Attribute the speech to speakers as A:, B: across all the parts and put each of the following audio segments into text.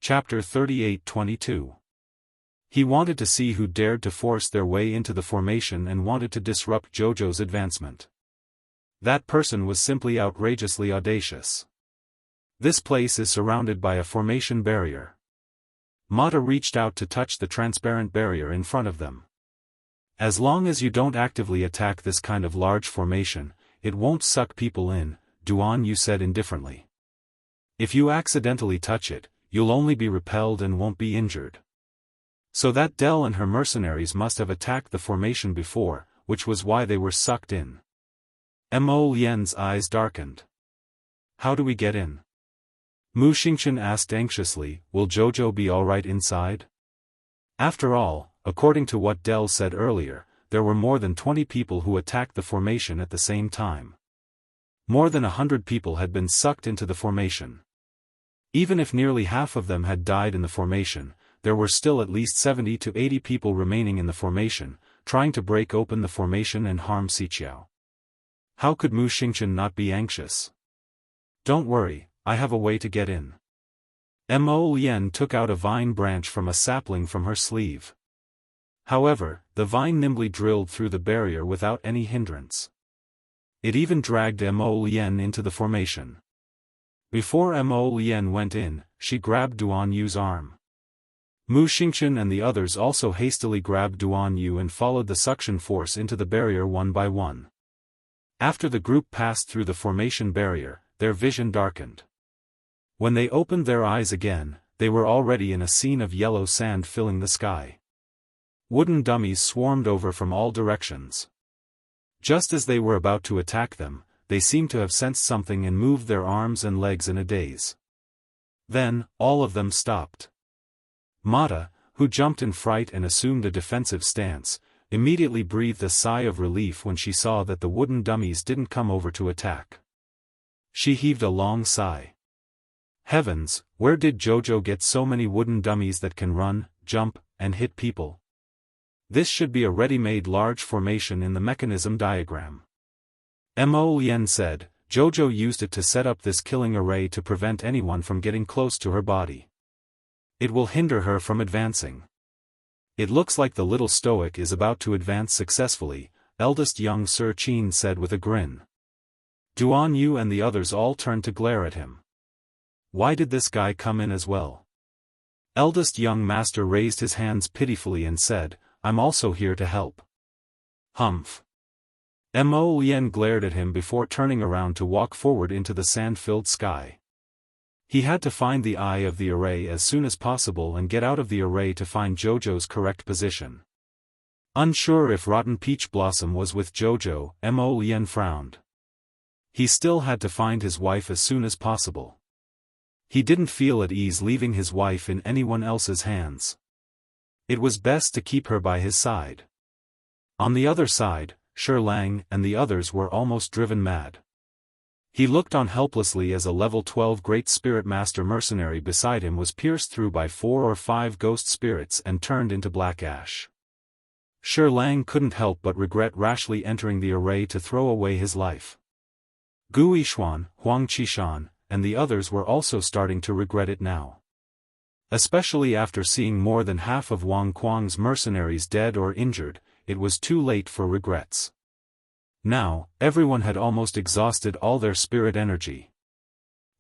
A: Chapter 38-22. He wanted to see who dared to force their way into the formation and wanted to disrupt JoJo's advancement. That person was simply outrageously audacious. This place is surrounded by a formation barrier. Mata reached out to touch the transparent barrier in front of them. As long as you don't actively attack this kind of large formation, it won't suck people in, Duan Yu said indifferently. If you accidentally touch it, you'll only be repelled and won't be injured. So that Dell and her mercenaries must have attacked the formation before, which was why they were sucked in. Mo Lian's eyes darkened. How do we get in? Mu Xingchen asked anxiously, will JoJo be alright inside? After all, according to what Dell said earlier, there were more than 20 people who attacked the formation at the same time. More than 100 people had been sucked into the formation. Even if nearly half of them had died in the formation, there were still at least 70 to 80 people remaining in the formation, trying to break open the formation and harm Xiqiao. How could Mu Xingchen not be anxious? Don't worry, I have a way to get in. Mo Lian took out a vine branch from a sapling from her sleeve. However, the vine nimbly drilled through the barrier without any hindrance. It even dragged Mo Lian into the formation. Before Mo Lian went in, she grabbed Duan Yu's arm. Mu Xingchen and the others also hastily grabbed Duan Yu and followed the suction force into the barrier one by one. After the group passed through the formation barrier, their vision darkened. When they opened their eyes again, they were already in a scene of yellow sand filling the sky. Wooden dummies swarmed over from all directions. Just as they were about to attack them, they seemed to have sensed something and moved their arms and legs in a daze. Then, all of them stopped. Mata, who jumped in fright and assumed a defensive stance, immediately breathed a sigh of relief when she saw that the wooden dummies didn't come over to attack. She heaved a long sigh. Heavens, where did JoJo get so many wooden dummies that can run, jump, and hit people? This should be a ready-made large formation in the mechanism diagram. Mo Lian said, JoJo used it to set up this killing array to prevent anyone from getting close to her body. It will hinder her from advancing. It looks like the little stoic is about to advance successfully, eldest young Sir Qin said with a grin. Duan Yu and the others all turned to glare at him. Why did this guy come in as well? Eldest young master raised his hands pitifully and said, I'm also here to help. Humph. Mo Lian glared at him before turning around to walk forward into the sand-filled sky. He had to find the eye of the array as soon as possible and get out of the array to find JoJo's correct position. Unsure if Rotten Peach Blossom was with JoJo, Mo Lian frowned. He still had to find his wife as soon as possible. He didn't feel at ease leaving his wife in anyone else's hands. It was best to keep her by his side. On the other side, Shi Lang and the others were almost driven mad. He looked on helplessly as a level 12 Great Spirit Master mercenary beside him was pierced through by 4 or 5 ghost spirits and turned into black ash. Shi Lang couldn't help but regret rashly entering the array to throw away his life. Gu Yixuan, Huang Qishan, and the others were also starting to regret it now. Especially after seeing more than half of Wang Kuang's mercenaries dead or injured, it was too late for regrets. Now, everyone had almost exhausted all their spirit energy.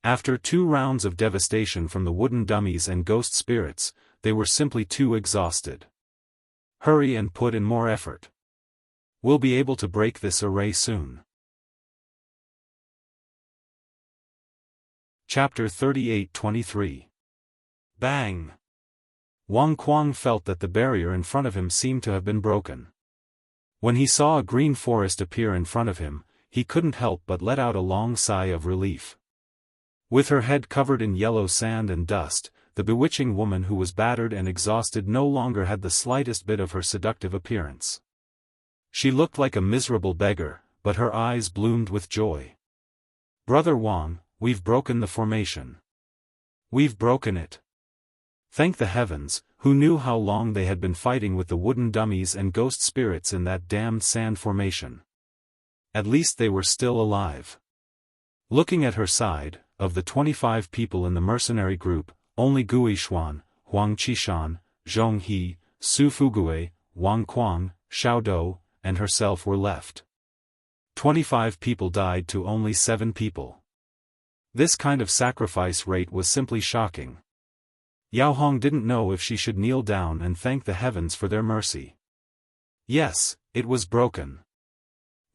A: After 2 rounds of devastation from the wooden dummies and ghost spirits, they were simply too exhausted. Hurry and put in more effort. We'll be able to break this array soon. Chapter 38-23. Bang! Wang Kuang felt that the barrier in front of him seemed to have been broken. When he saw a green forest appear in front of him, he couldn't help but let out a long sigh of relief. With her head covered in yellow sand and dust, the bewitching woman who was battered and exhausted no longer had the slightest bit of her seductive appearance. She looked like a miserable beggar, but her eyes bloomed with joy. Brother Wang, we've broken the formation. We've broken it. Thank the heavens, who knew how long they had been fighting with the wooden dummies and ghost spirits in that damned sand formation. At least they were still alive. Looking at her side, of the 25 people in the mercenary group, only Gui Xuan, Huang Qishan, Zhong He, Su Fugue, Wang Quang, Xiao Dou, and herself were left. 25 people died to only 7 people. This kind of sacrifice rate was simply shocking. Yao Hong didn't know if she should kneel down and thank the heavens for their mercy. Yes, it was broken.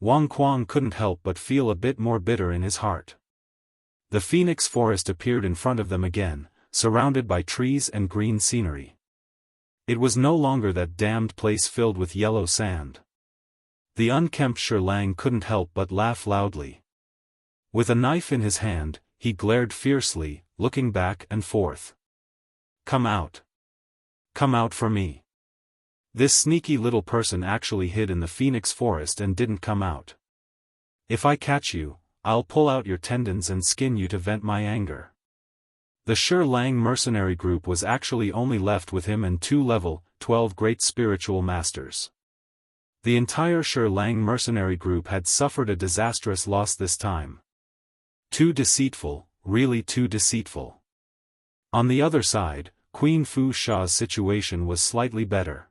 A: Wang Quang couldn't help but feel a bit more bitter in his heart. The phoenix forest appeared in front of them again, surrounded by trees and green scenery. It was no longer that damned place filled with yellow sand. The unkempt Shi Lang couldn't help but laugh loudly. With a knife in his hand, he glared fiercely, looking back and forth. Come out. Come out for me. This sneaky little person actually hid in the phoenix forest and didn't come out. If I catch you, I'll pull out your tendons and skin you to vent my anger. The Shi Lang mercenary group was actually only left with him and 2 level 12 great spiritual masters. The entire Shi Lang mercenary group had suffered a disastrous loss this time. Too deceitful, really too deceitful. On the other side, Queen Fu Sha's situation was slightly better.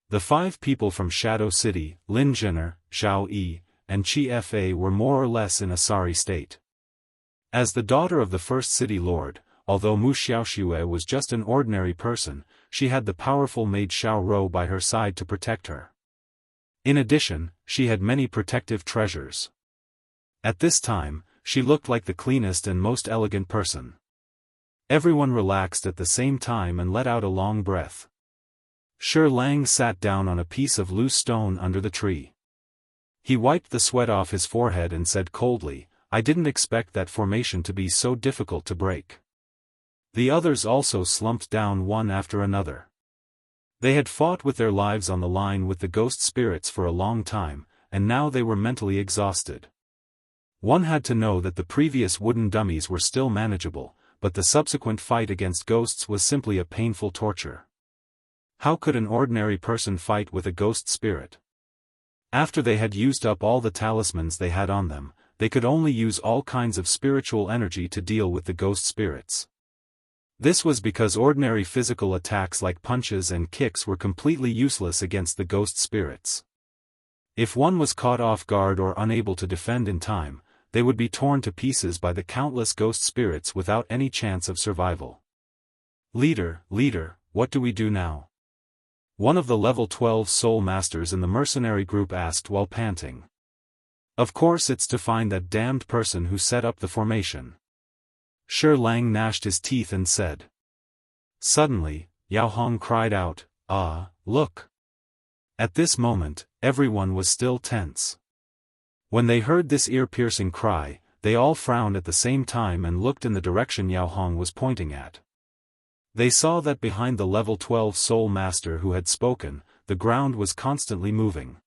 A: The 5 people from Shadow City, Lin Zhen'er, Xiao Yi, and Chi Fa were more or less in a sorry state. As the daughter of the first city lord, although Mu Xiaoxue was just an ordinary person, she had the powerful maid Xiao Rou by her side to protect her. In addition, she had many protective treasures. At this time, she looked like the cleanest and most elegant person. Everyone relaxed at the same time and let out a long breath. Shi Lang sat down on a piece of loose stone under the tree. He wiped the sweat off his forehead and said coldly, I didn't expect that formation to be so difficult to break. The others also slumped down one after another. They had fought with their lives on the line with the ghost spirits for a long time, and now they were mentally exhausted. One had to know that the previous wooden dummies were still manageable, but the subsequent fight against ghosts was simply a painful torture. How could an ordinary person fight with a ghost spirit? After they had used up all the talismans they had on them, they could only use all kinds of spiritual energy to deal with the ghost spirits. This was because ordinary physical attacks like punches and kicks were completely useless against the ghost spirits. If one was caught off guard or unable to defend in time, they would be torn to pieces by the countless ghost spirits without any chance of survival. Leader, what do we do now? One of the level 12 soul masters in the mercenary group asked while panting. Of course it's to find that damned person who set up the formation. Shi Lang gnashed his teeth and said. Suddenly, Yao Hong cried out, "Ah, look!" At this moment, everyone was still tense. When they heard this ear-piercing cry, they all frowned at the same time and looked in the direction Yao Hong was pointing at. They saw that behind the level 12 soul master who had spoken, the ground was constantly moving.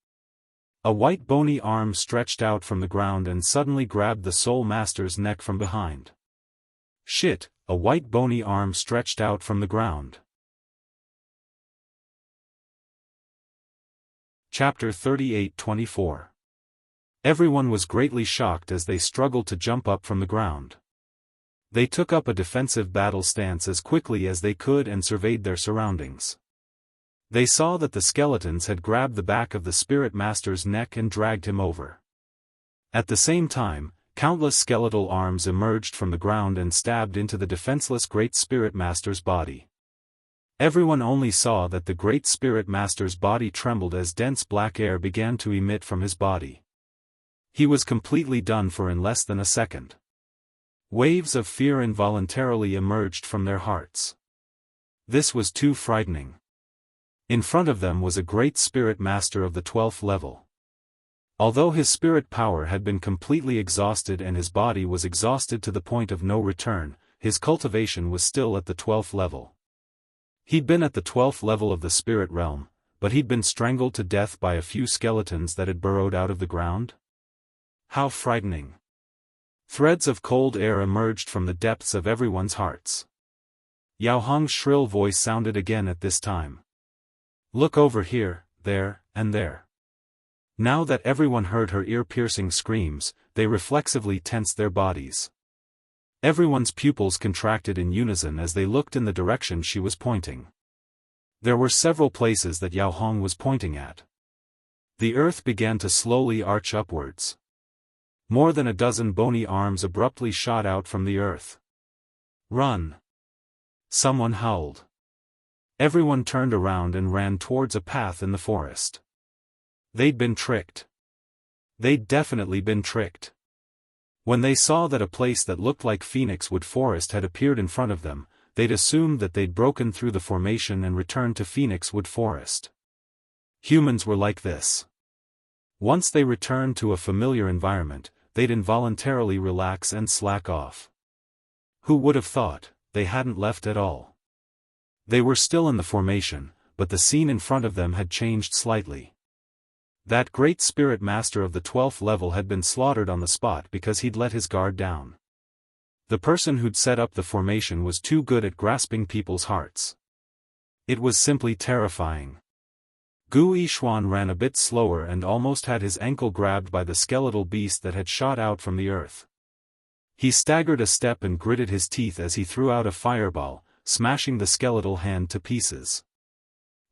A: A white bony arm stretched out from the ground and suddenly grabbed the soul master's neck from behind. Shit, a white bony arm stretched out from the ground. Chapter 38-24. Everyone was greatly shocked as they struggled to jump up from the ground. They took up a defensive battle stance as quickly as they could and surveyed their surroundings. They saw that the skeletons had grabbed the back of the spirit master's neck and dragged him over. At the same time, countless skeletal arms emerged from the ground and stabbed into the defenseless great spirit master's body. Everyone only saw that the great spirit master's body trembled as dense black air began to emit from his body. He was completely done for in less than a second. Waves of fear involuntarily emerged from their hearts. This was too frightening. In front of them was a great spirit master of the 12th level. Although his spirit power had been completely exhausted and his body was exhausted to the point of no return, his cultivation was still at the 12th level. He'd been at the 12th level of the spirit realm, but he'd been strangled to death by a few skeletons that had burrowed out of the ground? How frightening! Threads of cold air emerged from the depths of everyone's hearts. Yao Hong's shrill voice sounded again at this time. Look over here, there, and there. Now that everyone heard her ear-piercing screams, they reflexively tensed their bodies. Everyone's pupils contracted in unison as they looked in the direction she was pointing. There were several places that Yao Hong was pointing at. The earth began to slowly arch upwards. More than a dozen bony arms abruptly shot out from the earth. "Run!" someone howled. Everyone turned around and ran towards a path in the forest. They'd been tricked. They'd definitely been tricked. When they saw that a place that looked like Phoenix Wood Forest had appeared in front of them, they'd assumed that they'd broken through the formation and returned to Phoenix Wood Forest. Humans were like this. Once they returned to a familiar environment, they'd involuntarily relax and slack off. Who would have thought they hadn't left at all? They were still in the formation, but the scene in front of them had changed slightly. That great spirit master of the 12th level had been slaughtered on the spot because he'd let his guard down. The person who'd set up the formation was too good at grasping people's hearts. It was simply terrifying. Gu Yishuan ran a bit slower and almost had his ankle grabbed by the skeletal beast that had shot out from the earth. He staggered a step and gritted his teeth as he threw out a fireball, smashing the skeletal hand to pieces.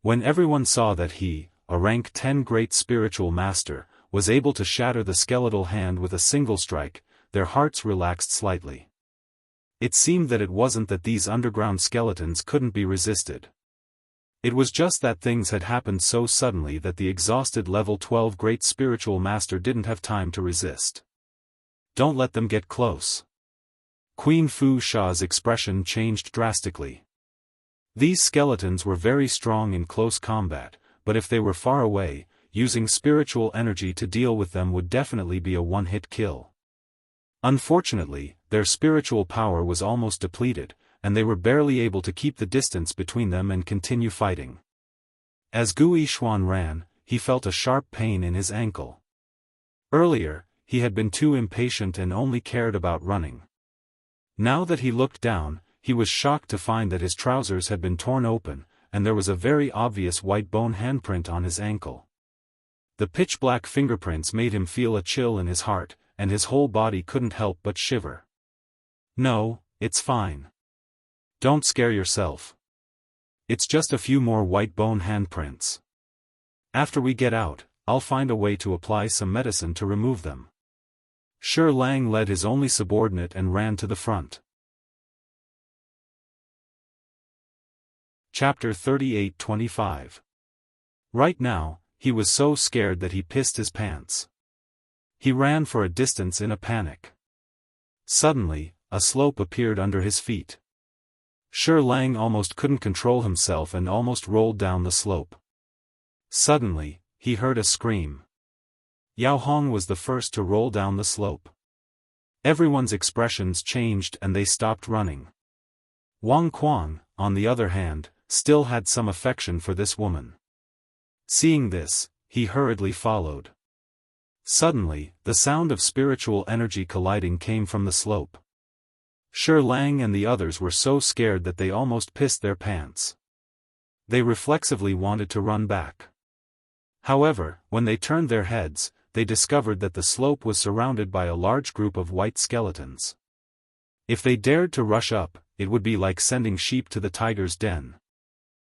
A: When everyone saw that he, a rank 10 great spiritual master, was able to shatter the skeletal hand with a single strike, their hearts relaxed slightly. It seemed that it wasn't that these underground skeletons couldn't be resisted. It was just that things had happened so suddenly that the exhausted level 12 great spiritual master didn't have time to resist. "Don't let them get close." Queen Fu Sha's expression changed drastically. These skeletons were very strong in close combat, but if they were far away, using spiritual energy to deal with them would definitely be a one-hit kill. Unfortunately, their spiritual power was almost depleted, and they were barely able to keep the distance between them and continue fighting. As Gu Yishuan ran, he felt a sharp pain in his ankle. Earlier, he had been too impatient and only cared about running. Now that he looked down, he was shocked to find that his trousers had been torn open, and there was a very obvious white bone handprint on his ankle. The pitch-black fingerprints made him feel a chill in his heart, and his whole body couldn't help but shiver. "No, it's fine. Don't scare yourself. It's just a few more white bone handprints. After we get out, I'll find a way to apply some medicine to remove them." Shi Lang led his only subordinate and ran to the front. Chapter 38-25. Right now, he was so scared that he pissed his pants. He ran for a distance in a panic. Suddenly, a slope appeared under his feet. Shi Lang almost couldn't control himself and almost rolled down the slope. Suddenly, he heard a scream. Yao Hong was the first to roll down the slope. Everyone's expressions changed and they stopped running. Wang Quan, on the other hand, still had some affection for this woman. Seeing this, he hurriedly followed. Suddenly, the sound of spiritual energy colliding came from the slope. Shi Lang and the others were so scared that they almost pissed their pants. They reflexively wanted to run back. However, when they turned their heads, they discovered that the slope was surrounded by a large group of white skeletons. If they dared to rush up, it would be like sending sheep to the tiger's den.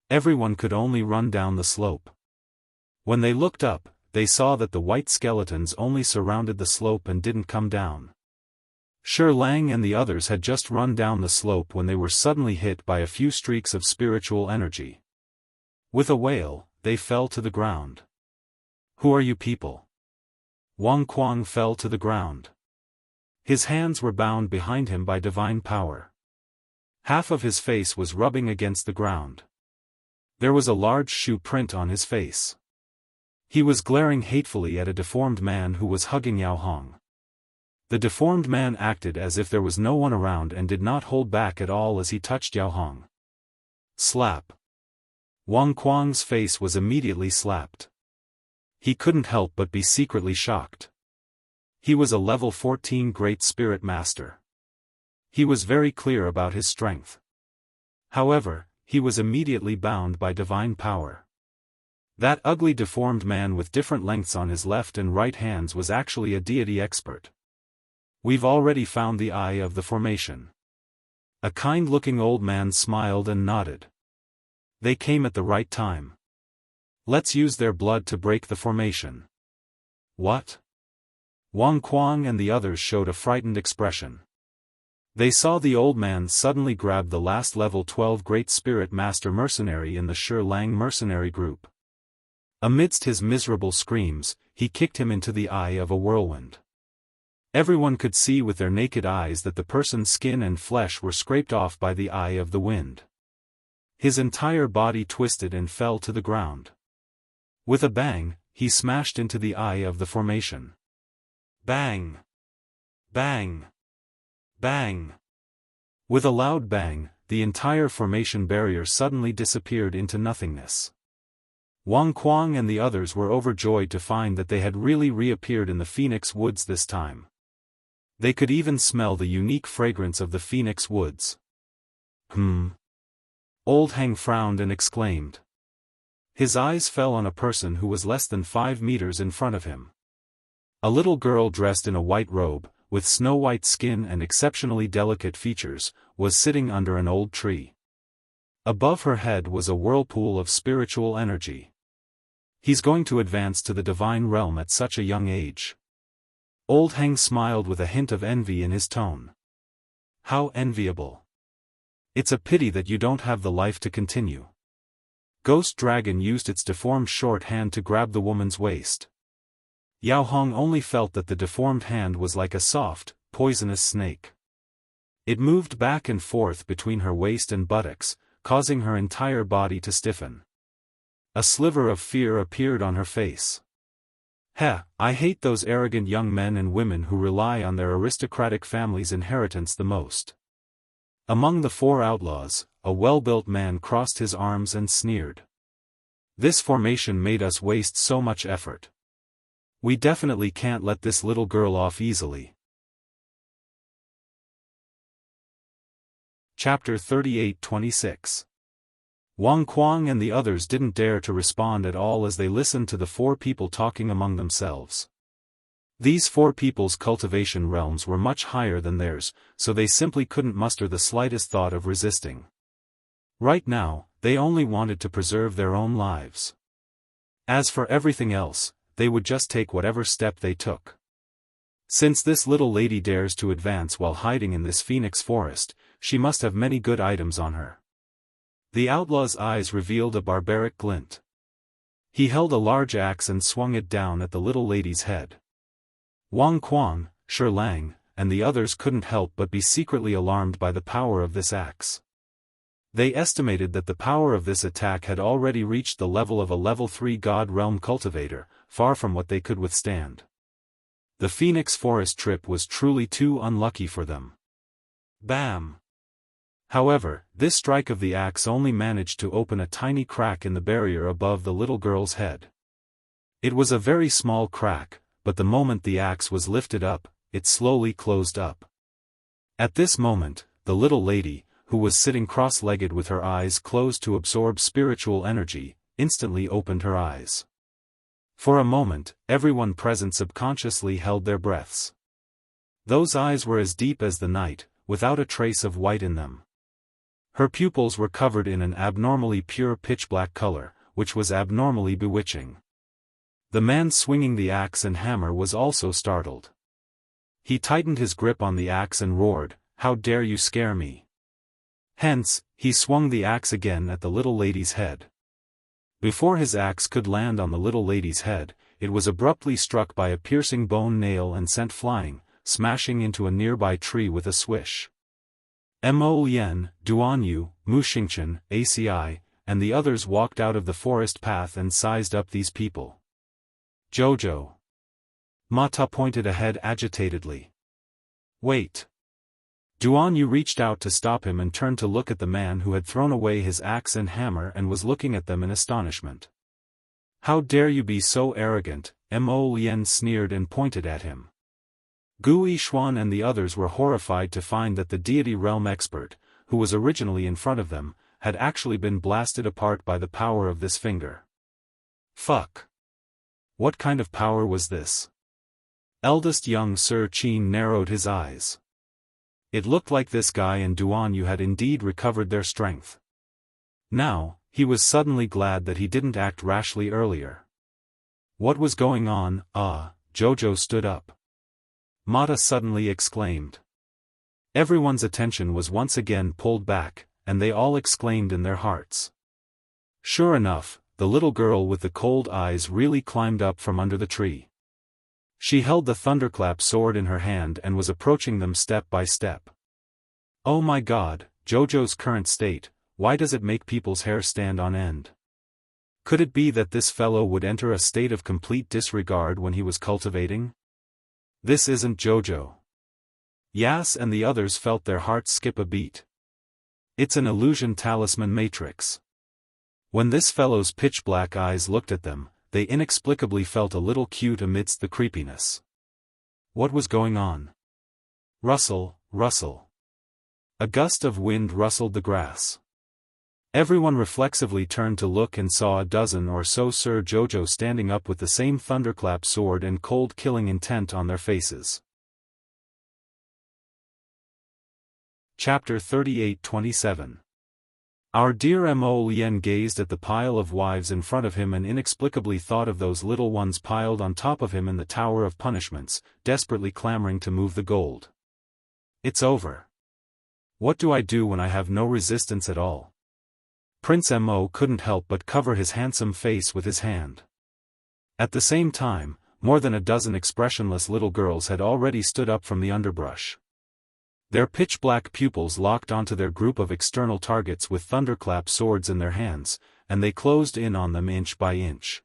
A: Everyone could only run down the slope. When they looked up, they saw that the white skeletons only surrounded the slope and didn't come down. Shi Lang and the others had just run down the slope when they were suddenly hit by a few streaks of spiritual energy. With a wail, they fell to the ground. "Who are you people?" Wang Quang fell to the ground. His hands were bound behind him by divine power. Half of his face was rubbing against the ground. There was a large shoe print on his face. He was glaring hatefully at a deformed man who was hugging Yao Hong. The deformed man acted as if there was no one around and did not hold back at all as he touched Yao Hong. Slap. Wang Quang's face was immediately slapped. He couldn't help but be secretly shocked. He was a level 14 Great Spirit Master. He was very clear about his strength. However, he was immediately bound by divine power. That ugly deformed man with different lengths on his left and right hands was actually a deity expert. We've already found the eye of the formation. A kind-looking old man smiled and nodded. They came at the right time. Let's use their blood to break the formation. What? Wang Kuang and the others showed a frightened expression. They saw the old man suddenly grab the last level 12 Great Spirit Master mercenary in the Shi Lang mercenary group. Amidst his miserable screams, he kicked him into the eye of a whirlwind. Everyone could see with their naked eyes that the person's skin and flesh were scraped off by the eye of the wind. His entire body twisted and fell to the ground. With a bang, he smashed into the eye of the formation. Bang! Bang! Bang! With a loud bang, the entire formation barrier suddenly disappeared into nothingness. Wang Kuang and the others were overjoyed to find that they had really reappeared in the Phoenix Woods this time. They could even smell the unique fragrance of the Phoenix Woods. Old Hang frowned and exclaimed. His eyes fell on a person who was less than 5 meters in front of him. A little girl dressed in a white robe, with snow-white skin and exceptionally delicate features, was sitting under an old tree. Above her head was a whirlpool of spiritual energy. He's going to advance to the divine realm at such a young age. Old Hang smiled with a hint of envy in his tone. How enviable. It's a pity that you don't have the life to continue. Ghost Dragon used its deformed short hand to grab the woman's waist. Yao Hong only felt that the deformed hand was like a soft, poisonous snake. It moved back and forth between her waist and buttocks, causing her entire body to stiffen. A sliver of fear appeared on her face. I hate those arrogant young men and women who rely on their aristocratic family's inheritance the most. Among the 4 outlaws, a well-built man crossed his arms and sneered. This formation made us waste so much effort. We definitely can't let this little girl off easily. Chapter 38-26. Wang Kuang and the others didn't dare to respond at all as they listened to the 4 people talking among themselves. These 4 people's cultivation realms were much higher than theirs, so they simply couldn't muster the slightest thought of resisting. Right now, they only wanted to preserve their own lives. As for everything else, they would just take whatever step they took. Since this little lady dares to advance while hiding in this phoenix forest, she must have many good items on her. The outlaw's eyes revealed a barbaric glint. He held a large axe and swung it down at the little lady's head. Wang Kuang, Shi Lang, and the others couldn't help but be secretly alarmed by the power of this axe. They estimated that the power of this attack had already reached the level of a level 3 God Realm cultivator, far from what they could withstand. The Phoenix Forest trip was truly too unlucky for them. Bam! However, this strike of the axe only managed to open a tiny crack in the barrier above the little girl's head. It was a very small crack, but the moment the axe was lifted up, it slowly closed up. At this moment, the little lady, who was sitting cross-legged with her eyes closed to absorb spiritual energy, instantly opened her eyes. For a moment, everyone present subconsciously held their breaths. Those eyes were as deep as the night, without a trace of white in them. Her pupils were covered in an abnormally pure pitch-black color, which was abnormally bewitching. The man swinging the axe and hammer was also startled. He tightened his grip on the axe and roared, "How dare you scare me!" Hence, he swung the axe again at the little lady's head. Before his axe could land on the little lady's head, it was abruptly struck by a piercing bone nail and sent flying, smashing into a nearby tree with a swish. Mo Yen, Duan Yu, Mu Xingchen, ACI, and the others walked out of the forest path and sized up these people. Jojo. Mata pointed ahead agitatedly. Wait. Duan Yu reached out to stop him and turned to look at the man who had thrown away his axe and hammer and was looking at them in astonishment. How dare you be so arrogant, Mo Yen sneered and pointed at him. Gu Yishuan and the others were horrified to find that the deity realm expert, who was originally in front of them, had actually been blasted apart by the power of this finger. Fuck. What kind of power was this? Eldest young Sir Qin narrowed his eyes. It looked like this guy and Duan Yu had indeed recovered their strength. Now, he was suddenly glad that he didn't act rashly earlier. What was going on? Jojo stood up. Mata suddenly exclaimed. Everyone's attention was once again pulled back, and they all exclaimed in their hearts. Sure enough, the little girl with the cold eyes really climbed up from under the tree. She held the thunderclap sword in her hand and was approaching them step by step. Oh my god, Jojo's current state, why does it make people's hair stand on end? Could it be that this fellow would enter a state of complete disregard when he was cultivating? This isn't Jojo. Yas and the others felt their hearts skip a beat. It's an illusion talisman matrix. When this fellow's pitch-black eyes looked at them, they inexplicably felt a little cute amidst the creepiness. What was going on? Rustle, rustle. A gust of wind rustled the grass. Everyone reflexively turned to look and saw a dozen or so Sir Jojo standing up with the same thunderclap sword and cold killing intent on their faces. Chapter 38-27. Our dear Mo Lien gazed at the pile of wives in front of him and inexplicably thought of those little ones piled on top of him in the Tower of Punishments, desperately clamoring to move the gold. It's over. What do I do when I have no resistance at all? Prince Mo couldn't help but cover his handsome face with his hand. At the same time, more than a dozen expressionless little girls had already stood up from the underbrush. Their pitch-black pupils locked onto their group of external targets with thunderclap swords in their hands, and they closed in on them inch by inch.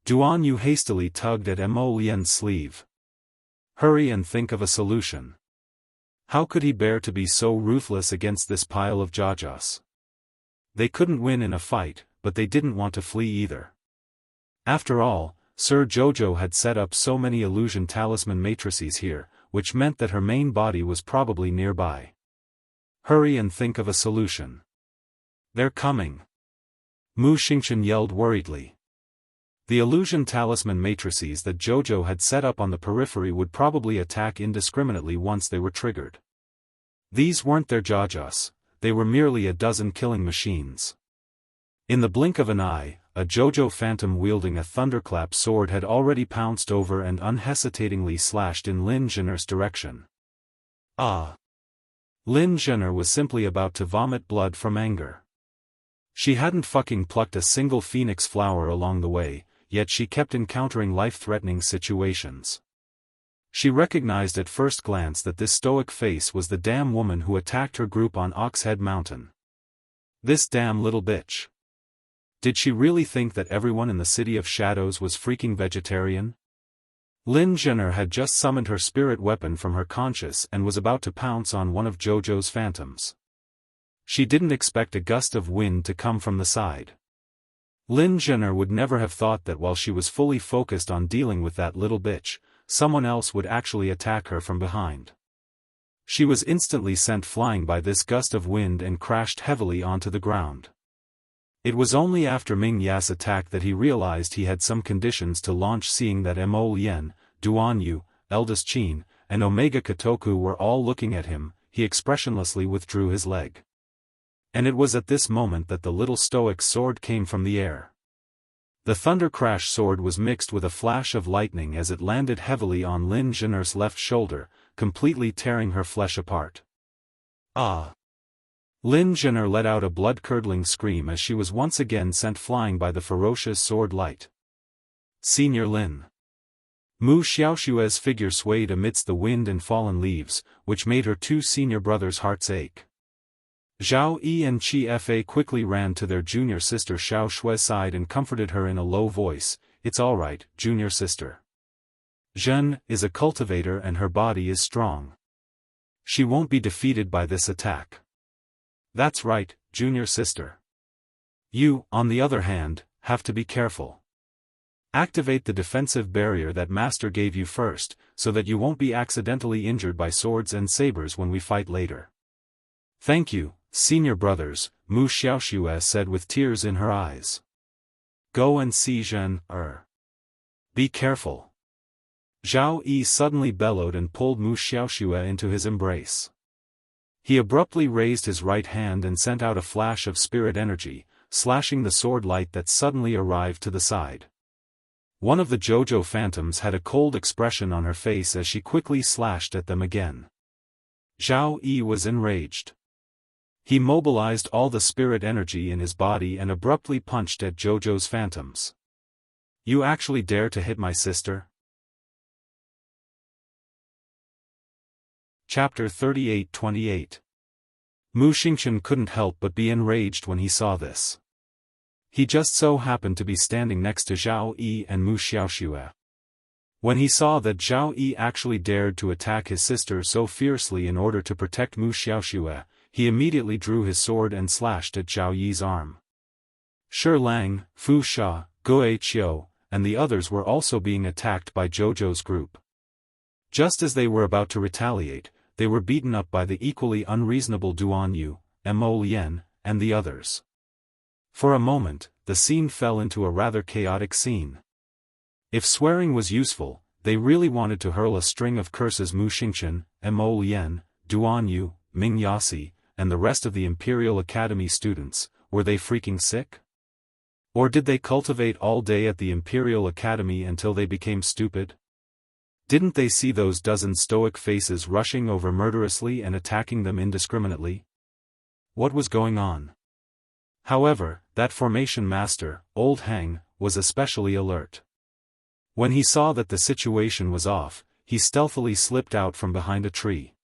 A: Duan Yu hastily tugged at Mo Lien's sleeve. Hurry and think of a solution. How could he bear to be so ruthless against this pile of Jajas? They couldn't win in a fight, but they didn't want to flee either. After all, Sir Jojo had set up so many illusion talisman matrices here, which meant that her main body was probably nearby. Hurry and think of a solution. They're coming. Mu Xingchen yelled worriedly. The illusion talisman matrices that Jojo had set up on the periphery would probably attack indiscriminately once they were triggered. These weren't their Jajas, they were merely a dozen killing machines. In the blink of an eye, a Jojo phantom wielding a thunderclap sword had already pounced over and unhesitatingly slashed in Lin Zhen'er's direction. Lin Zhen'er was simply about to vomit blood from anger. She hadn't fucking plucked a single phoenix flower along the way, yet she kept encountering life-threatening situations. She recognized at first glance that this stoic face was the damn woman who attacked her group on Oxhead Mountain. This damn little bitch. Did she really think that everyone in the City of Shadows was freaking vegetarian? Lin Zhen'er had just summoned her spirit weapon from her conscious and was about to pounce on one of Jojo's phantoms. She didn't expect a gust of wind to come from the side. Lin Zhen'er would never have thought that while she was fully focused on dealing with that little bitch, someone else would actually attack her from behind. She was instantly sent flying by this gust of wind and crashed heavily onto the ground. It was only after Ming Ya's attack that he realized he had some conditions to launch, seeing that Mo Lien, Duan Yu, Eldest Qin, and Omega Kotoku were all looking at him. He expressionlessly withdrew his leg. And it was at this moment that the little stoic's sword came from the air. The thunder crash sword was mixed with a flash of lightning as it landed heavily on Lin Zhen'er's left shoulder, completely tearing her flesh apart. Lin Zhen'er let out a blood-curdling scream as she was once again sent flying by the ferocious sword light. Senior Lin. Mu Xiaoshue's figure swayed amidst the wind and fallen leaves, which made her two senior brothers' hearts ache. Zhao Yi and Qi Fa quickly ran to their junior sister Xiao Shue's side and comforted her in a low voice. It's all right, junior sister. Zhen is a cultivator and her body is strong. She won't be defeated by this attack. That's right, junior sister. You, on the other hand, have to be careful. Activate the defensive barrier that Master gave you first, so that you won't be accidentally injured by swords and sabers when we fight later. Thank you, senior brothers, Mu Xiaoxue said with tears in her eyes. Go and see Zhen. Be careful. Zhao Yi suddenly bellowed and pulled Mu Xiaoxue into his embrace. He abruptly raised his right hand and sent out a flash of spirit energy, slashing the sword light that suddenly arrived to the side. One of the JoJo phantoms had a cold expression on her face as she quickly slashed at them again. Zhao Yi was enraged. He mobilized all the spirit energy in his body and abruptly punched at JoJo's phantoms. "You actually dare to hit my sister?" Chapter 38-28. Mu Xingchen couldn't help but be enraged when he saw this. He just so happened to be standing next to Zhao Yi and Mu Xiaoxue. When he saw that Zhao Yi actually dared to attack his sister so fiercely in order to protect Mu Xiaoxue, he immediately drew his sword and slashed at Zhao Yi's arm. Shi Lang, Fu Sha, Guo Qiu, and the others were also being attacked by JoJo's group. Just as they were about to retaliate, they were beaten up by the equally unreasonable Duan Yu, Mo Lian, and the others. For a moment, the scene fell into a rather chaotic scene. If swearing was useful, they really wanted to hurl a string of curses Mu Xingchen, Mo Lian, Duan Yu, Ming Yasi, and the rest of the Imperial Academy students. Were they freaking sick? Or did they cultivate all day at the Imperial Academy until they became stupid? Didn't they see those dozen stoic faces rushing over murderously and attacking them indiscriminately? What was going on? However, that formation master, Old Hang, was especially alert. When he saw that the situation was off, he stealthily slipped out from behind a tree.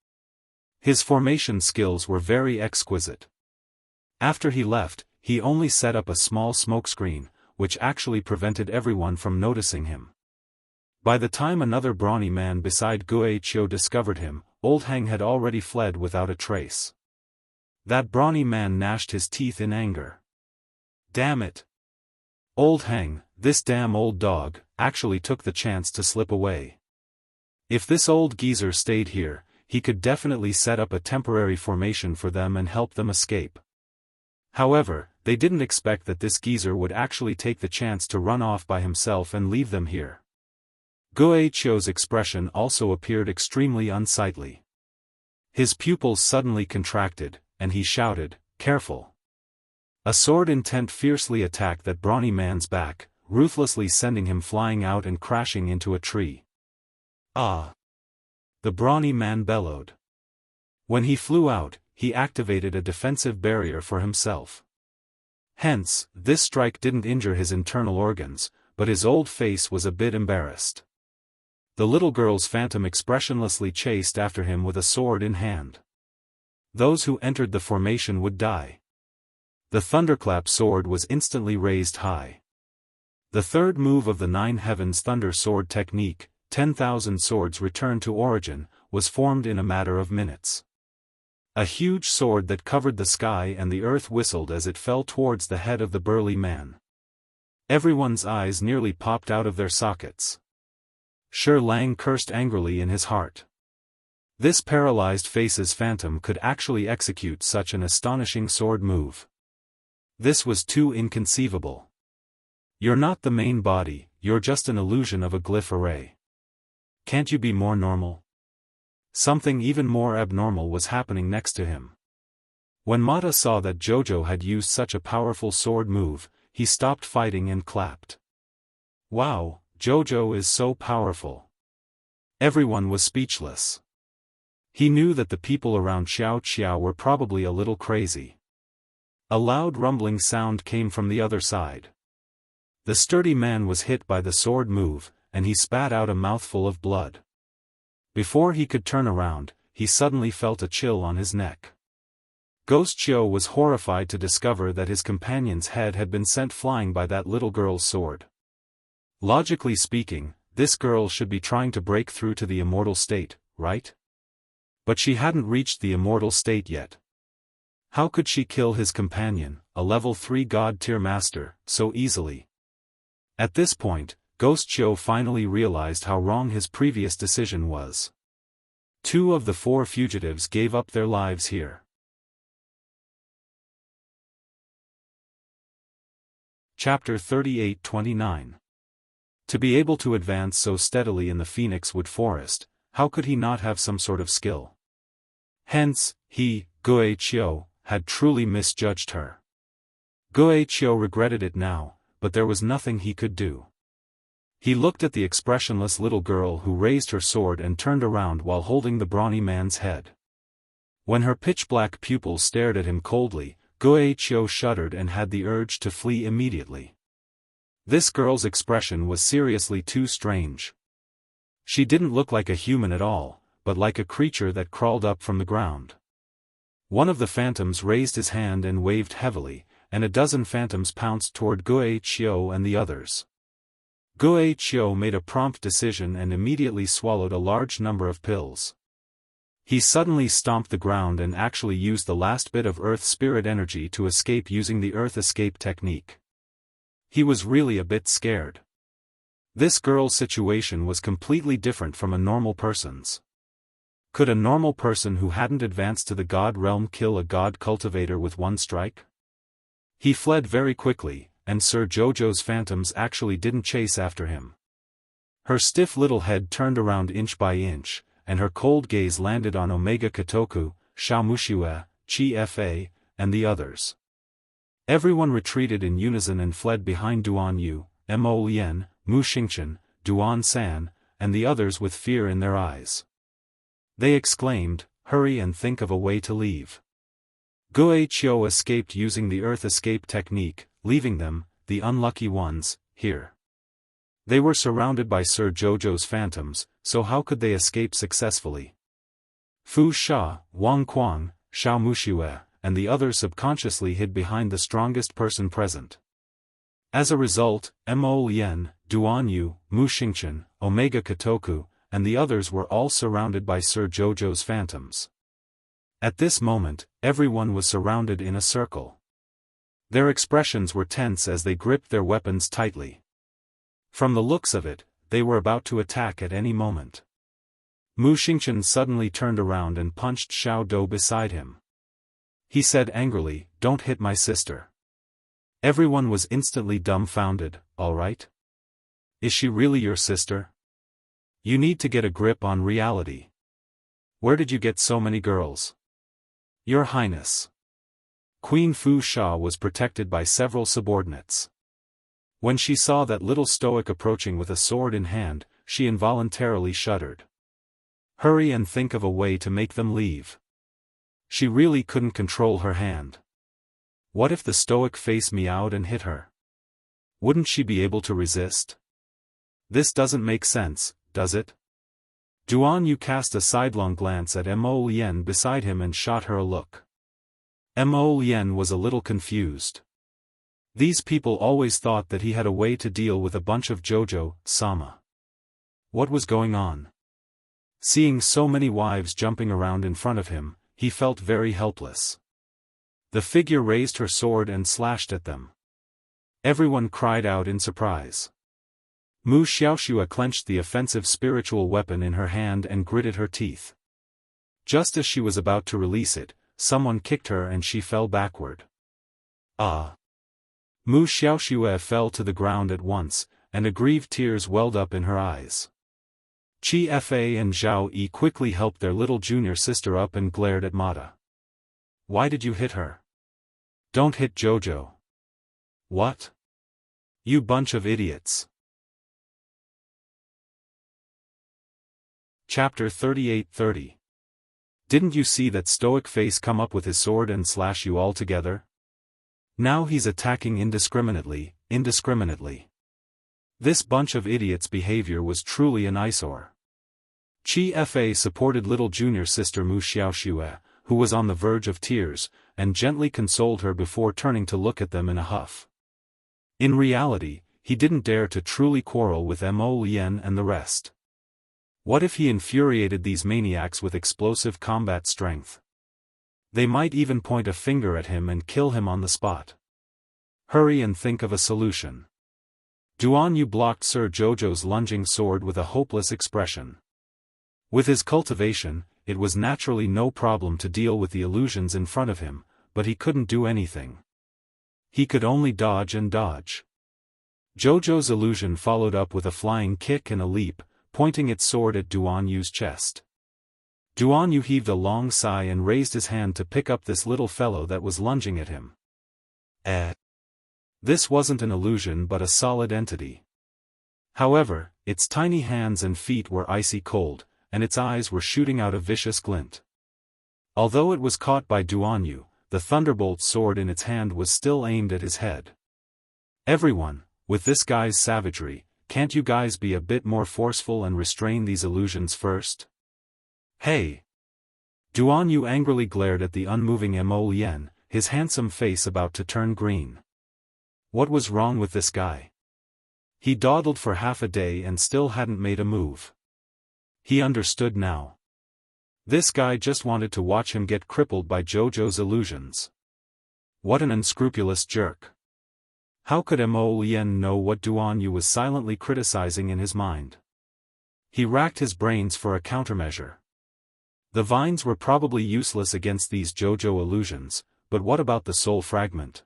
A: His formation skills were very exquisite. After he left, he only set up a small smokescreen, which actually prevented everyone from noticing him. By the time another brawny man beside Guo Qiu discovered him, Old Hang had already fled without a trace. That brawny man gnashed his teeth in anger. "Damn it! Old Hang, this damn old dog, actually took the chance to slip away. If this old geezer stayed here, he could definitely set up a temporary formation for them and help them escape." However, they didn't expect that this geezer would actually take the chance to run off by himself and leave them here. Guo Qiu's expression also appeared extremely unsightly. His pupils suddenly contracted, and he shouted, "Careful!" A sword intent fiercely attacked that brawny man's back, ruthlessly sending him flying out and crashing into a tree. "Ah!" the brawny man bellowed. When he flew out, he activated a defensive barrier for himself. Hence, this strike didn't injure his internal organs, but his old face was a bit embarrassed. The little girl's phantom expressionlessly chased after him with a sword in hand. Those who entered the formation would die. The thunderclap sword was instantly raised high. The third move of the Nine Heavens Thunder Sword technique, 10,000 swords returned to origin, was formed in a matter of minutes. A huge sword that covered the sky and the earth whistled as it fell towards the head of the burly man. Everyone's eyes nearly popped out of their sockets. Shi Lang cursed angrily in his heart. This paralyzed face's phantom could actually execute such an astonishing sword move. This was too inconceivable. You're not the main body, you're just an illusion of a glyph array. Can't you be more normal? Something even more abnormal was happening next to him. When Mata saw that JoJo had used such a powerful sword move, he stopped fighting and clapped. "Wow, JoJo is so powerful." Everyone was speechless. He knew that the people around Xiao Qiao were probably a little crazy. A loud rumbling sound came from the other side. The sturdy man was hit by the sword move, and he spat out a mouthful of blood. Before he could turn around, he suddenly felt a chill on his neck. Ghost Qiu was horrified to discover that his companion's head had been sent flying by that little girl's sword. Logically speaking, this girl should be trying to break through to the immortal state, right? But she hadn't reached the immortal state yet. How could she kill his companion, a level 3 god-tier master, so easily? At this point, Ghost Qiu finally realized how wrong his previous decision was. 2 of the 4 fugitives gave up their lives here. Chapter 38-29. To be able to advance so steadily in the Phoenix Wood Forest, how could he not have some sort of skill? Hence, he, Guo, had truly misjudged her. Guo regretted it now, but there was nothing he could do. He looked at the expressionless little girl who raised her sword and turned around while holding the brawny man's head. When her pitch-black pupils stared at him coldly, Guo shuddered and had the urge to flee immediately. This girl's expression was seriously too strange. She didn't look like a human at all, but like a creature that crawled up from the ground. One of the phantoms raised his hand and waved heavily, and a dozen phantoms pounced toward Guo and the others. Guo made a prompt decision and immediately swallowed a large number of pills. He suddenly stomped the ground and actually used the last bit of Earth Spirit energy to escape using the Earth Escape technique. He was really a bit scared. This girl's situation was completely different from a normal person's. Could a normal person who hadn't advanced to the God realm kill a God cultivator with one strike? He fled very quickly, and Sir Jojo's phantoms actually didn't chase after him. Her stiff little head turned around inch by inch, and her cold gaze landed on Omega Kotoku, Xiaomushiue, Chi Fa, and the others. Everyone retreated in unison and fled behind Duan Yu, Mo Lien, Mu Xingchen, Duan San, and the others with fear in their eyes. They exclaimed, "Hurry and think of a way to leave." Guo escaped using the Earth Escape technique, leaving them, the unlucky ones, here. They were surrounded by Sir Jojo's phantoms, so how could they escape successfully? Fu Sha, Wang Quang, Xiaomushiue, and the others subconsciously hid behind the strongest person present. As a result, Mo Lien, Duan Yu, Mu Xingchen, Omega Kotoku, and the others were all surrounded by Sir Jojo's phantoms. At this moment, everyone was surrounded in a circle. Their expressions were tense as they gripped their weapons tightly. From the looks of it, they were about to attack at any moment. Mu Xingchen suddenly turned around and punched Xiao Dou beside him. He said angrily, "Don't hit my sister." Everyone was instantly dumbfounded. "All right? Is she really your sister? You need to get a grip on reality. Where did you get so many girls?" "Your Highness." Queen Fu Sha was protected by several subordinates. When she saw that little stoic approaching with a sword in hand, she involuntarily shuddered. Hurry and think of a way to make them leave. She really couldn't control her hand. What if the stoic face meowed and hit her? Wouldn't she be able to resist? This doesn't make sense, does it? Duan Yu cast a sidelong glance at Mo Lien beside him and shot her a look. Mo Lien was a little confused. These people always thought that he had a way to deal with a bunch of Jojo-sama. What was going on? Seeing so many wives jumping around in front of him, he felt very helpless. The figure raised her sword and slashed at them. Everyone cried out in surprise. Mu Xiaoxue clenched the offensive spiritual weapon in her hand and gritted her teeth. Just as she was about to release it, someone kicked her and she fell backward. Ah! Mu Xiaoxue fell to the ground at once, and aggrieved tears welled up in her eyes. Chi Fa and Zhao Yi quickly helped their little junior sister up and glared at Mata. "Why did you hit her? Don't hit Jojo." "What? You bunch of idiots." Chapter 38-30. Didn't you see that stoic face come up with his sword and slash you all together? Now he's attacking indiscriminately. This bunch of idiots' behavior was truly an eyesore. Chi Fa supported little junior sister Mu Xiaoxue, who was on the verge of tears, and gently consoled her before turning to look at them in a huff. In reality, he didn't dare to truly quarrel with Mo Lien and the rest. What if he infuriated these maniacs with explosive combat strength? They might even point a finger at him and kill him on the spot. Hurry and think of a solution. Duan Yu blocked Sir Jojo's lunging sword with a hopeless expression. With his cultivation, it was naturally no problem to deal with the illusions in front of him, but he couldn't do anything. He could only dodge and dodge. Jojo's illusion followed up with a flying kick and a leap, pointing its sword at Duan Yu's chest. Duan Yu heaved a long sigh and raised his hand to pick up this little fellow that was lunging at him. This wasn't an illusion but a solid entity. However, its tiny hands and feet were icy cold, and its eyes were shooting out a vicious glint. Although it was caught by Duan Yu, the thunderbolt sword in its hand was still aimed at his head. Everyone, with this guy's savagery, can't you guys be a bit more forceful and restrain these illusions first? Hey! Duan Yu angrily glared at the unmoving Mo Lien, his handsome face about to turn green. What was wrong with this guy? He dawdled for half a day and still hadn't made a move. He understood now. This guy just wanted to watch him get crippled by Jojo's illusions. What an unscrupulous jerk. How could Mo Lien know what Duan Yu was silently criticizing in his mind? He racked his brains for a countermeasure. The vines were probably useless against these Jojo illusions, but what about the soul fragment?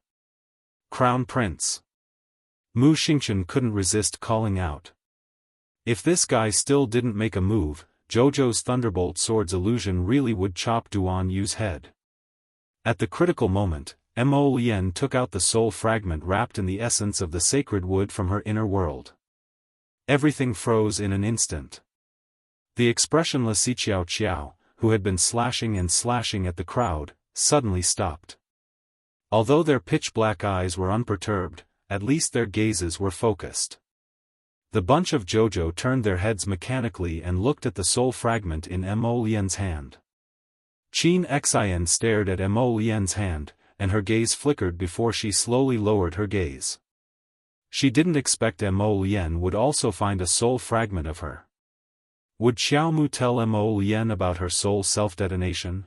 A: Crown Prince. Mu Xingchen couldn't resist calling out. If this guy still didn't make a move, Jojo's Thunderbolt Sword's illusion really would chop Duan Yu's head. At the critical moment, Mo Lien took out the soul fragment wrapped in the essence of the sacred wood from her inner world. Everything froze in an instant. The expressionless Xiao Qiao, who had been slashing and slashing at the crowd, suddenly stopped. Although their pitch-black eyes were unperturbed, at least their gazes were focused. The bunch of Jojo turned their heads mechanically and looked at the soul fragment in Mo Lien's hand. Qin Xian stared at Mo Lien's hand, and her gaze flickered before she slowly lowered her gaze. She didn't expect Mo Lien would also find a soul fragment of her. Would Xiaomu tell Mo Lien about her soul self-detonation?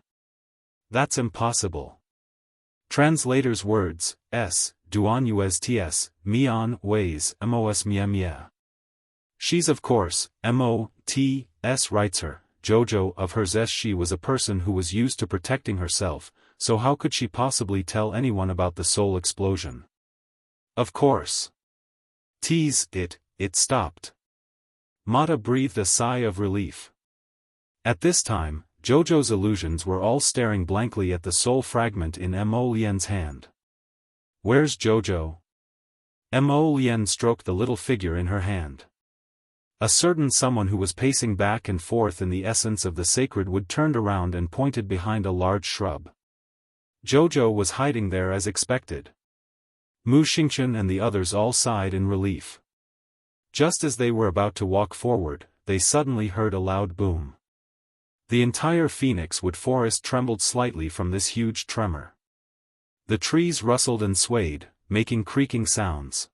A: That's impossible. Translator's words, S, Duan Yu sts, Mian, Ways, Mos Mia Mia. She's of course, M.O.T.S. writes her, Jojo of hers s. She was a person who was used to protecting herself, so how could she possibly tell anyone about the soul explosion? Of course. It stopped. Mata breathed a sigh of relief. At this time, Jojo's illusions were all staring blankly at the soul fragment in Mo Lien's hand. Where's Jojo? Mo Lien stroked the little figure in her hand. A certain someone who was pacing back and forth in the essence of the sacred wood turned around and pointed behind a large shrub. Jojo was hiding there as expected. Mu Xingchen and the others all sighed in relief. Just as they were about to walk forward, they suddenly heard a loud boom. The entire Phoenix Wood forest trembled slightly from this huge tremor. The trees rustled and swayed, making creaking sounds.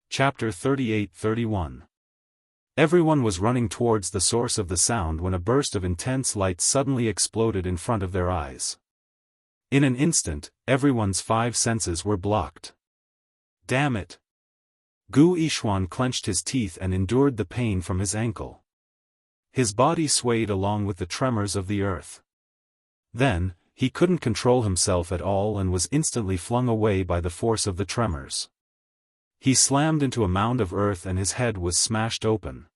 A: Chapter 38-31. Everyone was running towards the source of the sound when a burst of intense light suddenly exploded in front of their eyes. In an instant, everyone's 5 senses were blocked. Damn it! Gu Yishuan clenched his teeth and endured the pain from his ankle. His body swayed along with the tremors of the earth. Then, he couldn't control himself at all and was instantly flung away by the force of the tremors. He slammed into a mound of earth and his head was smashed open.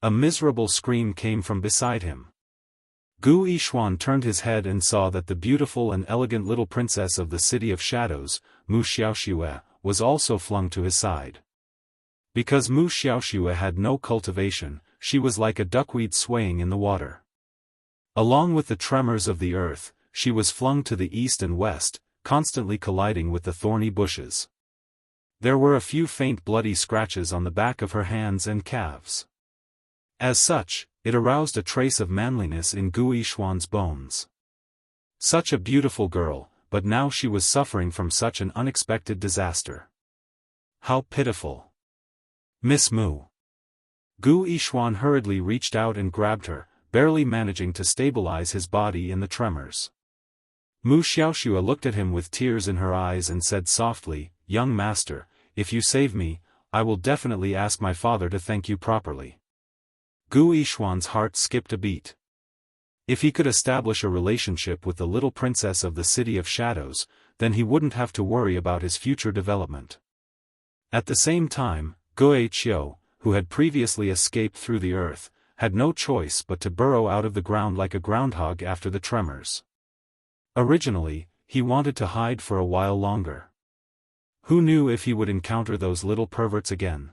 A: A miserable scream came from beside him. Gu Yishuan turned his head and saw that the beautiful and elegant little princess of the City of Shadows, Mu Xiaoxue, was also flung to his side. Because Mu Xiaoxue had no cultivation, she was like a duckweed swaying in the water. Along with the tremors of the earth, she was flung to the east and west, constantly colliding with the thorny bushes. There were a few faint bloody scratches on the back of her hands and calves. As such, it aroused a trace of manliness in Gu Yishuan's bones. Such a beautiful girl, but now she was suffering from such an unexpected disaster. How pitiful. Miss Mu. Gu Yishuan hurriedly reached out and grabbed her, barely managing to stabilize his body in the tremors. Mu Xiaoxue looked at him with tears in her eyes and said softly, "Young master, if you save me, I will definitely ask my father to thank you properly." Gu Yishuan's heart skipped a beat. If he could establish a relationship with the little princess of the City of Shadows, then he wouldn't have to worry about his future development. At the same time, Guo, who had previously escaped through the earth, had no choice but to burrow out of the ground like a groundhog after the tremors. Originally, he wanted to hide for a while longer. Who knew if he would encounter those little perverts again?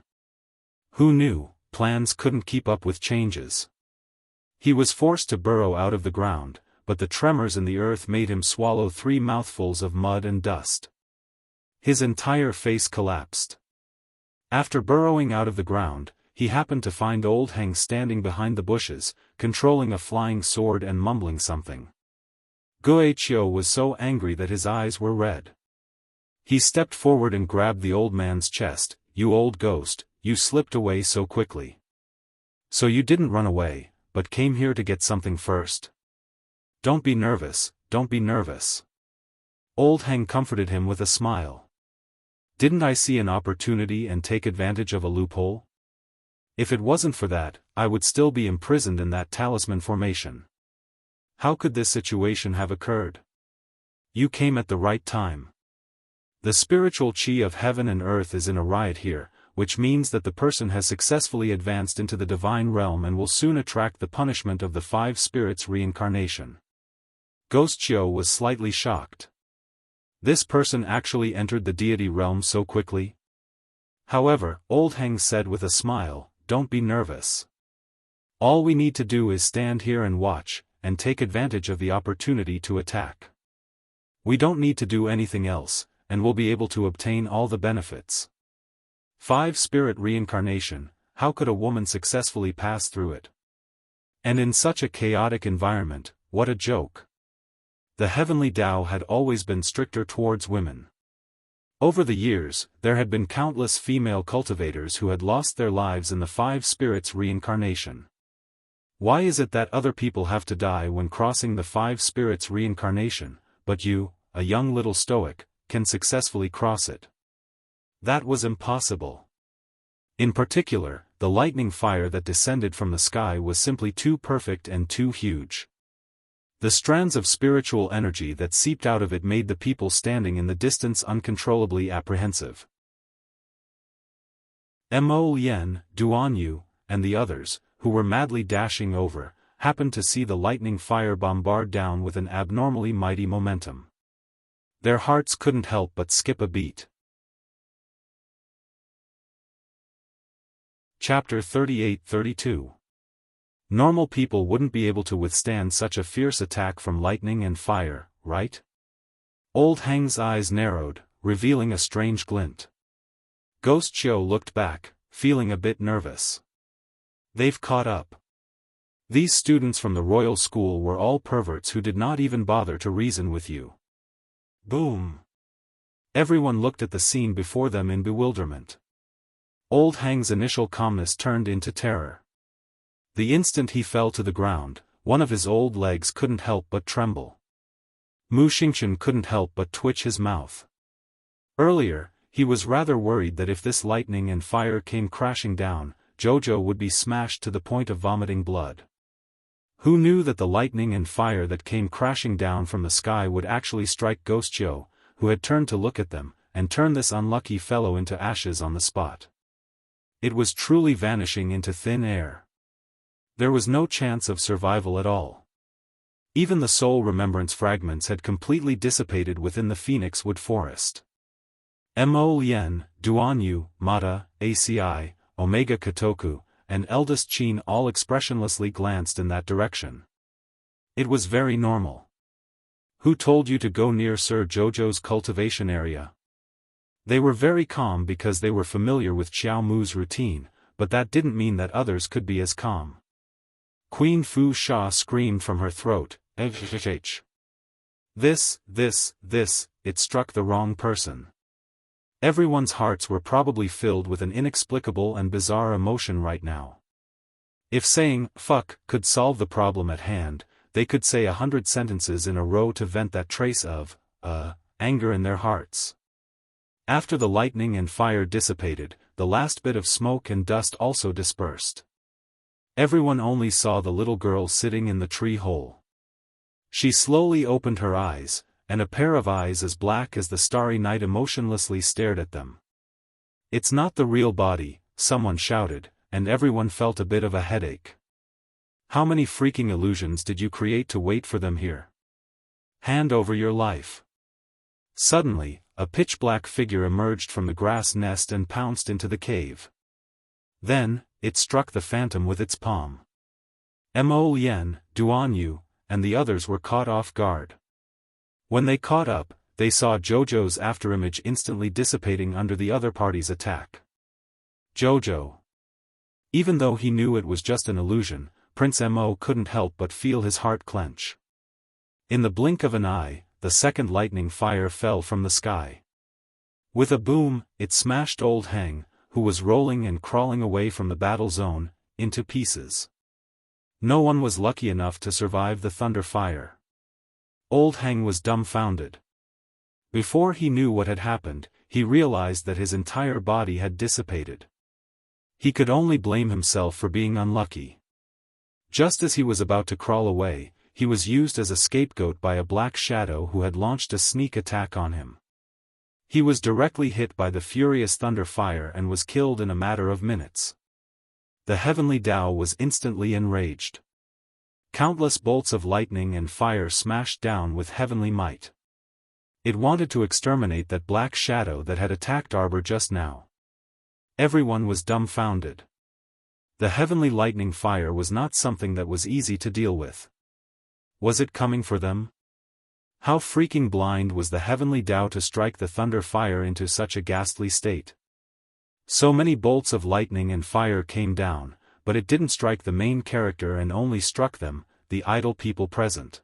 A: Who knew, plans couldn't keep up with changes. He was forced to burrow out of the ground, but the tremors in the earth made him swallow 3 mouthfuls of mud and dust. His entire face collapsed. After burrowing out of the ground, he happened to find Old Heng standing behind the bushes, controlling a flying sword and mumbling something. Guo was so angry that his eyes were red. He stepped forward and grabbed the old man's chest. "You old ghost, you slipped away so quickly. So you didn't run away, but came here to get something first? Don't be nervous, don't be nervous." Old Heng comforted him with a smile. "Didn't I see an opportunity and take advantage of a loophole? If it wasn't for that, I would still be imprisoned in that talisman formation. How could this situation have occurred? You came at the right time. The spiritual chi of heaven and earth is in a riot here, which means that the person has successfully advanced into the divine realm and will soon attract the punishment of the 5 spirits' reincarnation." Ghost Chiu was slightly shocked. This person actually entered the deity realm so quickly? However, Old Heng said with a smile, "Don't be nervous. All we need to do is stand here and watch, and take advantage of the opportunity to attack. We don't need to do anything else, and we'll be able to obtain all the benefits. 5 spirit reincarnation, how could a woman successfully pass through it? And in such a chaotic environment, what a joke. The heavenly Tao had always been stricter towards women. Over the years, there had been countless female cultivators who had lost their lives in the 5 spirits reincarnation. Why is it that other people have to die when crossing the 5 spirits reincarnation, but you, a young little stoic, can successfully cross it? That was impossible. In particular, the lightning fire that descended from the sky was simply too perfect and too huge. The strands of spiritual energy that seeped out of it made the people standing in the distance uncontrollably apprehensive. Mo Lien, Duan Yu, and the others, who were madly dashing over, happened to see the lightning fire bombard down with an abnormally mighty momentum. Their hearts couldn't help but skip a beat. Chapter 38-32. Normal people wouldn't be able to withstand such a fierce attack from lightning and fire, right? Old Heng's eyes narrowed, revealing a strange glint. Ghost Chiu looked back, feeling a bit nervous. They've caught up. These students from the royal school were all perverts who did not even bother to reason with you. Boom! Everyone looked at the scene before them in bewilderment. Old Heng's initial calmness turned into terror. The instant he fell to the ground, one of his old legs couldn't help but tremble. Mu Xingchen couldn't help but twitch his mouth. Earlier, he was rather worried that if this lightning and fire came crashing down, Jojo would be smashed to the point of vomiting blood. Who knew that the lightning and fire that came crashing down from the sky would actually strike Ghost Chiu, who had turned to look at them, and turn this unlucky fellow into ashes on the spot. It was truly vanishing into thin air. There was no chance of survival at all. Even the soul remembrance fragments had completely dissipated within the Phoenix Wood Forest. Mo Lien, Duan Yu, Mata, ACI, Omega Kotoku, and eldest Qin all expressionlessly glanced in that direction. It was very normal. Who told you to go near Sir Jojo's cultivation area? They were very calm because they were familiar with Xiao Mu's routine, but that didn't mean that others could be as calm. Queen Fu Sha screamed from her throat, This, it struck the wrong person. Everyone's hearts were probably filled with an inexplicable and bizarre emotion right now. If saying, fuck, could solve the problem at hand, they could say 100 sentences in a row to vent that trace of, anger in their hearts. After the lightning and fire dissipated, the last bit of smoke and dust also dispersed. Everyone only saw the little girl sitting in the tree hole. She slowly opened her eyes, and a pair of eyes as black as the starry night emotionlessly stared at them. "It's not the real body," someone shouted, and everyone felt a bit of a headache. "How many freaking illusions did you create to wait for them here? Hand over your life." Suddenly, a pitch-black figure emerged from the grass nest and pounced into the cave. Then, it struck the phantom with its palm. Mo Lien, Duan Yu, and the others were caught off guard. When they caught up, they saw Jojo's afterimage instantly dissipating under the other party's attack. Jojo. Even though he knew it was just an illusion, Prince Mo couldn't help but feel his heart clench. In the blink of an eye, the second lightning fire fell from the sky. With a boom, it smashed Old Hang, who was rolling and crawling away from the battle zone, into pieces. No one was lucky enough to survive the thunder fire. Old Hang was dumbfounded. Before he knew what had happened, he realized that his entire body had dissipated. He could only blame himself for being unlucky. Just as he was about to crawl away, he was used as a scapegoat by a black shadow who had launched a sneak attack on him. He was directly hit by the furious thunder fire and was killed in a matter of minutes. The heavenly Tao was instantly enraged. Countless bolts of lightning and fire smashed down with heavenly might. It wanted to exterminate that black shadow that had attacked Arbor just now. Everyone was dumbfounded. The heavenly lightning fire was not something that was easy to deal with. Was it coming for them? How freaking blind was the heavenly Tao to strike the thunder fire into such a ghastly state? So many bolts of lightning and fire came down, but it didn't strike the main character and only struck them, the idle people present.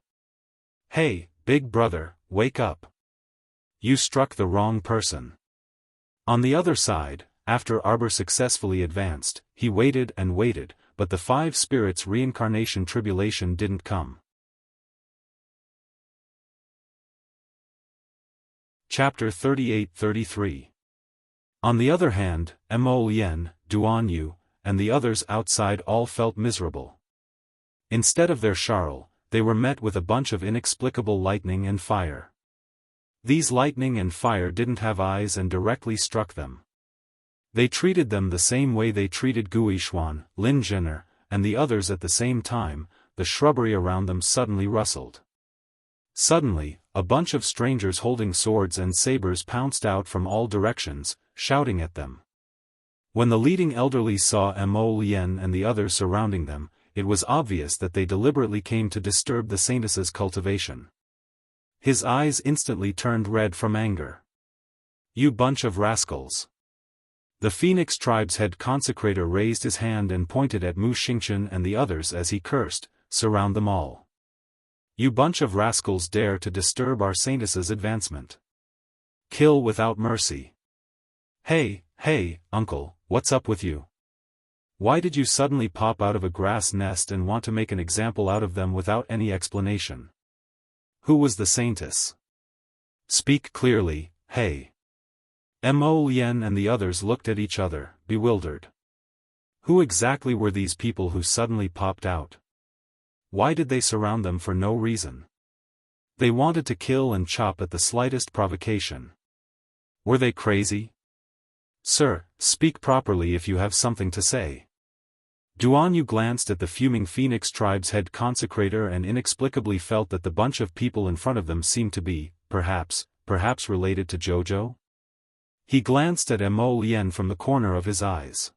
A: "Hey, big brother, wake up. You struck the wrong person." On the other side, after Arbor successfully advanced, he waited and waited, but the 5 spirits' reincarnation tribulation didn't come. Chapter 38-33. On the other hand, Mo Lien, Duan Yu, and the others outside all felt miserable. Instead of their Charles, they were met with a bunch of inexplicable lightning and fire. These lightning and fire didn't have eyes and directly struck them. They treated them the same way they treated Guishuan, Lin Zhener, and the others at the same time. The shrubbery around them suddenly rustled. Suddenly, a bunch of strangers holding swords and sabers pounced out from all directions, shouting at them. When the leading elderly saw Mo Lien and the others surrounding them, it was obvious that they deliberately came to disturb the saintess's cultivation. His eyes instantly turned red from anger. "You bunch of rascals." The Phoenix tribe's head consecrator raised his hand and pointed at Mu Xingchen and the others as he cursed, "Surround them all. You bunch of rascals dare to disturb our saintess's advancement. Kill without mercy." Hey, uncle, what's up with you? Why did you suddenly pop out of a grass nest and want to make an example out of them without any explanation? Who was the saintess? Speak clearly, hey. Mo Lien and the others looked at each other, bewildered. Who exactly were these people who suddenly popped out? Why did they surround them for no reason? They wanted to kill and chop at the slightest provocation. Were they crazy? Sir, speak properly if you have something to say. Duan Yu glanced at the fuming Phoenix tribe's head consecrator and inexplicably felt that the bunch of people in front of them seemed to be, perhaps related to Jojo? He glanced at Mo Lien from the corner of his eyes.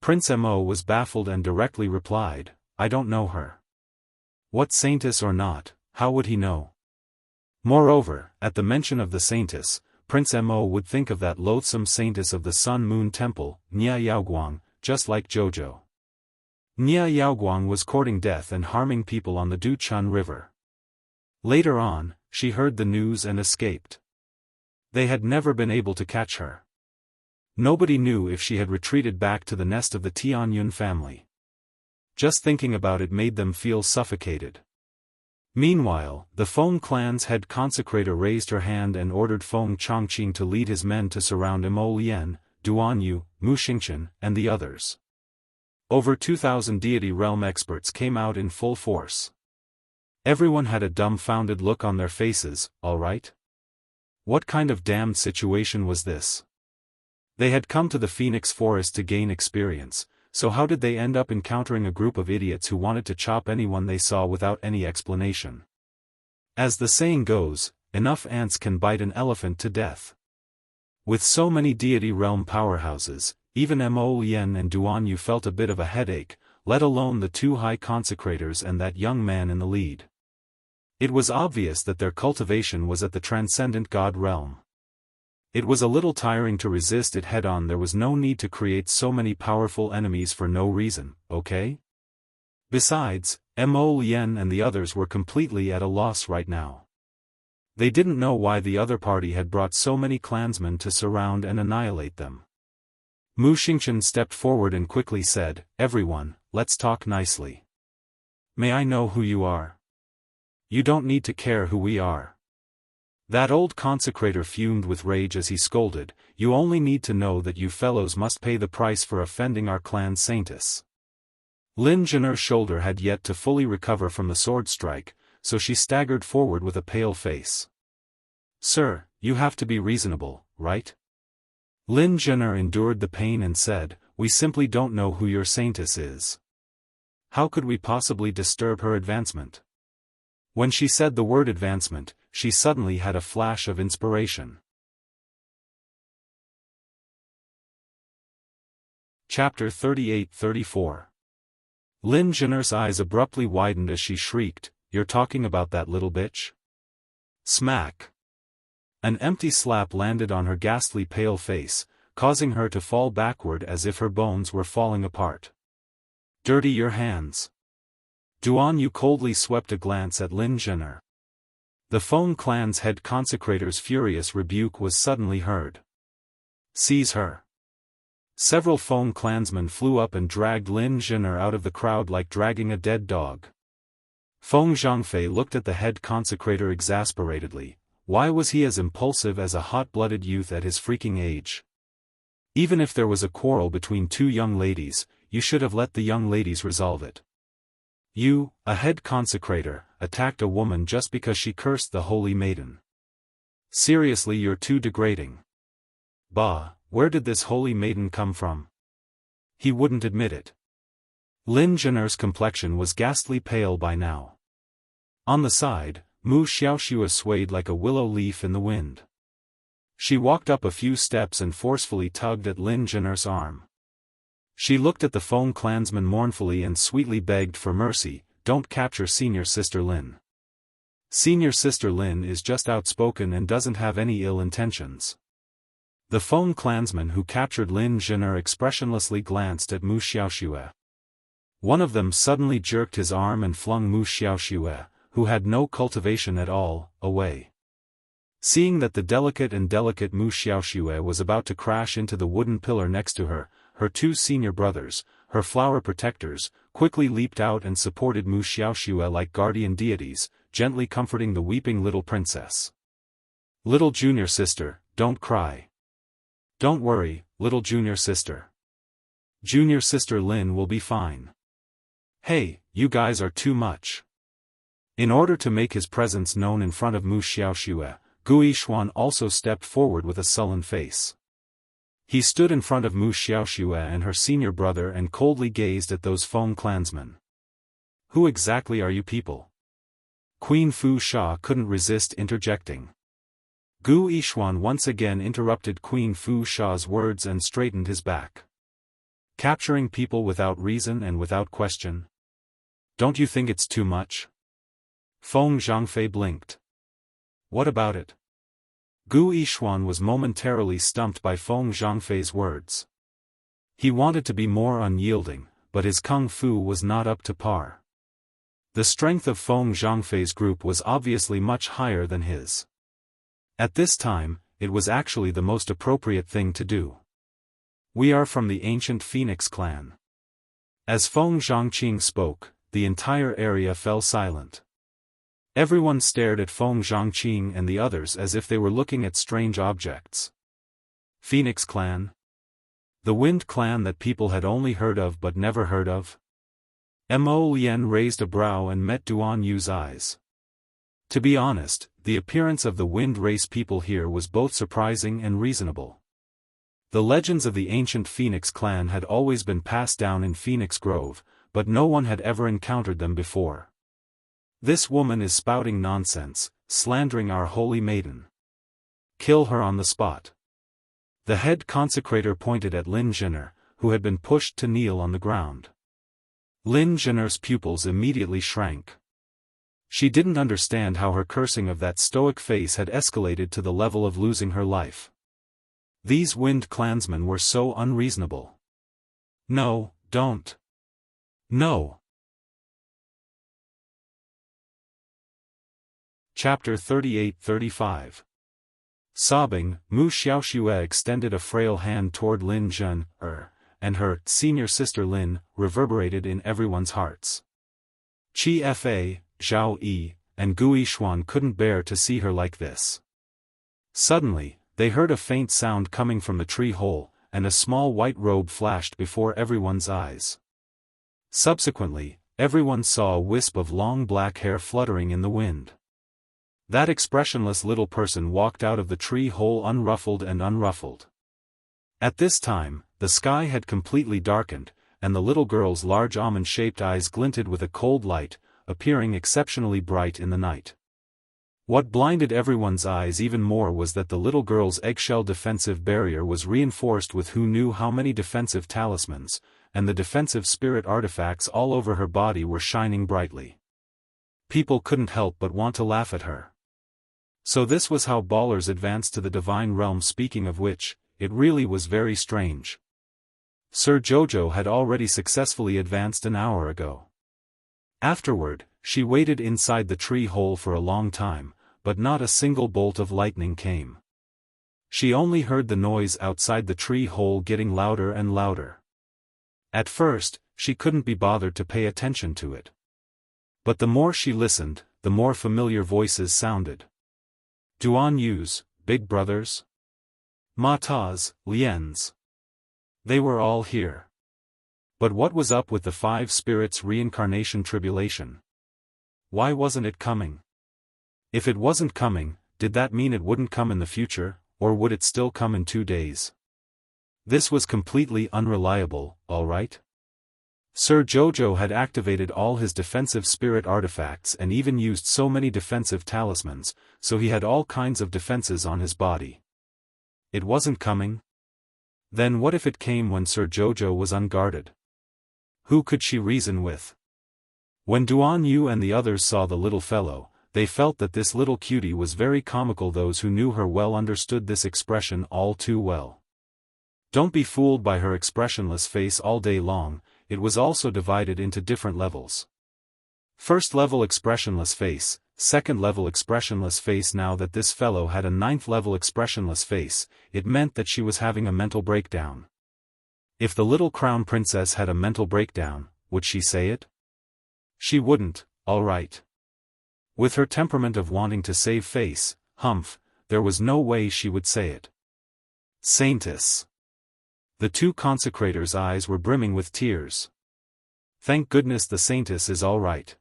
A: Prince Mo was baffled and directly replied, "I don't know her." What saintess or not, how would he know? Moreover, at the mention of the saintess, Prince Mo would think of that loathsome saintess of the Sun-Moon Temple, Nia Yaoguang, just like Jojo. Nia Yaoguang was courting death and harming people on the Duchun River. Later on, she heard the news and escaped. They had never been able to catch her. Nobody knew if she had retreated back to the nest of the Tianyun family. Just thinking about it made them feel suffocated. Meanwhile, the Feng clan's head consecrator raised her hand and ordered Feng Chongqing to lead his men to surround Mo Lien, Duan Yu, Mu Xingchen, and the others. Over 2,000 deity realm experts came out in full force. Everyone had a dumbfounded look on their faces. All right? What kind of damned situation was this? They had come to the Phoenix Forest to gain experience, so how did they end up encountering a group of idiots who wanted to chop anyone they saw without any explanation? As the saying goes, enough ants can bite an elephant to death. With so many deity realm powerhouses, even Mo Yen and Duan Yu felt a bit of a headache, let alone the two high consecrators and that young man in the lead. It was obvious that their cultivation was at the transcendent god realm. It was a little tiring to resist it head-on. There was no need to create so many powerful enemies for no reason, okay? Besides, Mo Yen and the others were completely at a loss right now. They didn't know why the other party had brought so many clansmen to surround and annihilate them. Mu Xingchen stepped forward and quickly said, "Everyone, let's talk nicely. May I know who you are?" "You don't need to care who we are." That old consecrator fumed with rage as he scolded, "You only need to know that you fellows must pay the price for offending our clan saintess." Lin Jiner's shoulder had yet to fully recover from the sword strike, so she staggered forward with a pale face. "Sir, you have to be reasonable, right?" Lin Jiner endured the pain and said, "We simply don't know who your saintess is. How could we possibly disturb her advancement?" When she said the word advancement, she suddenly had a flash of inspiration. Chapter 38-34. Lin Jiner's eyes abruptly widened as she shrieked, "You're talking about that little bitch?" Smack! An empty slap landed on her ghastly pale face, causing her to fall backward as if her bones were falling apart. "Dirty your hands." Duan Yu coldly swept a glance at Lin Jiner. The Feng clan's head consecrator's furious rebuke was suddenly heard. "Seize her." Several Feng clansmen flew up and dragged Lin Jiner out of the crowd like dragging a dead dog. Feng Zhangfei looked at the head consecrator exasperatedly. Why was he as impulsive as a hot-blooded youth at his freaking age? Even if there was a quarrel between two young ladies, you should have let the young ladies resolve it. You, a head consecrator, attacked a woman just because she cursed the holy maiden. Seriously, you're too degrading. Bah, where did this holy maiden come from? He wouldn't admit it. Lin Jiner's complexion was ghastly pale by now. On the side, Mu Xiaoxua swayed like a willow leaf in the wind. She walked up a few steps and forcefully tugged at Lin Jiner's arm. She looked at the Feng clansman mournfully and sweetly begged for mercy, "Don't capture Senior Sister Lin. Senior Sister Lin is just outspoken and doesn't have any ill intentions." The Feng clansman who captured Lin Jiner expressionlessly glanced at Mu Xiaoxue. One of them suddenly jerked his arm and flung Mu Xiaoxue, who had no cultivation at all, away. Seeing that the delicate Mu Xiaoxue was about to crash into the wooden pillar next to her, her two senior brothers, her flower protectors, quickly leaped out and supported Mu Xiaoxue like guardian deities, gently comforting the weeping little princess. "Little junior sister, don't cry. Don't worry, little junior sister. Junior sister Lin will be fine. Hey, you guys are too much." In order to make his presence known in front of Mu Xiaoxue, Gui Xuan also stepped forward with a sullen face. He stood in front of Mu Xiaoxue and her senior brother and coldly gazed at those Feng clansmen. "Who exactly are you people?" Queen Fu Sha couldn't resist interjecting. Gu Yixuan once again interrupted Queen Fu Sha's words and straightened his back. "Capturing people without reason and without question? Don't you think it's too much?" Feng Zhangfei blinked. "What about it?" Gu Yixuan was momentarily stumped by Feng Zhangfei's words. He wanted to be more unyielding, but his kung fu was not up to par. The strength of Feng Zhangfei's group was obviously much higher than his. At this time, it was actually the most appropriate thing to do. "We are from the ancient Phoenix clan." As Feng Zhangqing spoke, the entire area fell silent. Everyone stared at Feng Zhangqing and the others as if they were looking at strange objects. Phoenix clan? The wind clan that people had only heard of but never heard of? Mo Lien raised a brow and met Duan Yu's eyes. To be honest, the appearance of the Wind Race people here was both surprising and reasonable. The legends of the ancient Phoenix clan had always been passed down in Phoenix Grove, but no one had ever encountered them before. This woman is spouting nonsense, slandering our holy maiden. Kill her on the spot. The head consecrator pointed at Lin Zhen'er, who had been pushed to kneel on the ground. Lin Zhen'er's pupils immediately shrank. She didn't understand how her cursing of that stoic face had escalated to the level of losing her life. These Wind clansmen were so unreasonable. No, don't. No. Chapter 38-35. Sobbing, Mu Xiaoxue extended a frail hand toward Lin Zhen'er, and her senior sister Lin reverberated in everyone's hearts. Qi Fa, Zhao Yi, and Gui Xuan couldn't bear to see her like this. Suddenly, they heard a faint sound coming from the tree hole, and a small white robe flashed before everyone's eyes. Subsequently, everyone saw a wisp of long black hair fluttering in the wind. That expressionless little person walked out of the tree hole unruffled and unruffled. At this time, the sky had completely darkened, and the little girl's large almond-shaped eyes glinted with a cold light, appearing exceptionally bright in the night. What blinded everyone's eyes even more was that the little girl's eggshell defensive barrier was reinforced with who knew how many defensive talismans, and the defensive spirit artifacts all over her body were shining brightly. People couldn't help but want to laugh at her. So this was how ballers advanced to the divine realm. Speaking of which, it really was very strange. Sir Jojo had already successfully advanced an hour ago. Afterward, she waited inside the tree hole for a long time, but not a single bolt of lightning came. She only heard the noise outside the tree hole getting louder and louder. At first, she couldn't be bothered to pay attention to it. But the more she listened, the more familiar voices sounded. Duan Yu's, big brothers? Ma Ta's, Lien's. They were all here. But what was up with the five spirits' reincarnation tribulation? Why wasn't it coming? If it wasn't coming, did that mean it wouldn't come in the future, or would it still come in 2 days? This was completely unreliable, all right? Sir Jojo had activated all his defensive spirit artifacts and even used so many defensive talismans, so he had all kinds of defenses on his body. It wasn't coming? Then what if it came when Sir Jojo was unguarded? Who could she reason with? When Duan Yu and the others saw the little fellow, they felt that this little cutie was very comical. Those who knew her well understood this expression all too well. Don't be fooled by her expressionless face all day long. It was also divided into different levels. First level expressionless face, second level expressionless face. Now that this fellow had a 9th level expressionless face, it meant that she was having a mental breakdown. If the little crown princess had a mental breakdown, would she say it? She wouldn't, all right. With her temperament of wanting to save face, humph, there was no way she would say it. Saintess. The two consecrators' eyes were brimming with tears. Thank goodness the Saintess is all right.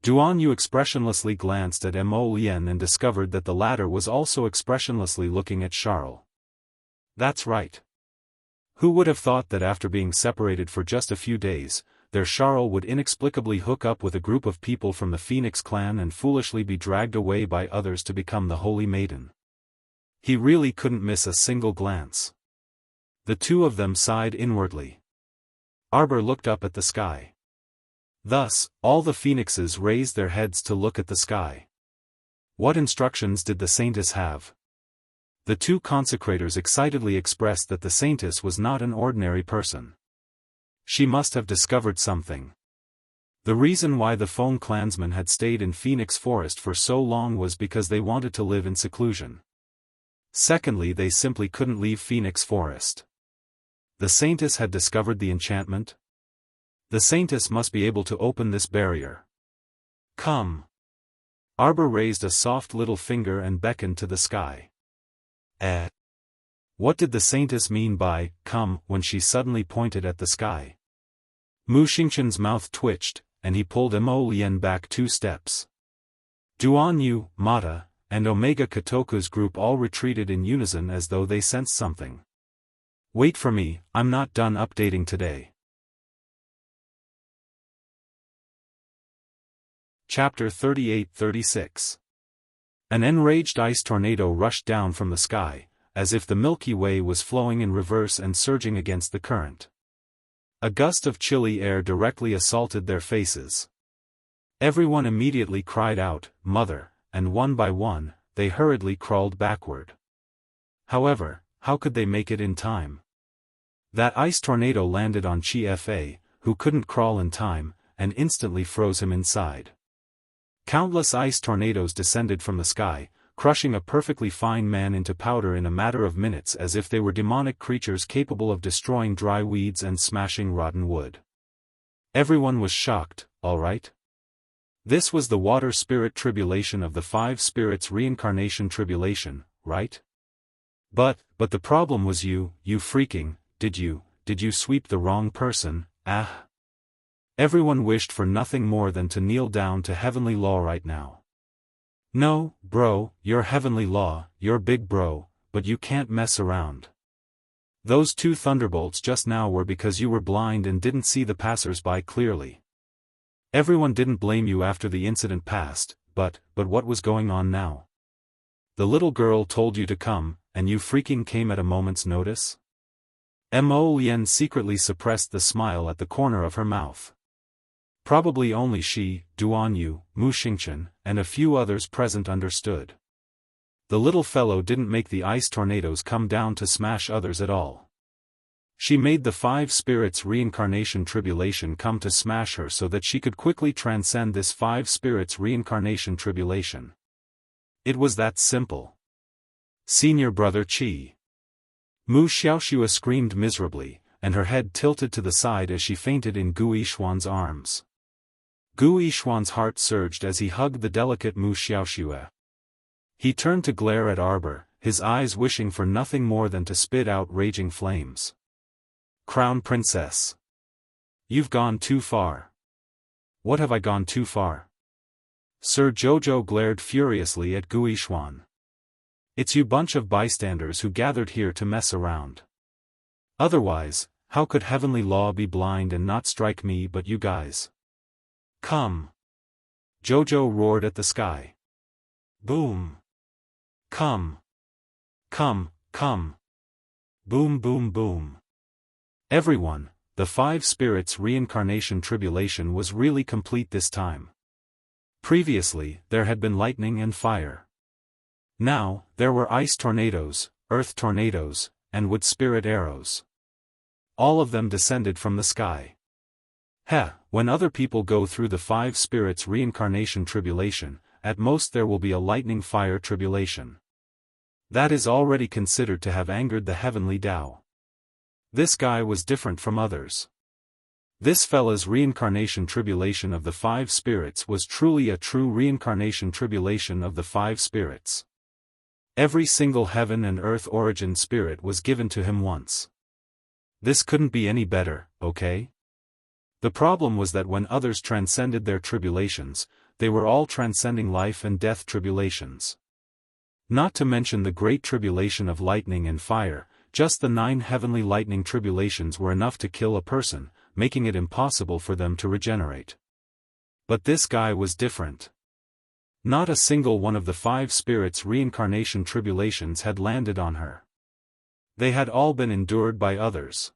A: Duan Yu expressionlessly glanced at Mo Lien and discovered that the latter was also expressionlessly looking at Charles. That's right. Who would have thought that after being separated for just a few days, their Charles would inexplicably hook up with a group of people from the Phoenix clan and foolishly be dragged away by others to become the Holy Maiden? He really couldn't miss a single glance. The two of them sighed inwardly. Arbor looked up at the sky. Thus, all the phoenixes raised their heads to look at the sky. What instructions did the Saintess have? The two consecrators excitedly expressed that the Saintess was not an ordinary person. She must have discovered something. The reason why the Phone clansmen had stayed in Phoenix Forest for so long was because they wanted to live in seclusion. Secondly, they simply couldn't leave Phoenix Forest. The Saintess had discovered the enchantment? The Saintess must be able to open this barrier. Come. Arbor raised a soft little finger and beckoned to the sky. What did the Saintess mean by, come, when she suddenly pointed at the sky? Mu Xingqian's mouth twitched, and he pulled Mo Lian back 2 steps. Duan Yu, Mata, and Omega Kotoku's group all retreated in unison as though they sensed something. Wait for me, I'm not done updating today. Chapter 38-36. An enraged ice tornado rushed down from the sky, as if the Milky Way was flowing in reverse and surging against the current. A gust of chilly air directly assaulted their faces. Everyone immediately cried out, "Mother," and one by one, they hurriedly crawled backward. However, how could they make it in time? That ice tornado landed on Chi Fa, who couldn't crawl in time, and instantly froze him inside. Countless ice tornadoes descended from the sky, crushing a perfectly fine man into powder in a matter of minutes as if they were demonic creatures capable of destroying dry weeds and smashing rotten wood. Everyone was shocked, all right? This was the water spirit tribulation of the 5 spirits reincarnation tribulation, right? But the problem was you freaking, did you sweep the wrong person, ah? Everyone wished for nothing more than to kneel down to heavenly law right now. No, bro, you're heavenly law, you're big bro, but you can't mess around. Those 2 thunderbolts just now were because you were blind and didn't see the passers-by clearly. Everyone didn't blame you after the incident passed, but what was going on now? The little girl told you to come, and you freaking came at a moment's notice? Mo Lian secretly suppressed the smile at the corner of her mouth. Probably only she, Duan Yu, Mu Xingqian, and a few others present understood. The little fellow didn't make the ice tornadoes come down to smash others at all. She made the 5 spirits reincarnation tribulation come to smash her so that she could quickly transcend this 5 spirits reincarnation tribulation. It was that simple. Senior brother Qi. Mu Xiaoxua screamed miserably, and her head tilted to the side as she fainted in Gu Yixuan's arms. Gu Yixuan's heart surged as he hugged the delicate Mu Xiaoxua. He turned to glare at Arbor, his eyes wishing for nothing more than to spit out raging flames. Crown Princess. You've gone too far. What have I gone too far? Sir Jojo glared furiously at Gu Yixuan. It's you bunch of bystanders who gathered here to mess around. Otherwise, how could heavenly law be blind and not strike me but you guys? Come! Jojo roared at the sky. Boom! Come! Come, come! Boom boom boom! Everyone, the 5 spirits reincarnation tribulation was really complete this time. Previously, there had been lightning and fire. Now, there were ice tornadoes, earth tornadoes, and wood spirit arrows. All of them descended from the sky. When other people go through the 5 spirits reincarnation tribulation, at most there will be a lightning fire tribulation. That is already considered to have angered the heavenly Tao. This guy was different from others. This fella's reincarnation tribulation of the 5 spirits was truly a true reincarnation tribulation of the 5 spirits. Every single heaven and earth origin spirit was given to him once. This couldn't be any better, okay? The problem was that when others transcended their tribulations, they were all transcending life and death tribulations. Not to mention the great tribulation of lightning and fire, just the 9 heavenly lightning tribulations were enough to kill a person, making it impossible for them to regenerate. But this guy was different. Not a single one of the 5 spirits' reincarnation tribulations had landed on her. They had all been endured by others.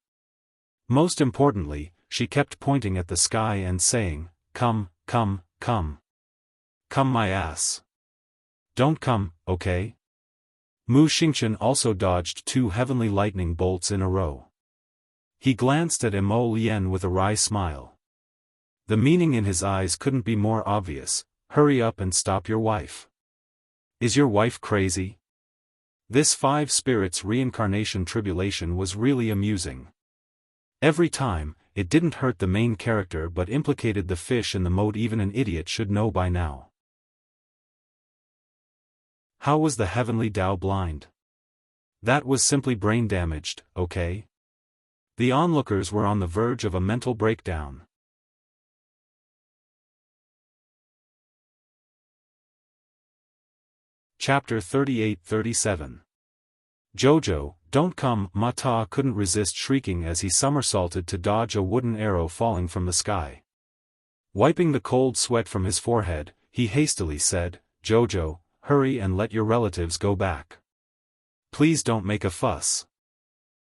A: Most importantly, she kept pointing at the sky and saying, "Come, come, come. Come my ass. Don't come, okay?" Mu Xingqian also dodged 2 heavenly lightning bolts in a row. He glanced at Mo Lian with a wry smile. The meaning in his eyes couldn't be more obvious: hurry up and stop your wife. Is your wife crazy? This 5 spirits reincarnation tribulation was really amusing. Every time, it didn't hurt the main character but implicated the fish in the moat. Even an idiot should know by now. How was the heavenly Tao blind? That was simply brain damaged, okay? The onlookers were on the verge of a mental breakdown. Chapter 38-37. Jojo, don't come! Mata couldn't resist shrieking as he somersaulted to dodge a wooden arrow falling from the sky. Wiping the cold sweat from his forehead, he hastily said, Jojo, hurry and let your relatives go back. Please don't make a fuss.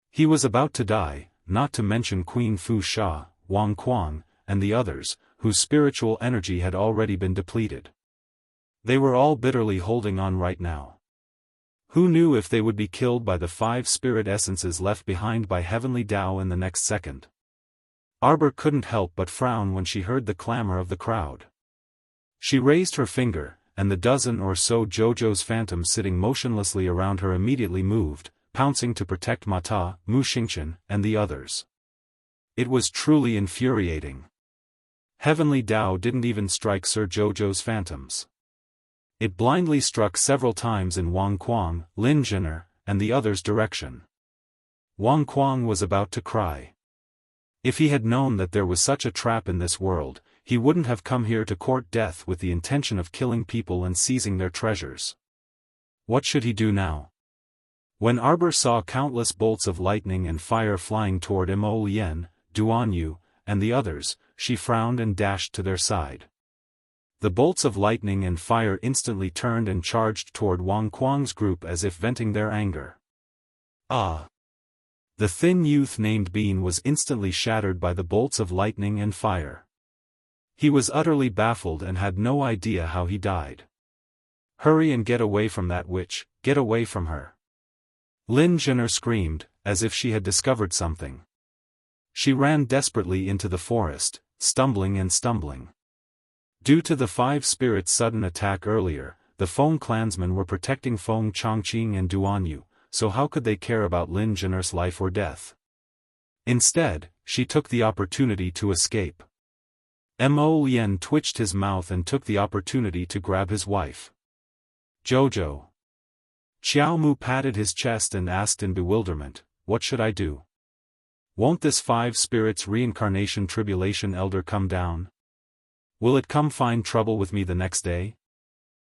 A: He was about to die, not to mention Queen Fu Sha, Wang Quang, and the others, whose spiritual energy had already been depleted. They were all bitterly holding on right now. Who knew if they would be killed by the 5 spirit essences left behind by Heavenly Tao in the next second? Arbor couldn't help but frown when she heard the clamor of the crowd. She raised her finger, and the dozen or so Jojo's phantoms sitting motionlessly around her immediately moved, pouncing to protect Mata, Mu Xingchen, and the others. It was truly infuriating. Heavenly Tao didn't even strike Sir Jojo's phantoms. It blindly struck several times in Wang Quang, Lin Zhen'er, and the others' direction. Wang Quang was about to cry. If he had known that there was such a trap in this world, he wouldn't have come here to court death with the intention of killing people and seizing their treasures. What should he do now? When Arbor saw countless bolts of lightning and fire flying toward Mo Lien, Duan Yu, and the others, she frowned and dashed to their side. The bolts of lightning and fire instantly turned and charged toward Wang Quang's group as if venting their anger. Ah! The thin youth named Bean was instantly shattered by the bolts of lightning and fire. He was utterly baffled and had no idea how he died. Hurry and get away from that witch, get away from her. Lin Zhen'er screamed, as if she had discovered something. She ran desperately into the forest, stumbling and stumbling. Due to the 5 spirits' sudden attack earlier, the Feng clansmen were protecting Feng Chongqing and Duan Yu, so how could they care about Lin Zhen'er's life or death? Instead, she took the opportunity to escape. Mo Lien twitched his mouth and took the opportunity to grab his wife. Jojo. Xiao Mu patted his chest and asked in bewilderment, what should I do? Won't this 5 spirits reincarnation tribulation elder come down? Will it come find trouble with me the next day?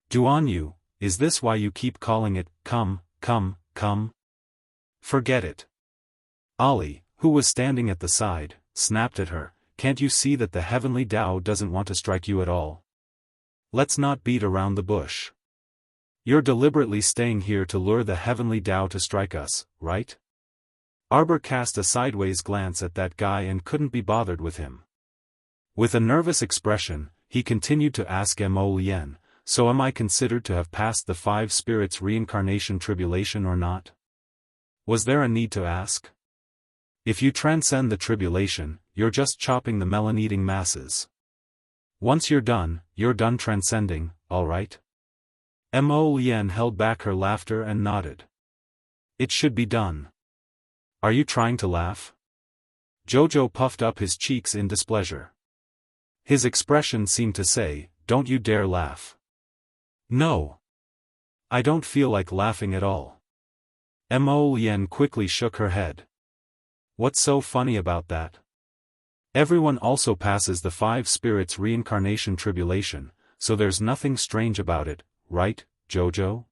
A: Duan Yu, is this why you keep calling it, come? Forget it. Ali, who was standing at the side, snapped at her, can't you see that the Heavenly Tao doesn't want to strike you at all? Let's not beat around the bush. You're deliberately staying here to lure the Heavenly Tao to strike us, right? Arbor cast a sideways glance at that guy and couldn't be bothered with him. With a nervous expression, he continued to ask Mo Lien, so am I considered to have passed the 5 spirits reincarnation tribulation or not? Was there a need to ask? If you transcend the tribulation, you're just chopping the melon-eating masses. Once you're done transcending, all right? Mo Lien held back her laughter and nodded. It should be done. Are you trying to laugh? Jojo puffed up his cheeks in displeasure. His expression seemed to say, don't you dare laugh. No. I don't feel like laughing at all. Mo Lien quickly shook her head. What's so funny about that? Everyone also passes the 5 spirits reincarnation tribulation, so there's nothing strange about it, right, Jojo?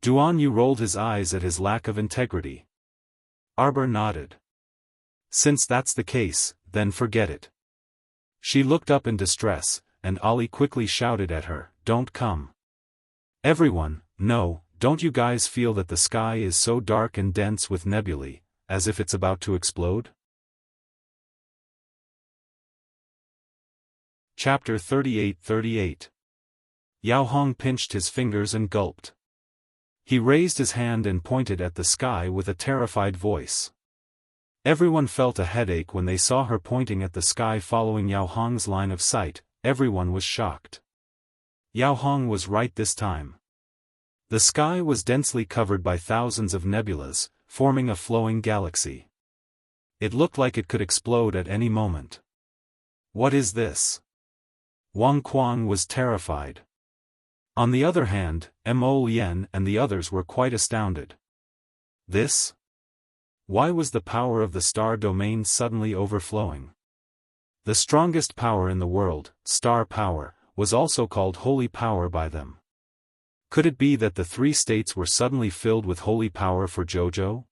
A: Duan Yu rolled his eyes at his lack of integrity. Arbor nodded. Since that's the case, then forget it. She looked up in distress, and Ali quickly shouted at her, don't come. Everyone, no, don't you guys feel that the sky is so dark and dense with nebulae, as if it's about to explode? Chapter 38-38. Yao Hong pinched his fingers and gulped. He raised his hand and pointed at the sky with a terrified voice. Everyone felt a headache when they saw her pointing at the sky following Yao Hong's line of sight. Everyone was shocked. Yao Hong was right this time. The sky was densely covered by thousands of nebulas, forming a flowing galaxy. It looked like it could explode at any moment. What is this? Wang Quang was terrified. On the other hand, Mo Lien and the others were quite astounded. This? Why was the power of the star domain suddenly overflowing? The strongest power in the world, star power, was also called holy power by them. Could it be that the three states were suddenly filled with holy power for Jojo?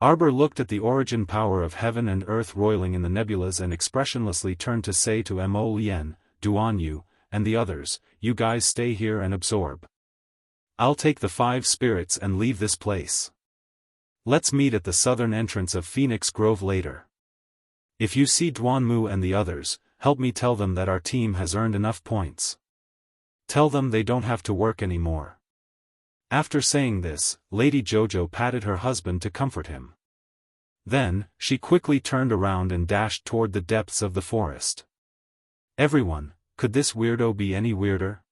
A: Arbor looked at the origin power of heaven and earth roiling in the nebulas and expressionlessly turned to say to Mo Lien, Duan Yu, and the others, you guys stay here and absorb. I'll take the 5 spirits and leave this place. Let's meet at the southern entrance of Phoenix Grove later. If you see Duan Mu and the others, help me tell them that our team has earned enough points. Tell them they don't have to work anymore. After saying this, Lady Jojo patted her husband to comfort him. Then, she quickly turned around and dashed toward the depths of the forest. Everyone, could this weirdo be any weirder?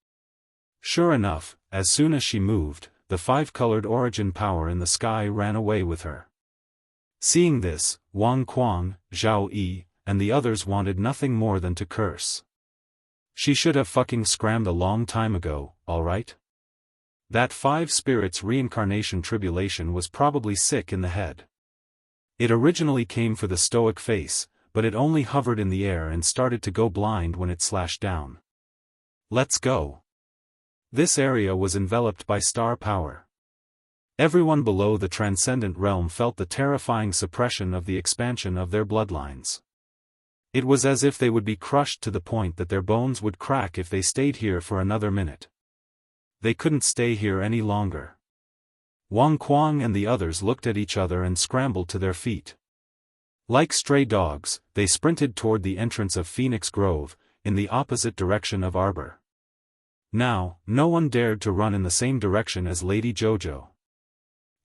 A: Sure enough, as soon as she moved, the 5-colored origin power in the sky ran away with her. Seeing this, Wang Kuang, Zhao Yi, and the others wanted nothing more than to curse. She should have fucking scrammed a long time ago, alright? That 5 spirits reincarnation tribulation was probably sick in the head. It originally came for the stoic face, but it only hovered in the air and started to go blind when it slashed down. Let's go. This area was enveloped by star power. Everyone below the transcendent realm felt the terrifying suppression of the expansion of their bloodlines. It was as if they would be crushed to the point that their bones would crack if they stayed here for another minute. They couldn't stay here any longer. Wang Kuang and the others looked at each other and scrambled to their feet. Like stray dogs, they sprinted toward the entrance of Phoenix Grove, in the opposite direction of Arbor. Now, no one dared to run in the same direction as Lady Jojo.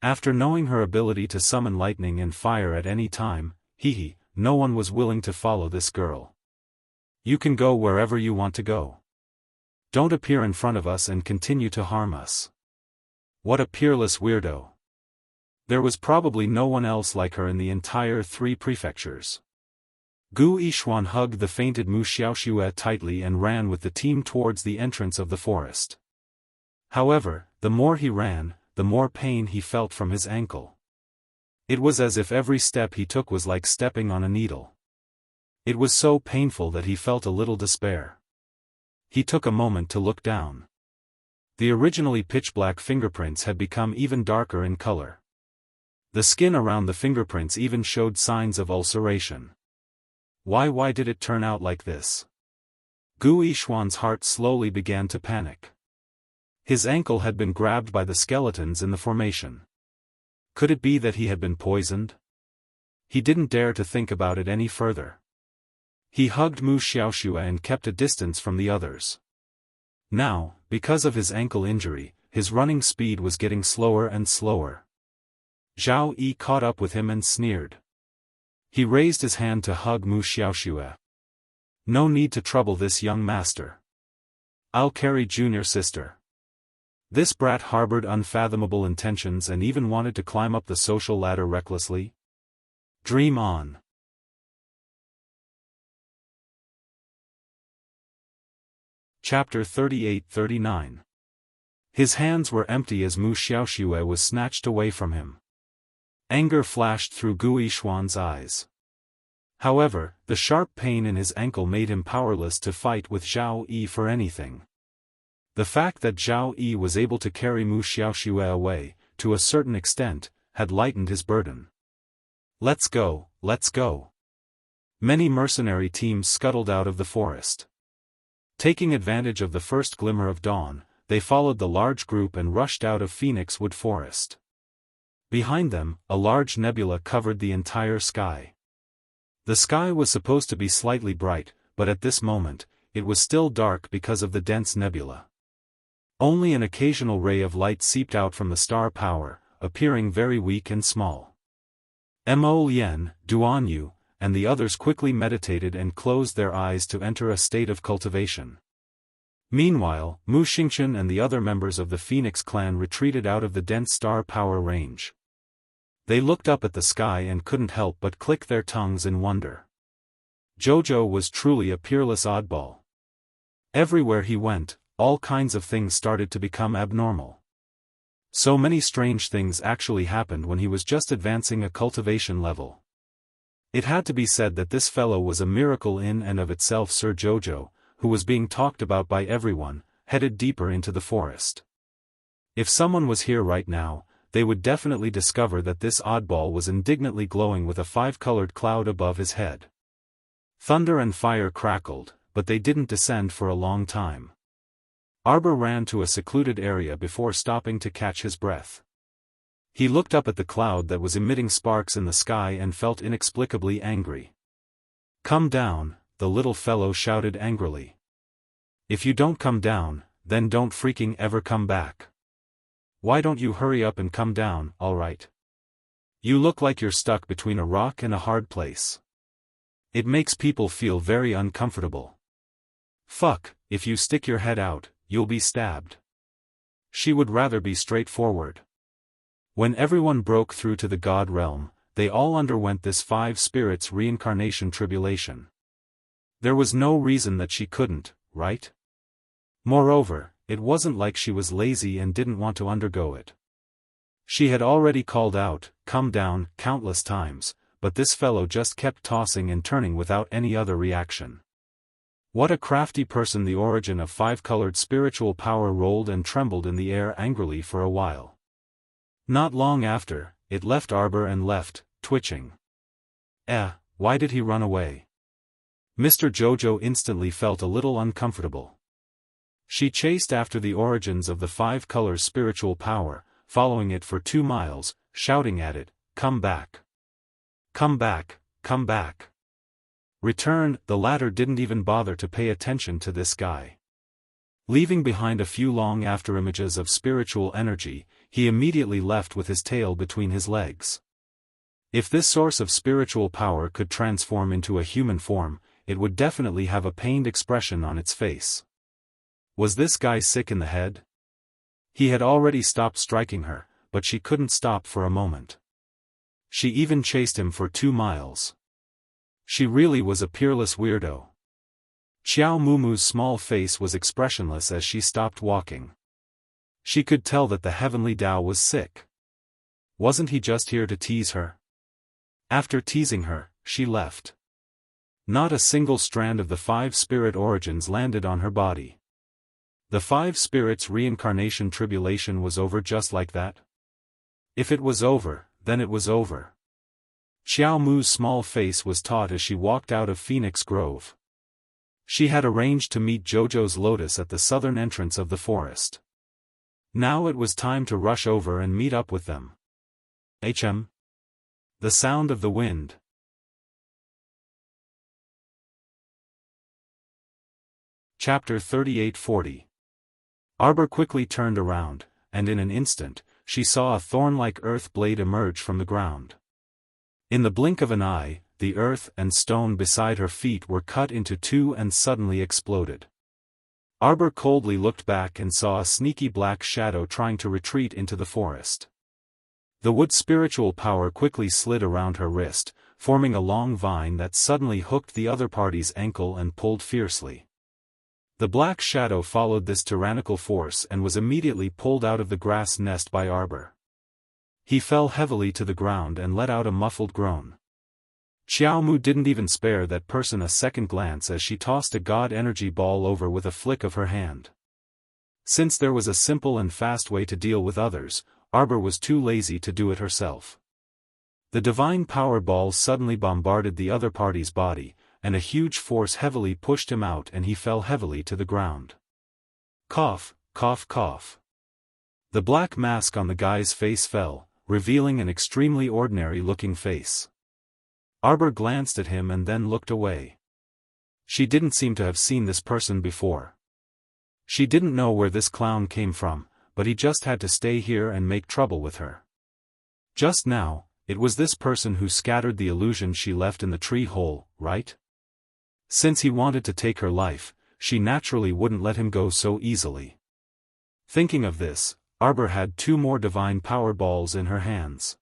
A: After knowing her ability to summon lightning and fire at any time, no one was willing to follow this girl. You can go wherever you want to go. Don't appear in front of us and continue to harm us. What a peerless weirdo. There was probably no one else like her in the entire 3 prefectures. Gu Yishuan hugged the fainted Mu Xiaoxue tightly and ran with the team towards the entrance of the forest. However, the more he ran, the more pain he felt from his ankle. It was as if every step he took was like stepping on a needle. It was so painful that he felt a little despair. He took a moment to look down. The originally pitch-black fingerprints had become even darker in color. The skin around the fingerprints even showed signs of ulceration. Why did it turn out like this? Gu Yishuan's heart slowly began to panic. His ankle had been grabbed by the skeletons in the formation. Could it be that he had been poisoned? He didn't dare to think about it any further. He hugged Mu Xiaoxue and kept a distance from the others. Now, because of his ankle injury, his running speed was getting slower and slower. Zhao Yi caught up with him and sneered. He raised his hand to hug Mu Xiaoxue. No need to trouble this young master. I'll carry junior sister. This brat harbored unfathomable intentions and even wanted to climb up the social ladder recklessly. Dream on. Chapter 38-39. His hands were empty as Mu Xiaoxue was snatched away from him. Anger flashed through Gu Yishuan's eyes. However, the sharp pain in his ankle made him powerless to fight with Zhao Yi for anything. The fact that Zhao Yi was able to carry Mu Xiaoxue away, to a certain extent, had lightened his burden. Let's go, let's go. Many mercenary teams scuttled out of the forest. Taking advantage of the first glimmer of dawn, they followed the large group and rushed out of Phoenix Wood Forest. Behind them, a large nebula covered the entire sky. The sky was supposed to be slightly bright, but at this moment, it was still dark because of the dense nebula. Only an occasional ray of light seeped out from the star power, appearing very weak and small. Mo Lien, Duan Yu, and the others quickly meditated and closed their eyes to enter a state of cultivation. Meanwhile, Mu Xingchen and the other members of the Phoenix clan retreated out of the dense star power range. They looked up at the sky and couldn't help but click their tongues in wonder. Jojo was truly a peerless oddball. Everywhere he went, all kinds of things started to become abnormal. So many strange things actually happened when he was just advancing a cultivation level. It had to be said that this fellow was a miracle in and of itself. Sir Jojo, who was being talked about by everyone, headed deeper into the forest. If someone was here right now, they would definitely discover that this oddball was indignantly glowing with a 5-colored cloud above his head. Thunder and fire crackled, but they didn't descend for a long time. Arbor ran to a secluded area before stopping to catch his breath. He looked up at the cloud that was emitting sparks in the sky and felt inexplicably angry. "Come down," the little fellow shouted angrily. "If you don't come down, then don't freaking ever come back. Why don't you hurry up and come down, alright? You look like you're stuck between a rock and a hard place. It makes people feel very uncomfortable. Fuck, if you stick your head out, you'll be stabbed." She would rather be straightforward. When everyone broke through to the god realm, they all underwent this 5 spirits reincarnation tribulation. There was no reason that she couldn't, right? Moreover, it wasn't like she was lazy and didn't want to undergo it. She had already called out, "Come down," countless times, but this fellow just kept tossing and turning without any other reaction. What a crafty person! The origin of 5-colored spiritual power rolled and trembled in the air angrily for a while. Not long after, it left Arbor and left, twitching. Why did he run away? Mr. Jojo instantly felt a little uncomfortable. She chased after the origins of the 5 colors spiritual power, following it for 2 miles, shouting at it, "Come back! Come back! Come back! Return!" The latter didn't even bother to pay attention to this guy. Leaving behind a few long afterimages of spiritual energy, he immediately left with his tail between his legs. If this source of spiritual power could transform into a human form, it would definitely have a pained expression on its face. Was this guy sick in the head? He had already stopped striking her, but she couldn't stop for a moment. She even chased him for 2 miles. She really was a peerless weirdo. Xiao Mumu's small face was expressionless as she stopped walking. She could tell that the heavenly Tao was sick. Wasn't he just here to tease her? After teasing her, she left. Not a single strand of the 5 spirit origins landed on her body. The 5 spirits reincarnation tribulation was over just like that? If it was over, then it was over. Xiao Mu's small face was taut as she walked out of Phoenix Grove. She had arranged to meet Jojo's lotus at the southern entrance of the forest. Now it was time to rush over and meet up with them. The sound of the wind. Chapter 38-40. Arbor quickly turned around, and in an instant, she saw a thorn-like earth blade emerge from the ground. In the blink of an eye, the earth and stone beside her feet were cut into 2 and suddenly exploded. Arbor coldly looked back and saw a sneaky black shadow trying to retreat into the forest. The wood spiritual power quickly slid around her wrist, forming a long vine that suddenly hooked the other party's ankle and pulled fiercely. The black shadow followed this tyrannical force and was immediately pulled out of the grass nest by Arbor. He fell heavily to the ground and let out a muffled groan. Xiao Mu didn't even spare that person a second glance as she tossed a god energy ball over with a flick of her hand. Since there was a simple and fast way to deal with others, Arbor was too lazy to do it herself. The divine power ball suddenly bombarded the other party's body, and a huge force heavily pushed him out and he fell heavily to the ground. Cough, cough, cough. The black mask on the guy's face fell, revealing an extremely ordinary-looking face. Arbor glanced at him and then looked away. She didn't seem to have seen this person before. She didn't know where this clown came from, but he just had to stay here and make trouble with her. Just now, it was this person who scattered the illusion she left in the tree hole, right? Since he wanted to take her life, she naturally wouldn't let him go so easily. Thinking of this, Arbor had 2 more divine power balls in her hands.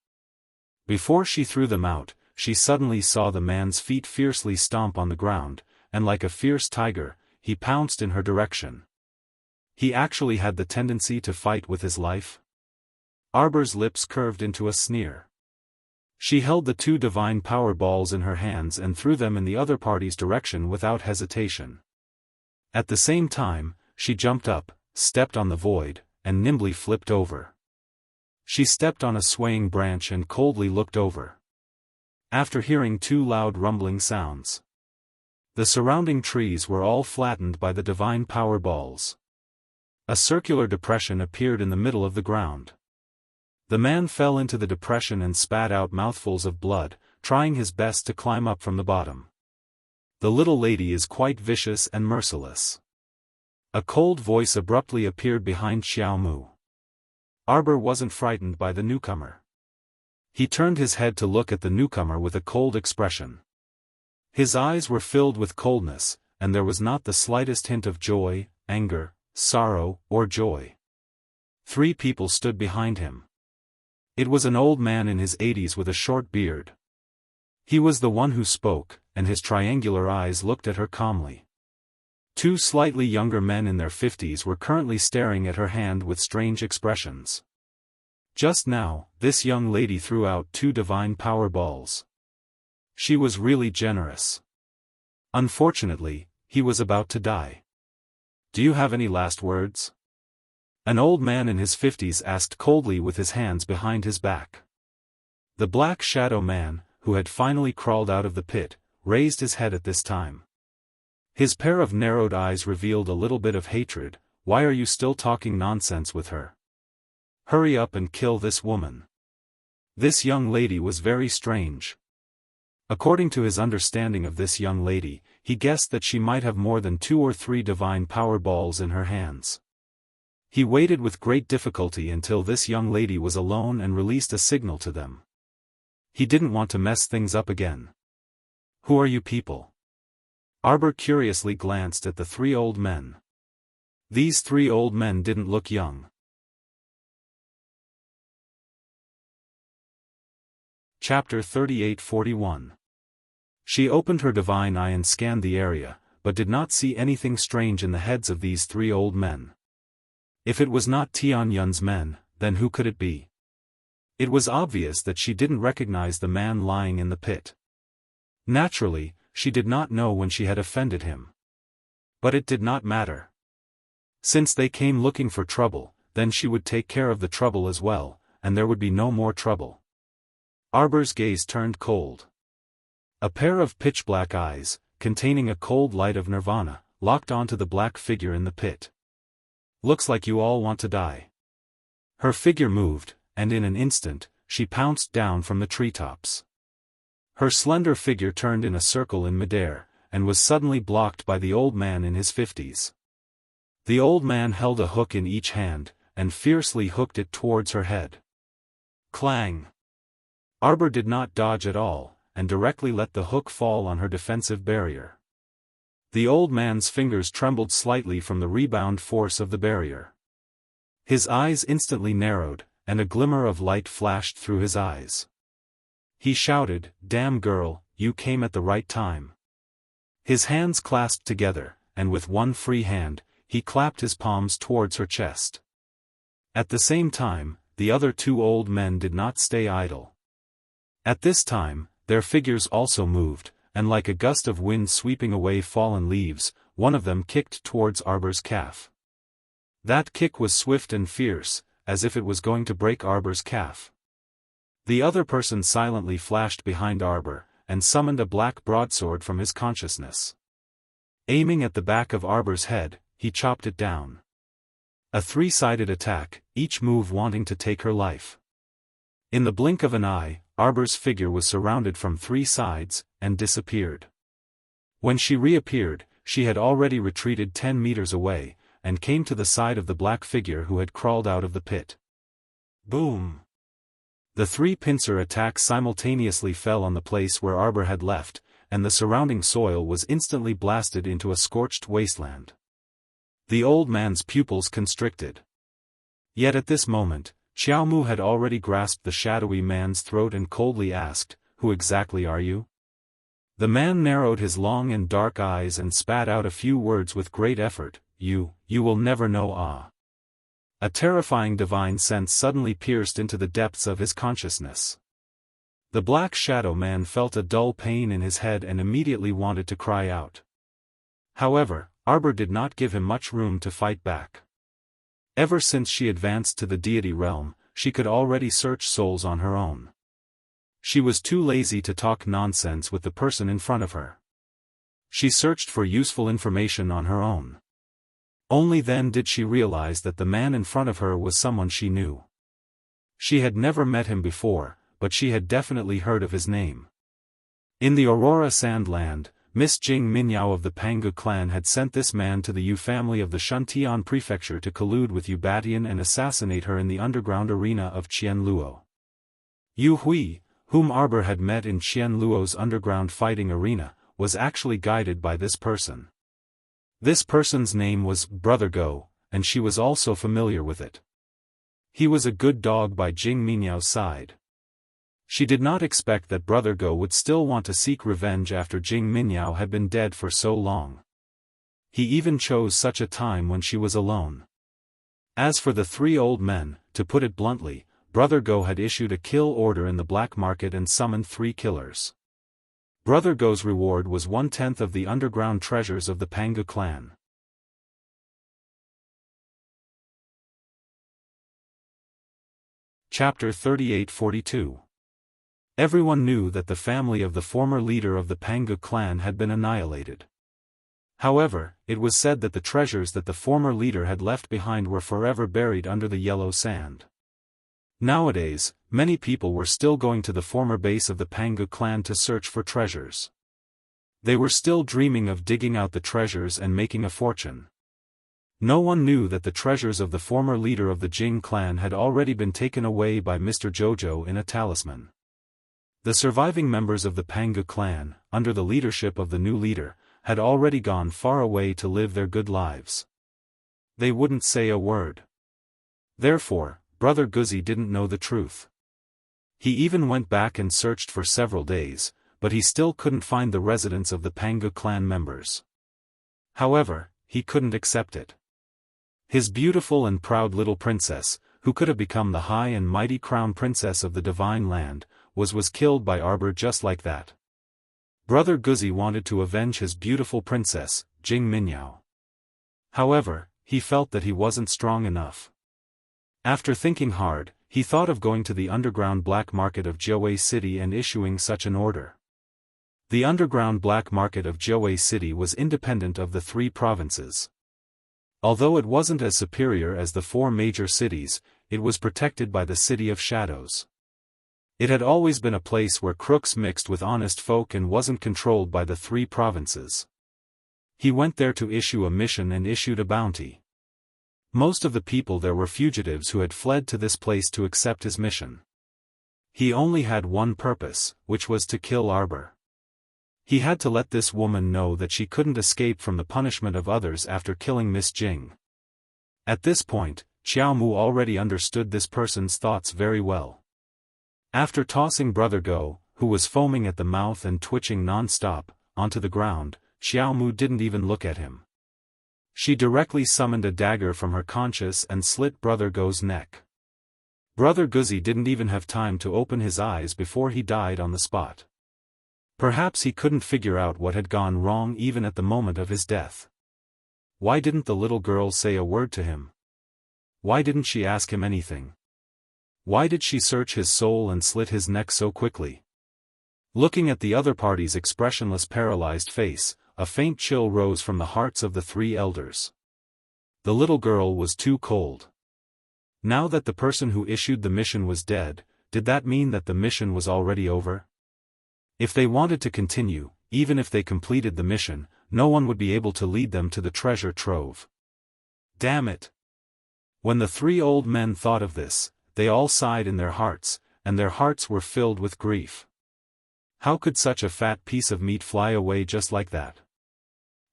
A: Before she threw them out, she suddenly saw the man's feet fiercely stomp on the ground, and like a fierce tiger, he pounced in her direction. He actually had the tendency to fight with his life. Arbor's lips curved into a sneer. She held the 2 divine power balls in her hands and threw them in the other party's direction without hesitation. At the same time, she jumped up, stepped on the void, and nimbly flipped over. She stepped on a swaying branch and coldly looked over. After hearing 2 loud rumbling sounds, the surrounding trees were all flattened by the divine power balls. A circular depression appeared in the middle of the ground. The man fell into the depression and spat out mouthfuls of blood, trying his best to climb up from the bottom. The little lady is quite vicious and merciless. A cold voice abruptly appeared behind Xiao Mu. Arbor wasn't frightened by the newcomer. He turned his head to look at the newcomer with a cold expression. His eyes were filled with coldness, and there was not the slightest hint of joy, anger, sorrow, or joy. 3 people stood behind him. It was an old man in his 80s with a short beard. He was the one who spoke, and his triangular eyes looked at her calmly. 2 slightly younger men in their 50s were currently staring at her hand with strange expressions. Just now, this young lady threw out 2 divine power balls. She was really generous. Unfortunately, he was about to die. Do you have any last words? An old man in his 50s asked coldly with his hands behind his back. The Black Shadow Man, who had finally crawled out of the pit, raised his head at this time. His pair of narrowed eyes revealed a little bit of hatred. Why are you still talking nonsense with her? Hurry up and kill this woman. This young lady was very strange. According to his understanding of this young lady, he guessed that she might have more than 2 or 3 divine power balls in her hands. He waited with great difficulty until this young lady was alone and released a signal to them. He didn't want to mess things up again. Who are you people? Arbor curiously glanced at the 3 old men. These 3 old men didn't look young. Chapter 38-41. She opened her divine eye and scanned the area, but did not see anything strange in the heads of these 3 old men. If it was not Tianyun's men, then who could it be? It was obvious that she didn't recognize the man lying in the pit. Naturally, she did not know when she had offended him. But it did not matter. Since they came looking for trouble, then she would take care of the trouble as well, and there would be no more trouble. Arbor's gaze turned cold. A pair of pitch-black eyes, containing a cold light of nirvana, locked onto the black figure in the pit. Looks like you all want to die. Her figure moved, and in an instant, she pounced down from the treetops. Her slender figure turned in a circle in midair, and was suddenly blocked by the old man in his 50s. The old man held a hook in each hand, and fiercely hooked it towards her head. Clang! Arbor did not dodge at all, and directly let the hook fall on her defensive barrier. The old man's fingers trembled slightly from the rebound force of the barrier. His eyes instantly narrowed, and a glimmer of light flashed through his eyes. He shouted, "Damn girl, you came at the right time." His hands clasped together, and with one free hand, he clapped his palms towards her chest. At the same time, the other 2 old men did not stay idle. At this time, their figures also moved, and like a gust of wind sweeping away fallen leaves, one of them kicked towards Arbor's calf. That kick was swift and fierce, as if it was going to break Arbor's calf. The other person silently flashed behind Arbor, and summoned a black broadsword from his consciousness. Aiming at the back of Arbor's head, he chopped it down. A 3-sided attack, each move wanting to take her life. In the blink of an eye, Arbor's figure was surrounded from 3 sides, and disappeared. When she reappeared, she had already retreated 10 meters away, and came to the side of the black figure who had crawled out of the pit. Boom! The 3 pincer attacks simultaneously fell on the place where Arbor had left, and the surrounding soil was instantly blasted into a scorched wasteland. The old man's pupils constricted. Yet at this moment, Xiaomu had already grasped the shadowy man's throat and coldly asked, "Who exactly are you?" The man narrowed his long and dark eyes and spat out a few words with great effort, You will never know. Ah. A terrifying divine sense suddenly pierced into the depths of his consciousness. The Black Shadow Man felt a dull pain in his head and immediately wanted to cry out. However, Arbor did not give him much room to fight back. Ever since she advanced to the deity realm, she could already search souls on her own. She was too lazy to talk nonsense with the person in front of her. She searched for useful information on her own. Only then did she realize that the man in front of her was someone she knew. She had never met him before, but she had definitely heard of his name. In the Aurora Sandland, Miss Jing Minyao of the Pangu clan had sent this man to the Yu family of the Shuntian prefecture to collude with Yu Batian and assassinate her in the underground arena of Qianluo. Yu Hui, whom Arbor had met in Qianluo's underground fighting arena, was actually guided by this person. This person's name was Brother Go, and she was also familiar with it. He was a good dog by Jing Minyao's side. She did not expect that Brother Go would still want to seek revenge after Jing Minyao had been dead for so long. He even chose such a time when she was alone. As for the three old men, to put it bluntly, Brother Go had issued a kill order in the black market and summoned 3 killers. Brother Go's reward was 1/10 of the underground treasures of the Pangu clan. Chapter 38-42. Everyone knew that the family of the former leader of the Pangu clan had been annihilated. However, it was said that the treasures that the former leader had left behind were forever buried under the yellow sand. Nowadays, many people were still going to the former base of the Pangu clan to search for treasures. They were still dreaming of digging out the treasures and making a fortune. No one knew that the treasures of the former leader of the Jing clan had already been taken away by Mr. Jojo in a talisman. The surviving members of the Pangu clan, under the leadership of the new leader, had already gone far away to live their good lives. They wouldn't say a word. Therefore, Brother Guzzi didn't know the truth. He even went back and searched for several days, but he still couldn't find the residence of the Pangu clan members. However, he couldn't accept it. His beautiful and proud little princess, who could have become the high and mighty crown princess of the divine land, was killed by Arbor just like that. Brother Guzzi wanted to avenge his beautiful princess, Jing Minyao. However, he felt that he wasn't strong enough. After thinking hard, he thought of going to the underground black market of Jiawei City and issuing such an order. The underground black market of Jiawei City was independent of the 3 provinces. Although it wasn't as superior as the 4 major cities, it was protected by the City of Shadows. It had always been a place where crooks mixed with honest folk and wasn't controlled by the 3 provinces. He went there to issue a mission and issued a bounty. Most of the people there were fugitives who had fled to this place to accept his mission. He only had one purpose, which was to kill Arbor. He had to let this woman know that she couldn't escape from the punishment of others after killing Miss Jing. At this point, Xiao Mu already understood this person's thoughts very well. After tossing Brother Go, who was foaming at the mouth and twitching non-stop, onto the ground, Xiao Mu didn't even look at him. She directly summoned a dagger from her conscience and slit Brother Go's neck. Brother Guzzi didn't even have time to open his eyes before he died on the spot. Perhaps he couldn't figure out what had gone wrong even at the moment of his death. Why didn't the little girl say a word to him? Why didn't she ask him anything? Why did she search his soul and slit his neck so quickly? Looking at the other party's expressionless paralyzed face, a faint chill rose from the hearts of the 3 elders. The little girl was too cold. Now that the person who issued the mission was dead, did that mean that the mission was already over? If they wanted to continue, even if they completed the mission, no one would be able to lead them to the treasure trove. Damn it! When the 3 old men thought of this, they all sighed in their hearts, and their hearts were filled with grief. How could such a fat piece of meat fly away just like that?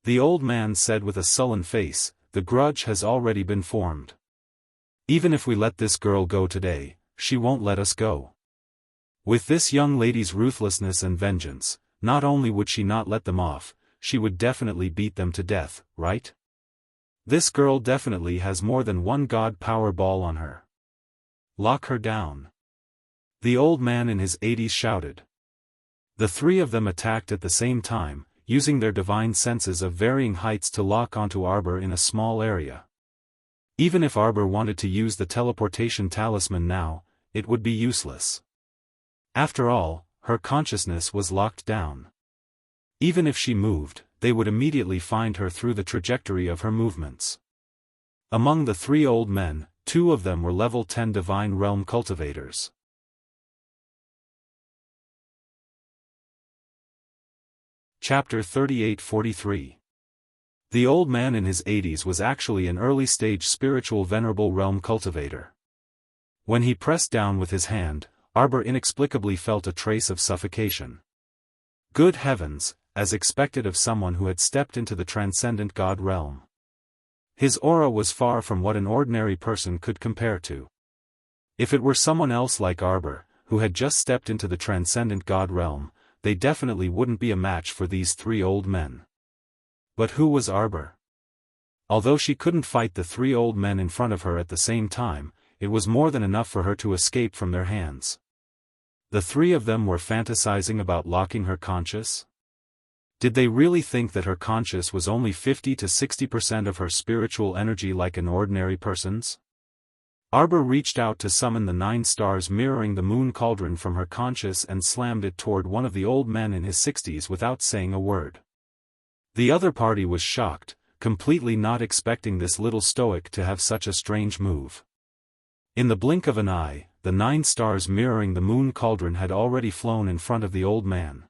A: The old man said with a sullen face, "The grudge has already been formed. Even if we let this girl go today, she won't let us go. With this young lady's ruthlessness and vengeance, not only would she not let them off, she would definitely beat them to death, right?" This girl definitely has more than one god power ball on her. Lock her down. The old man in his 80s shouted. The three of them attacked at the same time, using their divine senses of varying heights to lock onto Arbor in a small area. Even if Arbor wanted to use the teleportation talisman now, it would be useless. After all, her consciousness was locked down. Even if she moved, they would immediately find her through the trajectory of her movements. Among the three old men, 2 of them were level 10 Divine Realm cultivators. Chapter 38-43. The old man in his 80s was actually an early-stage spiritual venerable realm cultivator. When he pressed down with his hand, Arbor inexplicably felt a trace of suffocation. Good heavens, as expected of someone who had stepped into the transcendent god realm. His aura was far from what an ordinary person could compare to. If it were someone else like Arbor, who had just stepped into the transcendent god realm, they definitely wouldn't be a match for these 3 old men. But who was Arbor? Although she couldn't fight the 3 old men in front of her at the same time, it was more than enough for her to escape from their hands. The 3 of them were fantasizing about locking her conscious? Did they really think that her conscious was only 50 to 60% of her spiritual energy like an ordinary person's? Arbor reached out to summon the 9 stars mirroring the moon cauldron from her conscious and slammed it toward one of the old men in his 60s without saying a word. The other party was shocked, completely not expecting this little stoic to have such a strange move. In the blink of an eye, the 9 stars mirroring the moon cauldron had already flown in front of the old man.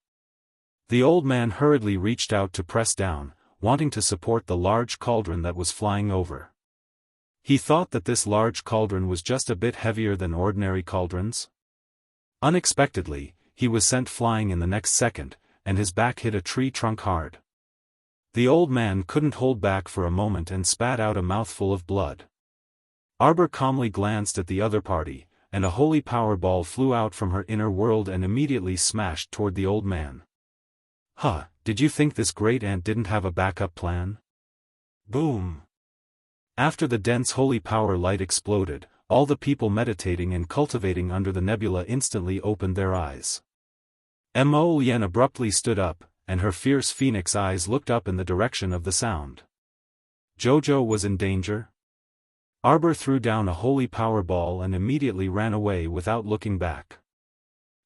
A: The old man hurriedly reached out to press down, wanting to support the large cauldron that was flying over. He thought that this large cauldron was just a bit heavier than ordinary cauldrons. Unexpectedly, he was sent flying in the next second, and his back hit a tree trunk hard. The old man couldn't hold back for a moment and spat out a mouthful of blood. Arbor calmly glanced at the other party, and a holy power ball flew out from her inner world and immediately smashed toward the old man. Huh, did you think this great aunt didn't have a backup plan? Boom! After the dense holy power light exploded, all the people meditating and cultivating under the nebula instantly opened their eyes. Mo Yen abruptly stood up, and her fierce phoenix eyes looked up in the direction of the sound. Jojo was in danger? Arbor threw down a holy power ball and immediately ran away without looking back.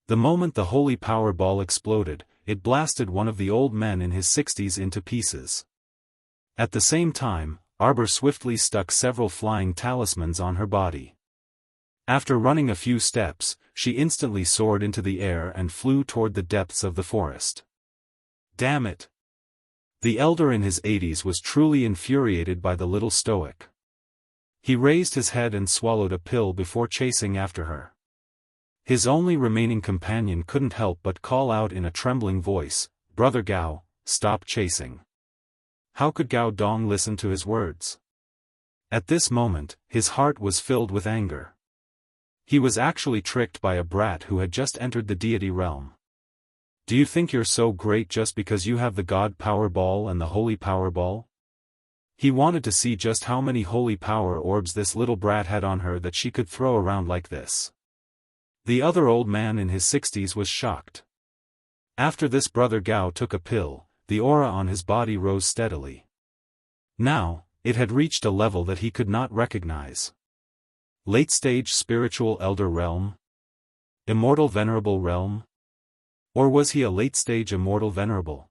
A: The moment the holy power ball exploded, it blasted one of the old men in his 60s into pieces. At the same time, Arbor swiftly stuck several flying talismans on her body. After running a few steps, she instantly soared into the air and flew toward the depths of the forest. Damn it! The elder in his 80s was truly infuriated by the little stoic. He raised his head and swallowed a pill before chasing after her. His only remaining companion couldn't help but call out in a trembling voice, "Brother Gao, stop chasing." How could Gao Dong listen to his words? At this moment, his heart was filled with anger. He was actually tricked by a brat who had just entered the deity realm. Do you think you're so great just because you have the God Power Ball and the Holy Power Ball? He wanted to see just how many holy power orbs this little brat had on her that she could throw around like this. The other old man in his 60s was shocked. After this Brother Gao took a pill, the aura on his body rose steadily. Now, it had reached a level that he could not recognize. Late-stage spiritual elder realm? Immortal venerable realm? Or was he a late-stage immortal venerable?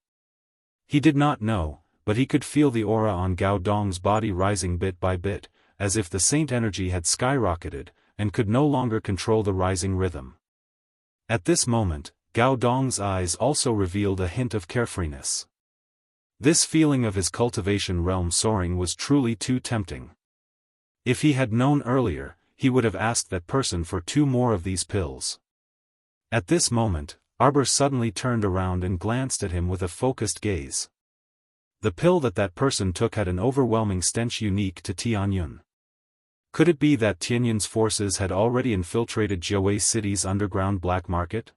A: He did not know, but he could feel the aura on Gao Dong's body rising bit by bit, as if the saint energy had skyrocketed, and could no longer control the rising rhythm. At this moment, Gao Dong's eyes also revealed a hint of carefreeness. This feeling of his cultivation realm soaring was truly too tempting. If he had known earlier, he would have asked that person for 2 more of these pills. At this moment, Arbor suddenly turned around and glanced at him with a focused gaze. The pill that person took had an overwhelming stench unique to Tianyun. Could it be that Tianyun's forces had already infiltrated Jiawei City's underground black market?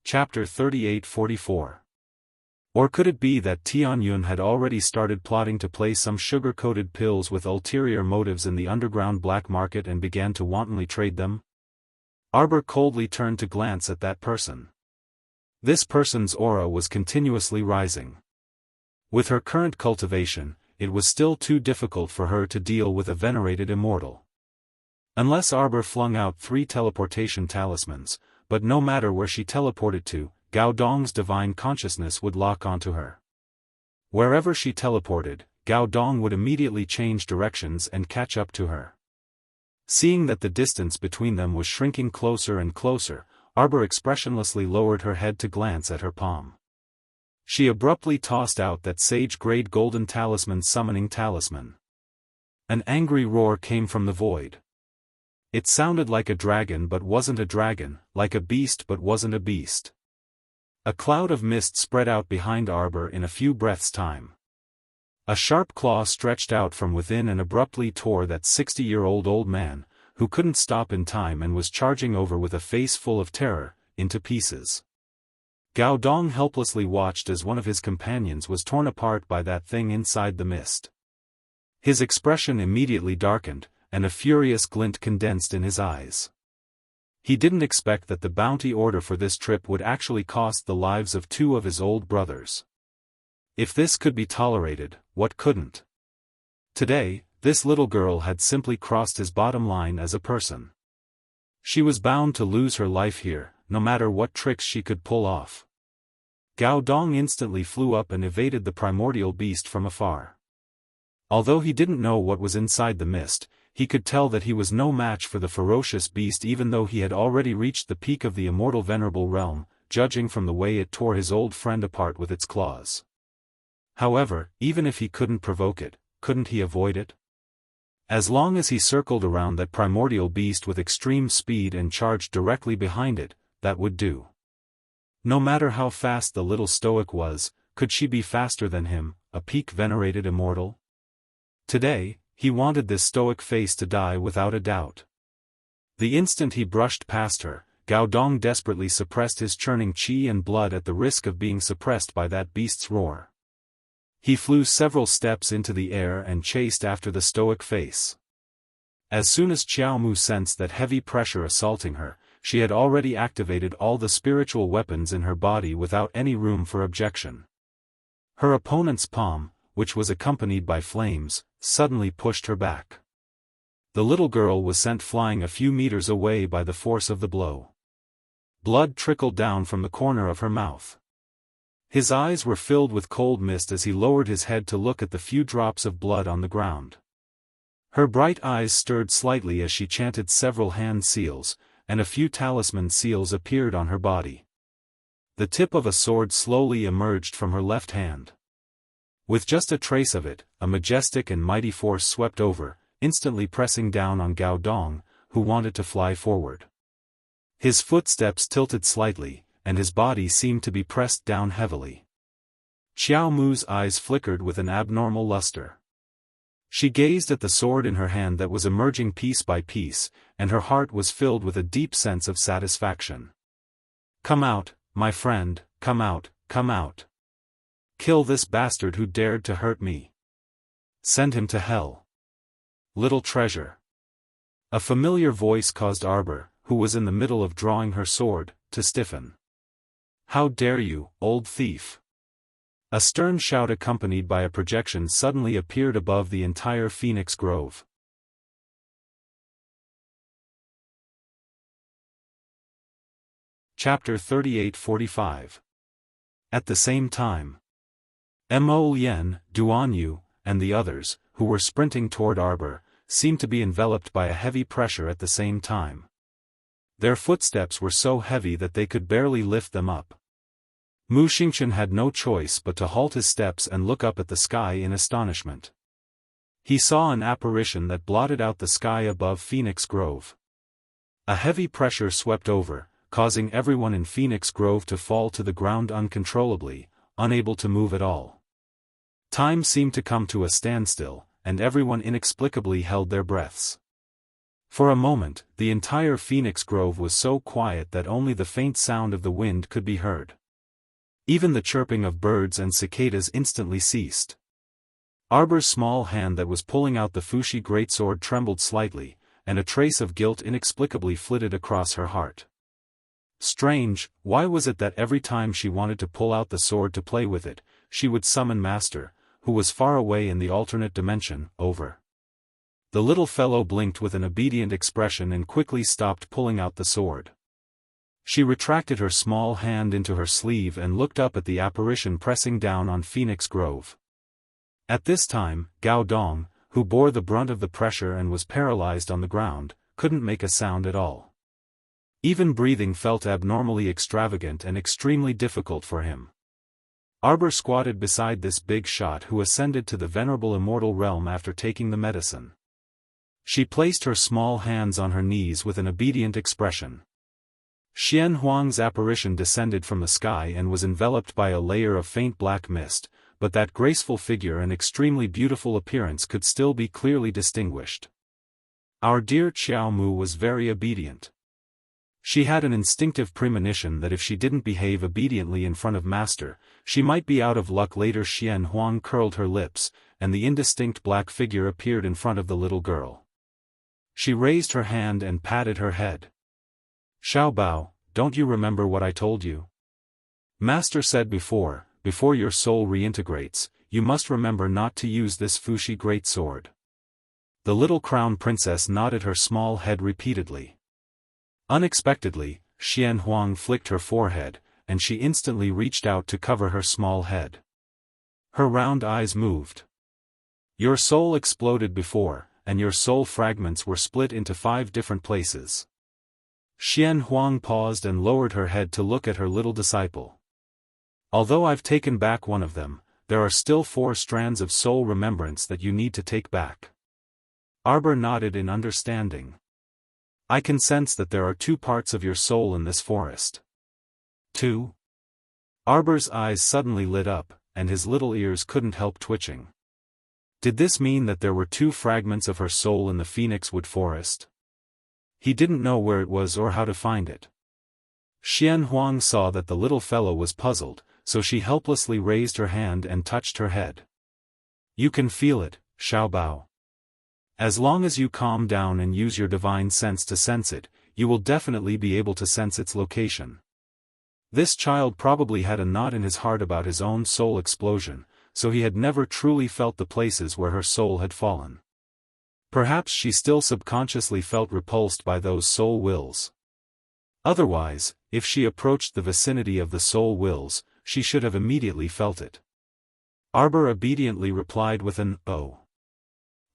A: Chapter 38-44. Or could it be that Tianyun had already started plotting to place some sugar-coated pills with ulterior motives in the underground black market and began to wantonly trade them? Arbor coldly turned to glance at that person. This person's aura was continuously rising. With her current cultivation, it was still too difficult for her to deal with a venerated immortal. Unless Arbor flung out 3 teleportation talismans, but no matter where she teleported to, Gao Dong's divine consciousness would lock onto her. Wherever she teleported, Gao Dong would immediately change directions and catch up to her. Seeing that the distance between them was shrinking closer and closer, Arbor expressionlessly lowered her head to glance at her palm. She abruptly tossed out that sage-grade golden talisman summoning talisman. An angry roar came from the void. It sounded like a dragon but wasn't a dragon, like a beast but wasn't a beast. A cloud of mist spread out behind Arbor in a few breaths' time. A sharp claw stretched out from within and abruptly tore that 60-year-old old man, who couldn't stop in time and was charging over with a face full of terror, into pieces. Gao Dong helplessly watched as one of his companions was torn apart by that thing inside the mist. His expression immediately darkened, and a furious glint condensed in his eyes. He didn't expect that the bounty order for this trip would actually cost the lives of 2 of his old brothers. If this could be tolerated, what couldn't? Today, this little girl had simply crossed his bottom line as a person. She was bound to lose her life here, no matter what tricks she could pull off. Gao Dong instantly flew up and evaded the primordial beast from afar. Although he didn't know what was inside the mist, he could tell that he was no match for the ferocious beast even though he had already reached the peak of the immortal venerable realm, judging from the way it tore his old friend apart with its claws. However, even if he couldn't provoke it, couldn't he avoid it? As long as he circled around that primordial beast with extreme speed and charged directly behind it, that would do. No matter how fast the little stoic was, could she be faster than him, a peak venerated immortal? Today, he wanted this stoic face to die without a doubt. The instant he brushed past her, Gao Dong desperately suppressed his churning qi and blood at the risk of being suppressed by that beast's roar. He flew several steps into the air and chased after the stoic face. As soon as Qiao Mu sensed that heavy pressure assaulting her, she had already activated all the spiritual weapons in her body without any room for objection. Her opponent's palm, which was accompanied by flames, suddenly pushed her back. The little girl was sent flying a few meters away by the force of the blow. Blood trickled down from the corner of her mouth. His eyes were filled with cold mist as he lowered his head to look at the few drops of blood on the ground. Her bright eyes stirred slightly as she chanted several hand seals, and a few talisman seals appeared on her body. The tip of a sword slowly emerged from her left hand. With just a trace of it, a majestic and mighty force swept over, instantly pressing down on Gao Dong, who wanted to fly forward. His footsteps tilted slightly, and his body seemed to be pressed down heavily. Qiao Mu's eyes flickered with an abnormal luster. She gazed at the sword in her hand that was emerging piece by piece, and her heart was filled with a deep sense of satisfaction. "Come out, my friend, come out, come out. Kill this bastard who dared to hurt me. Send him to hell. Little treasure." A familiar voice caused Arbor, who was in the middle of drawing her sword, to stiffen. "How dare you, old thief!" A stern shout accompanied by a projection suddenly appeared above the entire Phoenix Grove. Chapter 38-45. At the same time, Mo Lien, Duan Yu, and the others, who were sprinting toward Arbor, seemed to be enveloped by a heavy pressure at the same time. Their footsteps were so heavy that they could barely lift them up. Mu Xingchen had no choice but to halt his steps and look up at the sky in astonishment. He saw an apparition that blotted out the sky above Phoenix Grove. A heavy pressure swept over, causing everyone in Phoenix Grove to fall to the ground uncontrollably, unable to move at all. Time seemed to come to a standstill, and everyone inexplicably held their breaths. For a moment, the entire Phoenix Grove was so quiet that only the faint sound of the wind could be heard. Even the chirping of birds and cicadas instantly ceased. Arbor's small hand that was pulling out the Fushi greatsword trembled slightly, and a trace of guilt inexplicably flitted across her heart. Strange, why was it that every time she wanted to pull out the sword to play with it, she would summon Master, who was far away in the alternate dimension, over? The little fellow blinked with an obedient expression and quickly stopped pulling out the sword. She retracted her small hand into her sleeve and looked up at the apparition pressing down on Phoenix Grove. At this time, Gao Dong, who bore the brunt of the pressure and was paralyzed on the ground, couldn't make a sound at all. Even breathing felt abnormally extravagant and extremely difficult for him. Arbor squatted beside this big shot who ascended to the venerable immortal realm after taking the medicine. She placed her small hands on her knees with an obedient expression. Xian Huang's apparition descended from the sky and was enveloped by a layer of faint black mist, but that graceful figure and extremely beautiful appearance could still be clearly distinguished. Our dear Xiao Mu was very obedient. She had an instinctive premonition that if she didn't behave obediently in front of Master, she might be out of luck later. Xian Huang curled her lips, and the indistinct black figure appeared in front of the little girl. She raised her hand and patted her head. Xiao Bao, don't you remember what I told you? Master said before your soul reintegrates, you must remember not to use this Fushi greatsword. The little crown princess nodded her small head repeatedly. Unexpectedly, Xian Huang flicked her forehead, and she instantly reached out to cover her small head. Her round eyes moved. Your soul exploded before, and your soul fragments were split into 5 different places. Xian Huang paused and lowered her head to look at her little disciple. Although I've taken back one of them, there are still 4 strands of soul remembrance that you need to take back. Arbor nodded in understanding. I can sense that there are 2 parts of your soul in this forest. 2? Arbor's eyes suddenly lit up, and his little ears couldn't help twitching. Did this mean that there were 2 fragments of her soul in the Phoenix Wood Forest? He didn't know where it was or how to find it. Xian Huang saw that the little fellow was puzzled, so she helplessly raised her hand and touched her head. You can feel it, Xiao Bao. As long as you calm down and use your divine sense to sense it, you will definitely be able to sense its location. This child probably had a knot in his heart about his own soul explosion, so he had never truly felt the places where her soul had fallen. Perhaps she still subconsciously felt repulsed by those soul wills. Otherwise, if she approached the vicinity of the soul wills, she should have immediately felt it. Arbor obediently replied with an "oh."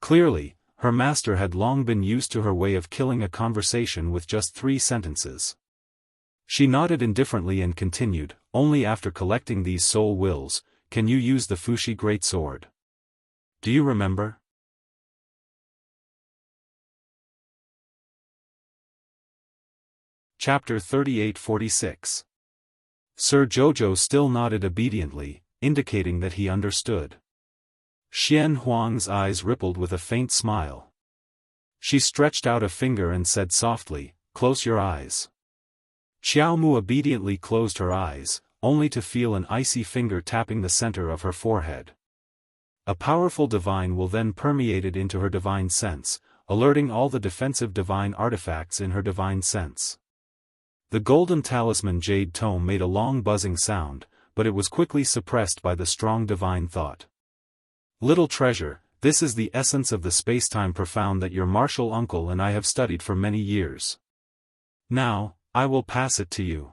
A: Clearly, her master had long been used to her way of killing a conversation with just 3 sentences. She nodded indifferently and continued, only after collecting these soul wills, can you use the Fushi greatsword. Do you remember? Chapter 38-46. Sir Jojo still nodded obediently, indicating that he understood. Xian Huang's eyes rippled with a faint smile. She stretched out a finger and said softly, close your eyes. Xiao Mu obediently closed her eyes, only to feel an icy finger tapping the center of her forehead. A powerful divine will then permeated into her divine sense, alerting all the defensive divine artifacts in her divine sense. The golden talisman jade tome made a long buzzing sound, but it was quickly suppressed by the strong divine thought. Little treasure, this is the essence of the spacetime profound that your martial uncle and I have studied for many years. Now, I will pass it to you.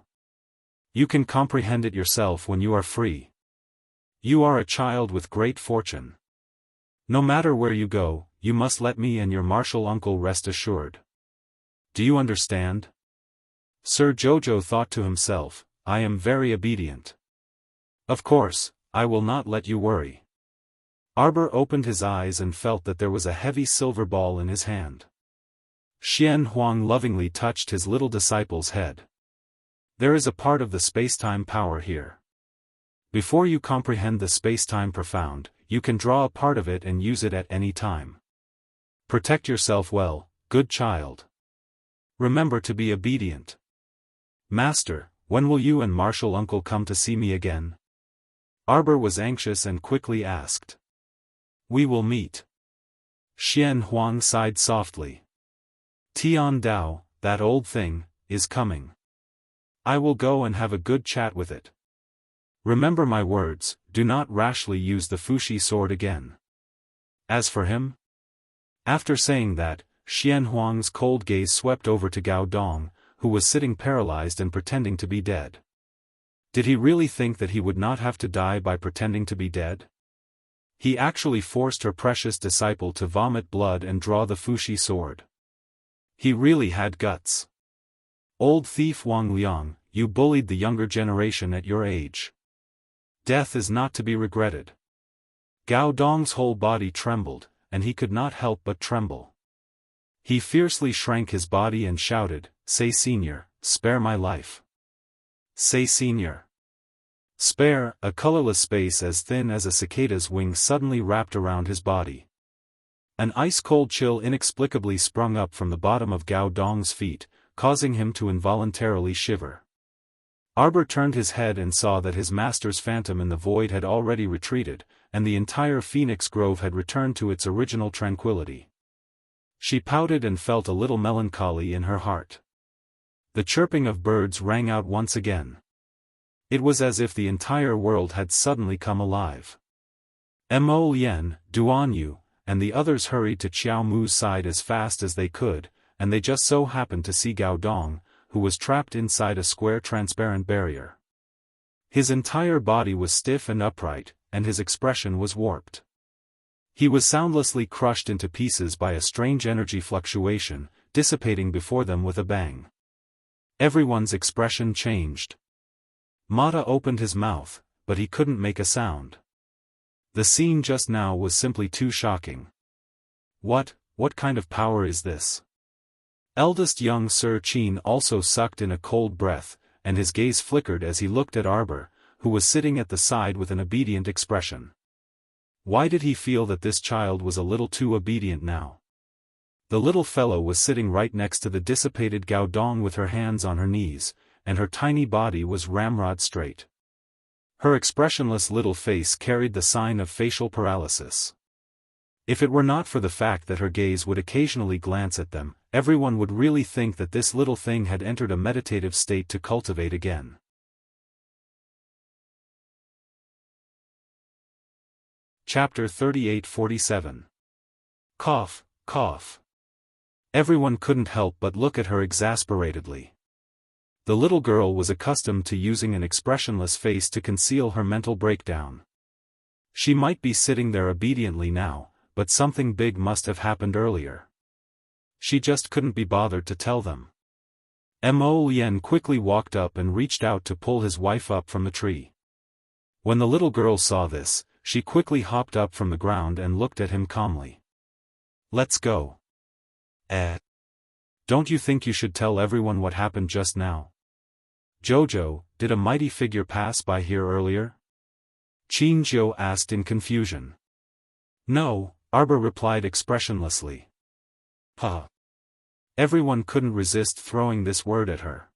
A: You can comprehend it yourself when you are free. You are a child with great fortune. No matter where you go, you must let me and your martial uncle rest assured. Do you understand? Sir Jojo thought to himself, I am very obedient. Of course, I will not let you worry. Arbor opened his eyes and felt that there was a heavy silver ball in his hand. Xian Huang lovingly touched his little disciple's head. There is a part of the spacetime power here. Before you comprehend the spacetime profound, you can draw a part of it and use it at any time. Protect yourself well, good child. Remember to be obedient. Master, When will you and Marshall Uncle come to see me again? Arbor was anxious and quickly asked. We will meet. Xian Huang sighed softly. Tian Dao, that old thing, is coming. I will go and have a good chat with it. Remember my words, do not rashly use the Fushi sword again. As for him? After saying that, Xian Huang's cold gaze swept over to Gao Dong, who was sitting paralyzed and pretending to be dead. Did he really think that he would not have to die by pretending to be dead? He actually forced her precious disciple to vomit blood and draw the Fushi sword. He really had guts. Old thief Wang Liang, you bullied the younger generation at your age. Death is not to be regretted. Gao Dong's whole body trembled, and he could not help but tremble. He fiercely shrank his body and shouted, Say Senior, spare my life. Say Senior. Spare, a colorless space as thin as a cicada's wing suddenly wrapped around his body. An ice-cold chill inexplicably sprung up from the bottom of Gao Dong's feet, causing him to involuntarily shiver. Arbor turned his head and saw that his master's phantom in the void had already retreated, and the entire Phoenix Grove had returned to its original tranquility. She pouted and felt a little melancholy in her heart. The chirping of birds rang out once again. It was as if the entire world had suddenly come alive. Mo Lien, Duan Yu, and the others hurried to Qiao Mu's side as fast as they could, and they just so happened to see Gao Dong, who was trapped inside a square transparent barrier. His entire body was stiff and upright, and his expression was warped. He was soundlessly crushed into pieces by a strange energy fluctuation, dissipating before them with a bang. Everyone's expression changed. Mata opened his mouth, but he couldn't make a sound. The scene just now was simply too shocking. What kind of power is this? Eldest young Sir Qin also sucked in a cold breath, and his gaze flickered as he looked at Arbor, who was sitting at the side with an obedient expression. Why did he feel that this child was a little too obedient now? The little fellow was sitting right next to the dissipated Gao Dong with her hands on her knees, and her tiny body was ramrod straight. Her expressionless little face carried the sign of facial paralysis. If it were not for the fact that her gaze would occasionally glance at them, everyone would really think that this little thing had entered a meditative state to cultivate again. Chapter 38-47. Cough, cough. Everyone couldn't help but look at her exasperatedly. The little girl was accustomed to using an expressionless face to conceal her mental breakdown. She might be sitting there obediently now, but something big must have happened earlier. She just couldn't be bothered to tell them. Mo Lien quickly walked up and reached out to pull his wife up from the tree. When the little girl saw this, she quickly hopped up from the ground and looked at him calmly. Let's go. Don't you think you should tell everyone what happened just now? Jojo, did a mighty figure pass by here earlier? Qin Zhou asked in confusion. No, Arbor replied expressionlessly. Huh. Everyone couldn't resist throwing this word at her.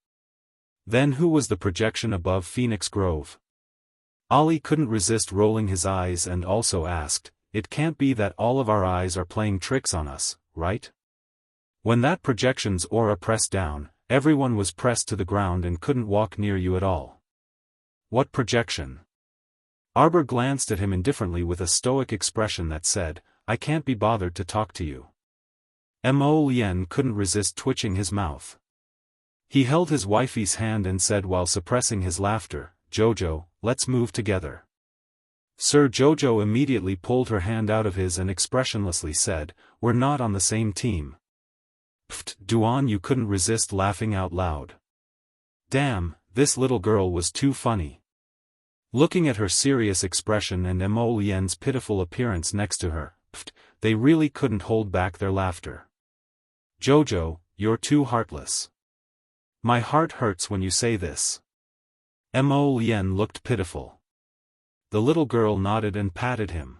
A: Then who was the projection above Phoenix Grove? Ali couldn't resist rolling his eyes and also asked, it can't be that all of our eyes are playing tricks on us, right? When that projection's aura pressed down, everyone was pressed to the ground and couldn't walk near you at all. What projection? Arbor glanced at him indifferently with a stoic expression that said, I can't be bothered to talk to you. Mo Lien couldn't resist twitching his mouth. He held his wifey's hand and said while suppressing his laughter, Jojo, let's move together. Sir Jojo immediately pulled her hand out of his and expressionlessly said, we're not on the same team. Pfft, Duan, you couldn't resist laughing out loud. Damn, this little girl was too funny. Looking at her serious expression and Mo Lien's pitiful appearance next to her, pfft, they really couldn't hold back their laughter. Jojo, you're too heartless. My heart hurts when you say this. Mo Lien looked pitiful. The little girl nodded and patted him.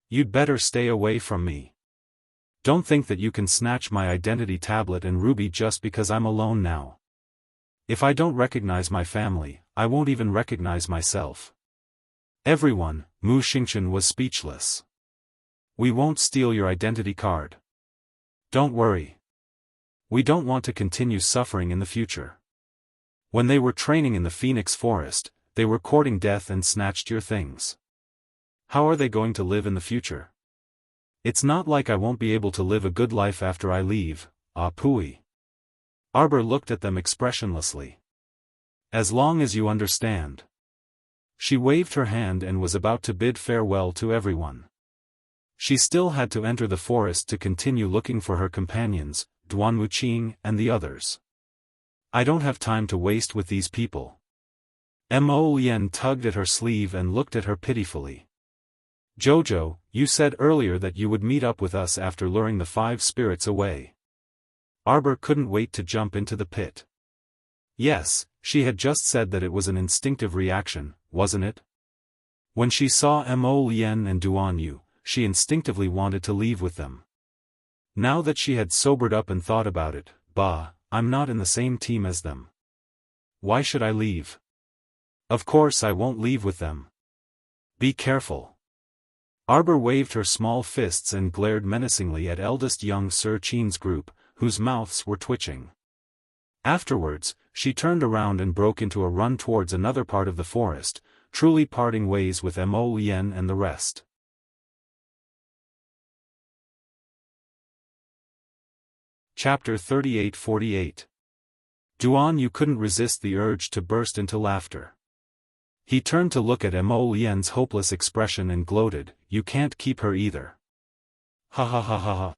A: You'd better stay away from me. Don't think that you can snatch my identity tablet and ruby just because I'm alone now. If I don't recognize my family, I won't even recognize myself. Everyone, Mu Xingchen was speechless. We won't steal your identity card. Don't worry. We don't want to continue suffering in the future. When they were training in the Phoenix Forest, they were courting death and snatched your things. How are they going to live in the future? It's not like I won't be able to live a good life after I leave, ah pooey. Arbor looked at them expressionlessly. As long as you understand. She waved her hand and was about to bid farewell to everyone. She still had to enter the forest to continue looking for her companions, Duan Wuqing and the others. I don't have time to waste with these people. Mo Lien tugged at her sleeve and looked at her pitifully. Jojo, you said earlier that you would meet up with us after luring the 5 spirits away. Arbor couldn't wait to jump into the pit. Yes, she had just said that it was an instinctive reaction, wasn't it? When she saw Mo Lien and Duan Yu, she instinctively wanted to leave with them. Now that she had sobered up and thought about it, bah, I'm not in the same team as them. Why should I leave? Of course I won't leave with them. Be careful. Arbor waved her small fists and glared menacingly at eldest young Sir Qin's group, whose mouths were twitching. Afterwards, she turned around and broke into a run towards another part of the forest, truly parting ways with Mo Lien and the rest. Chapter 38-48. Duan Yu couldn't resist the urge to burst into laughter. He turned to look at Mo Lien's hopeless expression and gloated, you can't keep her either. Ha ha ha ha ha.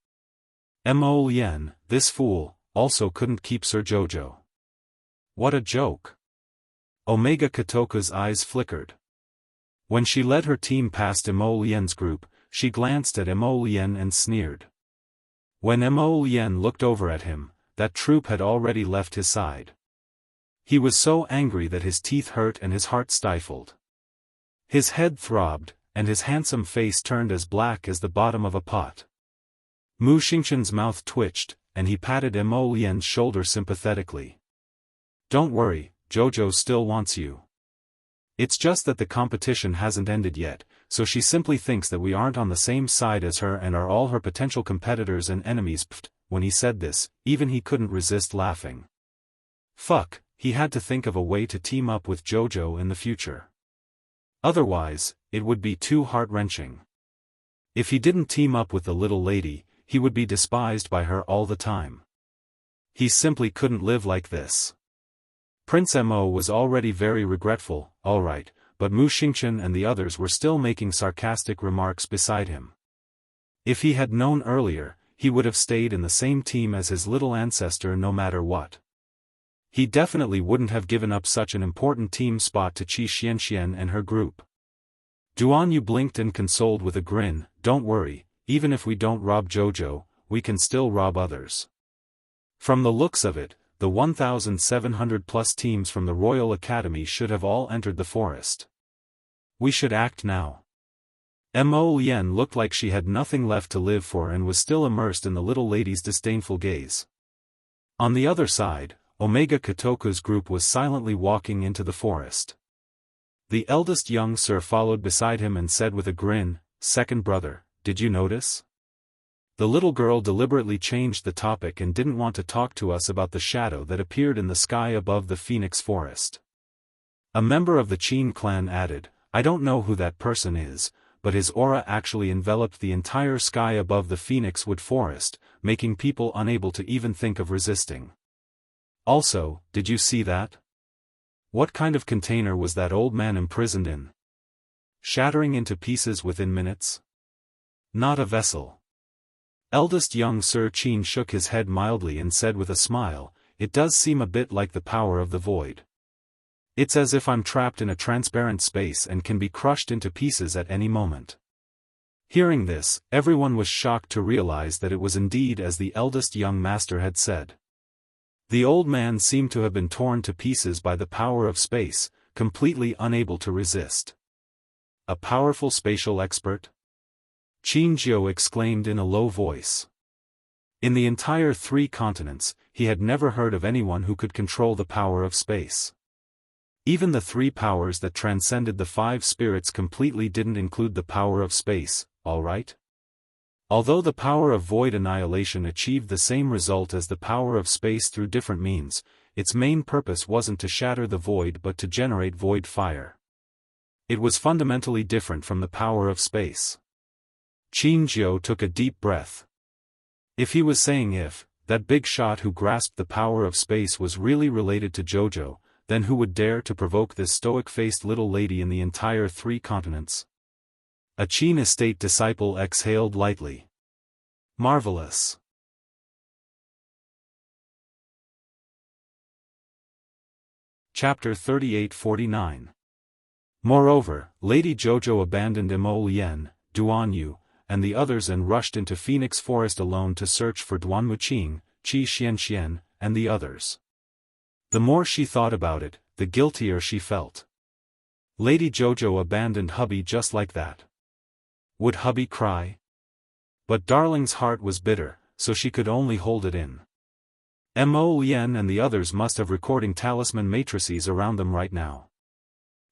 A: Mo Lien, this fool, also couldn't keep Sir Jojo. What a joke. Omega Kotoka's eyes flickered. When she led her team past Mo Lien's group, she glanced at Mo Lien and sneered. When Mo Lien looked over at him, that troop had already left his side. He was so angry that his teeth hurt and his heart stifled. His head throbbed, and his handsome face turned as black as the bottom of a pot. Mu Xingchen's mouth twitched, and he patted Mo Lien's shoulder sympathetically. Don't worry, Jojo still wants you. It's just that the competition hasn't ended yet, so she simply thinks that we aren't on the same side as her and are all her potential competitors and enemies. Pfft. When he said this, even he couldn't resist laughing. Fuck, he had to think of a way to team up with Jojo in the future. Otherwise, it would be too heart-wrenching. If he didn't team up with the little lady, he would be despised by her all the time. He simply couldn't live like this. Prince Mo was already very regretful, alright, but Mu Xingchen and the others were still making sarcastic remarks beside him. If he had known earlier, he would have stayed in the same team as his little ancestor no matter what. He definitely wouldn't have given up such an important team spot to Qi Xianxian and her group. Duan Yu blinked and consoled with a grin, don't worry, even if we don't rob Jojo, we can still rob others. From the looks of it, the 1,700 plus teams from the Royal Academy should have all entered the forest. We should act now. Mo Lien looked like she had nothing left to live for and was still immersed in the little lady's disdainful gaze. On the other side, Omega Kotoka's group was silently walking into the forest. The eldest young sir followed beside him and said with a grin, second brother, did you notice? The little girl deliberately changed the topic and didn't want to talk to us about the shadow that appeared in the sky above the Phoenix Forest. A member of the Qin clan added, I don't know who that person is, but his aura actually enveloped the entire sky above the Phoenix Wood Forest, making people unable to even think of resisting. Also, did you see that? What kind of container was that old man imprisoned in? Shattering into pieces within minutes? Not a vessel. Eldest young Sir Qin shook his head mildly and said with a smile, it does seem a bit like the power of the void. It's as if I'm trapped in a transparent space and can be crushed into pieces at any moment. Hearing this, everyone was shocked to realize that it was indeed as the eldest young master had said. The old man seemed to have been torn to pieces by the power of space, completely unable to resist. A powerful spatial expert? Qin Jiu exclaimed in a low voice. In the entire 3 continents, he had never heard of anyone who could control the power of space. Even the 3 powers that transcended the 5 spirits completely didn't include the power of space, alright? Although the power of void annihilation achieved the same result as the power of space through different means, its main purpose wasn't to shatter the void but to generate void fire. It was fundamentally different from the power of space. Qin Jiao took a deep breath. If he was saying if, that big shot who grasped the power of space was really related to Jojo, then who would dare to provoke this stoic-faced little lady in the entire 3 continents? A Qin estate disciple exhaled lightly. Marvelous. Chapter 38-49. Moreover, Lady Jojo abandoned Mo Lien, Duan Yu, and the others and rushed into Phoenix Forest alone to search for Duan Muqing, Qi Xianxian, and the others. The more she thought about it, the guiltier she felt. Lady Jojo abandoned hubby just like that. Would hubby cry? But Darling's heart was bitter, so she could only hold it in. Mo Lien and the others must have recording talisman matrices around them right now.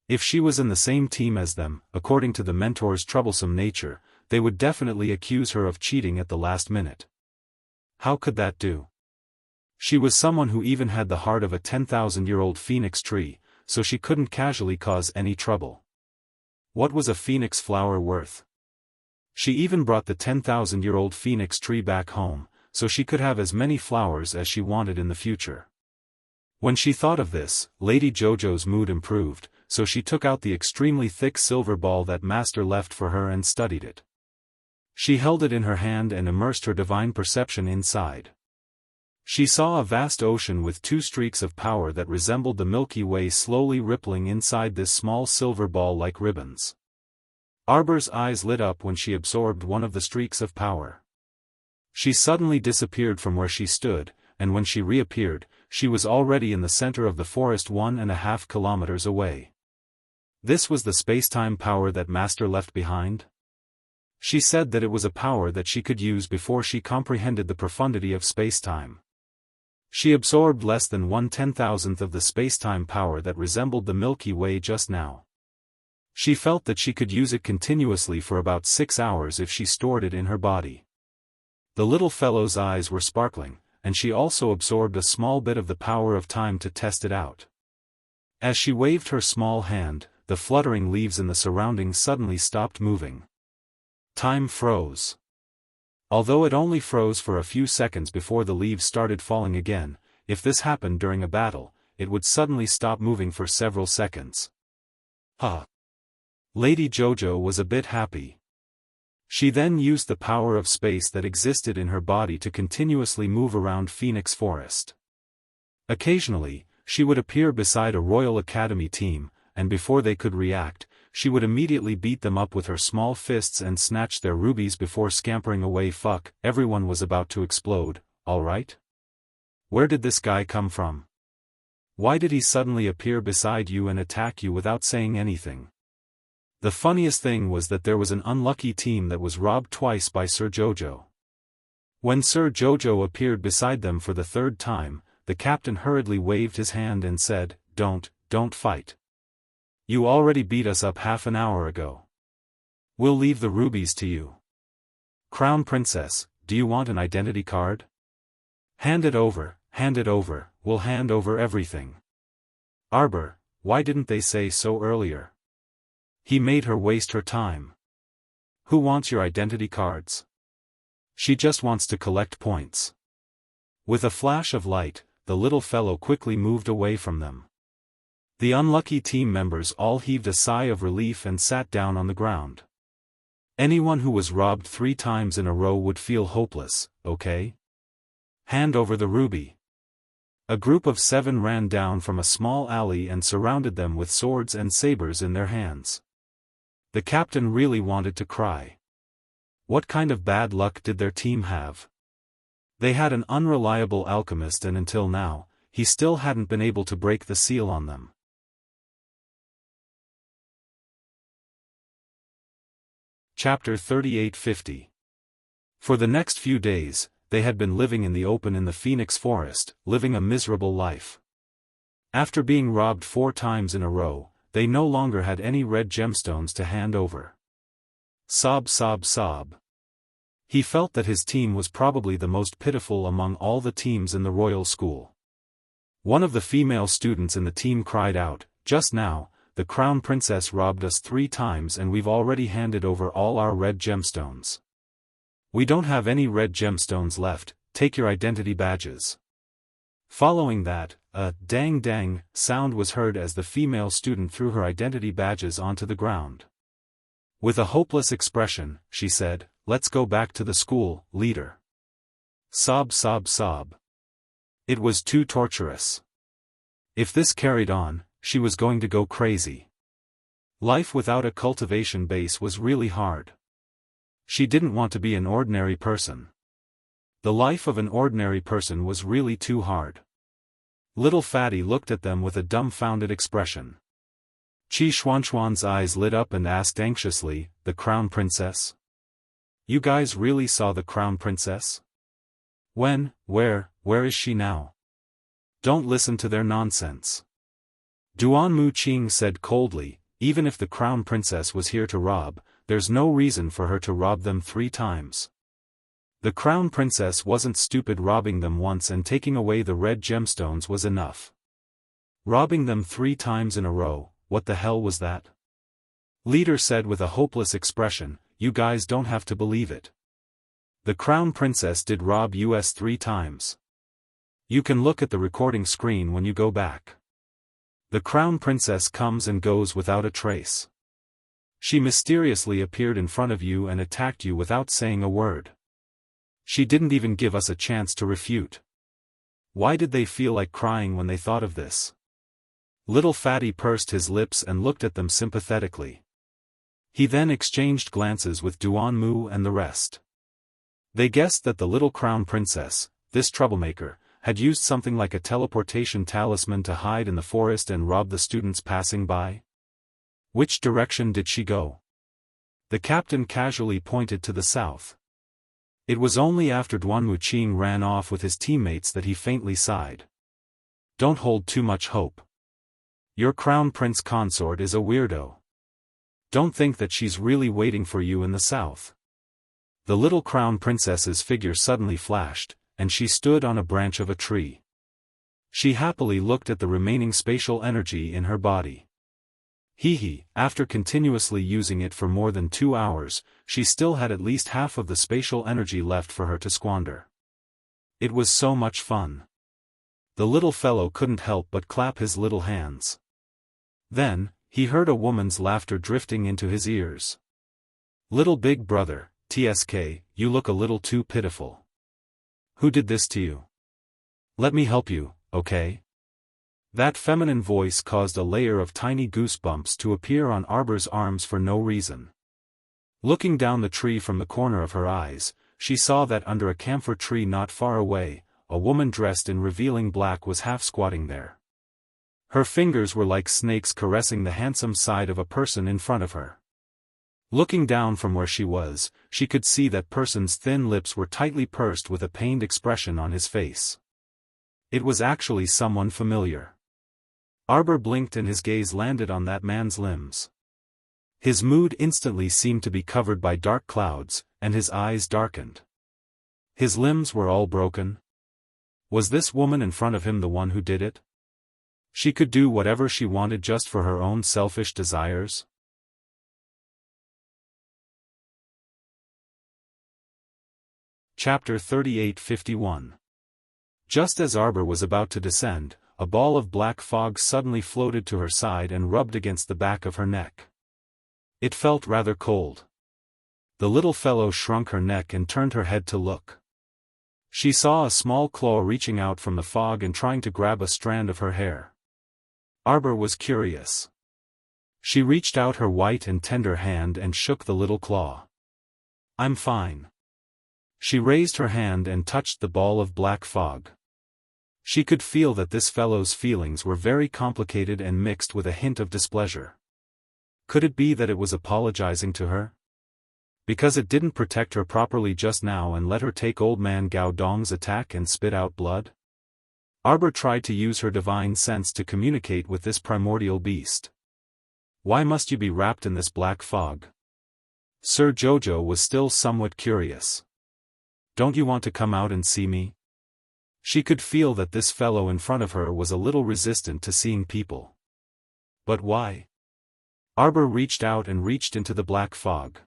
A: If she was in the same team as them, according to the mentor's troublesome nature, they would definitely accuse her of cheating at the last minute. How could that do? She was someone who even had the heart of a 10,000-year-old phoenix tree, so she couldn't casually cause any trouble. What was a phoenix flower worth? She even brought the 10,000-year-old phoenix tree back home, so she could have as many flowers as she wanted in the future. When she thought of this, Lady Jojo's mood improved, so she took out the extremely thick silver ball that Master left for her and studied it. She held it in her hand and immersed her divine perception inside. She saw a vast ocean with 2 streaks of power that resembled the Milky Way slowly rippling inside this small silver ball like ribbons. Arbor's eyes lit up when she absorbed one of the streaks of power. She suddenly disappeared from where she stood, and when she reappeared, she was already in the center of the forest 1.5 kilometers away. This was the space-time power that Master left behind? She said that it was a power that she could use before she comprehended the profundity of space-time. She absorbed less than 1/10,000th of the space-time power that resembled the Milky Way just now. She felt that she could use it continuously for about 6 hours if she stored it in her body. The little fellow's eyes were sparkling, and she also absorbed a small bit of the power of time to test it out. As she waved her small hand, the fluttering leaves in the surroundings suddenly stopped moving. Time froze. Although it only froze for a few seconds before the leaves started falling again, if this happened during a battle, it would suddenly stop moving for several seconds. Huh. Lady Jojo was a bit happy. She then used the power of space that existed in her body to continuously move around Phoenix Forest. Occasionally, she would appear beside a Royal Academy team, and before they could react, she would immediately beat them up with her small fists and snatch their rubies before scampering away. Fuck, everyone was about to explode, alright? Where did this guy come from? Why did he suddenly appear beside you and attack you without saying anything? The funniest thing was that there was an unlucky team that was robbed twice by Sir Jojo. When Sir Jojo appeared beside them for the 3rd time, the captain hurriedly waved his hand and said, Don't fight. You already beat us up half an hour ago. We'll leave the rubies to you. Crown Princess, do you want an identity card? Hand it over, we'll hand over everything. Arbor, why didn't they say so earlier? He made her waste her time. Who wants your identity cards? She just wants to collect points. With a flash of light, the little fellow quickly moved away from them. The unlucky team members all heaved a sigh of relief and sat down on the ground. Anyone who was robbed 3 times in a row would feel hopeless, okay? Hand over the ruby. A group of 7 ran down from a small alley and surrounded them with swords and sabers in their hands. The captain really wanted to cry. What kind of bad luck did their team have? They had an unreliable alchemist and until now, he still hadn't been able to break the seal on them. Chapter 38-50. For the next few days, they had been living in the open in the Phoenix Forest, living a miserable life. After being robbed 4 times in a row, they no longer had any red gemstones to hand over. Sob, sob, sob. He felt that his team was probably the most pitiful among all the teams in the royal school. One of the female students in the team cried out, "Just now, the crown princess robbed us 3 times and we've already handed over all our red gemstones. We don't have any red gemstones left, take your identity badges." Following that, a "dang dang" sound was heard as the female student threw her identity badges onto the ground. With a hopeless expression, she said, "Let's go back to the school, leader." Sob, sob, sob. It was too torturous. If this carried on, she was going to go crazy. Life without a cultivation base was really hard. She didn't want to be an ordinary person. The life of an ordinary person was really too hard. Little Fatty looked at them with a dumbfounded expression. Chi Xuanxuan's eyes lit up and asked anxiously, "The crown princess? You guys really saw the crown princess? When, where is she now? Don't listen to their nonsense." Duan Mu Qing said coldly, "Even if the crown princess was here to rob, there's no reason for her to rob them 3 times. The crown princess wasn't stupid. Robbing them once and taking away the red gemstones was enough. Robbing them 3 times in a row, what the hell was that?" Leader said with a hopeless expression, "You guys don't have to believe it. The crown princess did rob us 3 times. You can look at the recording screen when you go back. The crown princess comes and goes without a trace. She mysteriously appeared in front of you and attacked you without saying a word. She didn't even give us a chance to refute." Why did they feel like crying when they thought of this? Little Fatty pursed his lips and looked at them sympathetically. He then exchanged glances with Duan Mu and the rest. They guessed that the little crown princess, this troublemaker, had used something like a teleportation talisman to hide in the forest and rob the students passing by. Which direction did she go? The captain casually pointed to the south. It was only after Duan Mu Qing ran off with his teammates that he faintly sighed. "Don't hold too much hope. Your crown prince consort is a weirdo. Don't think that she's really waiting for you in the south." The little crown princess's figure suddenly flashed, and she stood on a branch of a tree. She happily looked at the remaining spatial energy in her body. After continuously using it for more than 2 hours, she still had at least half of the spatial energy left for her to squander. It was so much fun. The little fellow couldn't help but clap his little hands. Then, he heard a woman's laughter drifting into his ears. "Little big brother, TSK, you look a little too pitiful. Who did this to you? Let me help you, okay?" That feminine voice caused a layer of tiny goosebumps to appear on Arbor's arms for no reason. Looking down the tree from the corner of her eyes, she saw that under a camphor tree not far away, a woman dressed in revealing black was half squatting there. Her fingers were like snakes caressing the handsome side of a person in front of her. Looking down from where she was, she could see that person's thin lips were tightly pursed with a pained expression on his face. It was actually someone familiar. Arbor blinked and his gaze landed on that man's limbs. His mood instantly seemed to be covered by dark clouds, and his eyes darkened. His limbs were all broken. Was this woman in front of him the one who did it? She could do whatever she wanted just for her own selfish desires? Chapter 38:51. Just as Arbor was about to descend, a ball of black fog suddenly floated to her side and rubbed against the back of her neck. It felt rather cold. The little fellow shrunk her neck and turned her head to look. She saw a small claw reaching out from the fog and trying to grab a strand of her hair. Arbor was curious. She reached out her white and tender hand and shook the little claw. "I'm fine." She raised her hand and touched the ball of black fog. She could feel that this fellow's feelings were very complicated and mixed with a hint of displeasure. Could it be that it was apologizing to her? Because it didn't protect her properly just now and let her take Old Man Gao Dong's attack and spit out blood? Arbor tried to use her divine sense to communicate with this primordial beast. Why must you be wrapped in this black fog? Sir Jojo was still somewhat curious. Don't you want to come out and see me? She could feel that this fellow in front of her was a little resistant to seeing people. But why? Arbor reached out and reached into the black fog.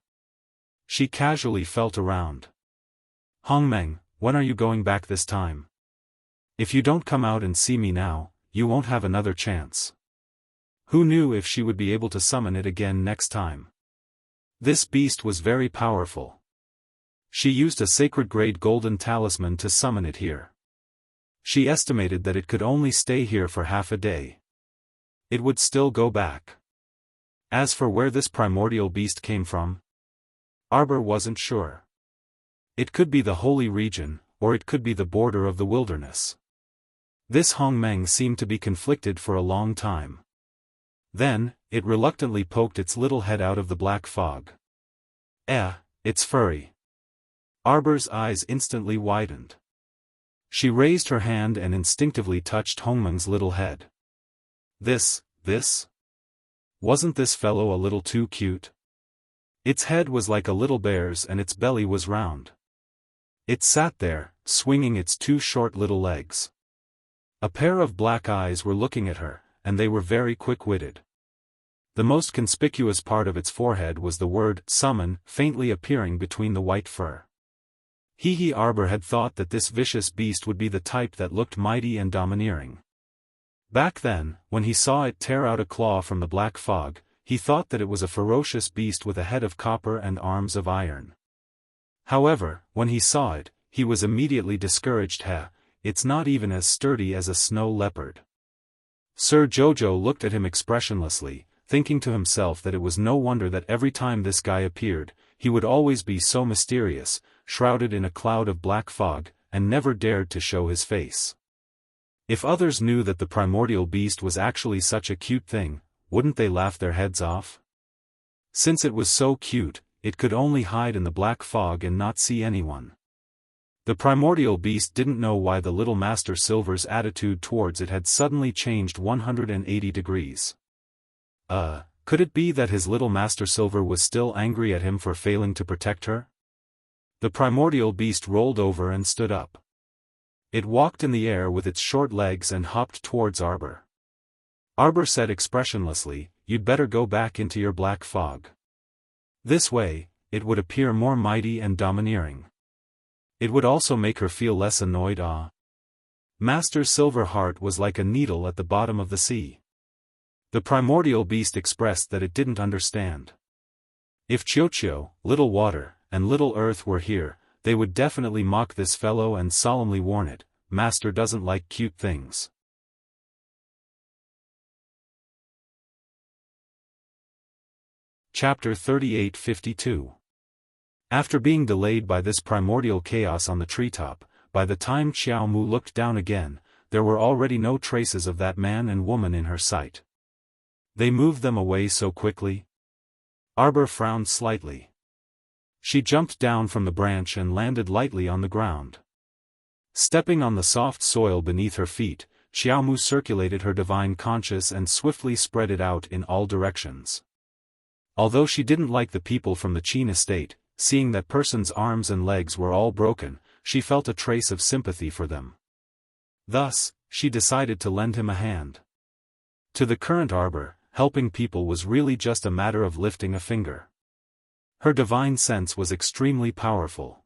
A: She casually felt around. Hongmeng, when are you going back this time? If you don't come out and see me now, you won't have another chance. Who knew if she would be able to summon it again next time? This beast was very powerful. She used a sacred-grade golden talisman to summon it here. She estimated that it could only stay here for half a day. It would still go back. As for where this primordial beast came from, Arbor wasn't sure. It could be the holy region, or it could be the border of the wilderness. This Hongmeng seemed to be conflicted for a long time. Then, it reluctantly poked its little head out of the black fog. It's furry. Arbor's eyes instantly widened. She raised her hand and instinctively touched Hongmeng's little head. This? Wasn't this fellow a little too cute? Its head was like a little bear's and its belly was round. It sat there, swinging its two short little legs. A pair of black eyes were looking at her, and they were very quick-witted. The most conspicuous part of its forehead was the word summon faintly appearing between the white fur. Arbor had thought that this vicious beast would be the type that looked mighty and domineering. Back then, when he saw it tear out a claw from the black fog, he thought that it was a ferocious beast with a head of copper and arms of iron. However, when he saw it, he was immediately discouraged. It's not even as sturdy as a snow leopard. Sir Jojo looked at him expressionlessly, thinking to himself that it was no wonder that every time this guy appeared, he would always be so mysterious, shrouded in a cloud of black fog, and never dared to show his face. If others knew that the primordial beast was actually such a cute thing, wouldn't they laugh their heads off? Since it was so cute, it could only hide in the black fog and not see anyone. The primordial beast didn't know why the little Master Silver's attitude towards it had suddenly changed 180 degrees. Could it be that his little Master Silver was still angry at him for failing to protect her? The primordial beast rolled over and stood up. It walked in the air with its short legs and hopped towards Arbor. Arbor said expressionlessly, "You'd better go back into your black fog. This way, it would appear more mighty and domineering. It would also make her feel less annoyed." Master Silver Heart was like a needle at the bottom of the sea. The primordial beast expressed that it didn't understand. If Chiochio, Little Water, and Little Earth were here, they would definitely mock this fellow and solemnly warn it, "Master doesn't like cute things." Chapter 3852. After being delayed by this primordial chaos on the treetop, by the time Xiao Mu looked down again, there were already no traces of that man and woman in her sight. They moved them away so quickly. Arbor frowned slightly. She jumped down from the branch and landed lightly on the ground. Stepping on the soft soil beneath her feet, Xiao Mu circulated her divine conscience and swiftly spread it out in all directions. Although she didn't like the people from the Qin estate, seeing that person's arms and legs were all broken, she felt a trace of sympathy for them. Thus, she decided to lend him a hand. To the current Arbor, helping people was really just a matter of lifting a finger. Her divine sense was extremely powerful.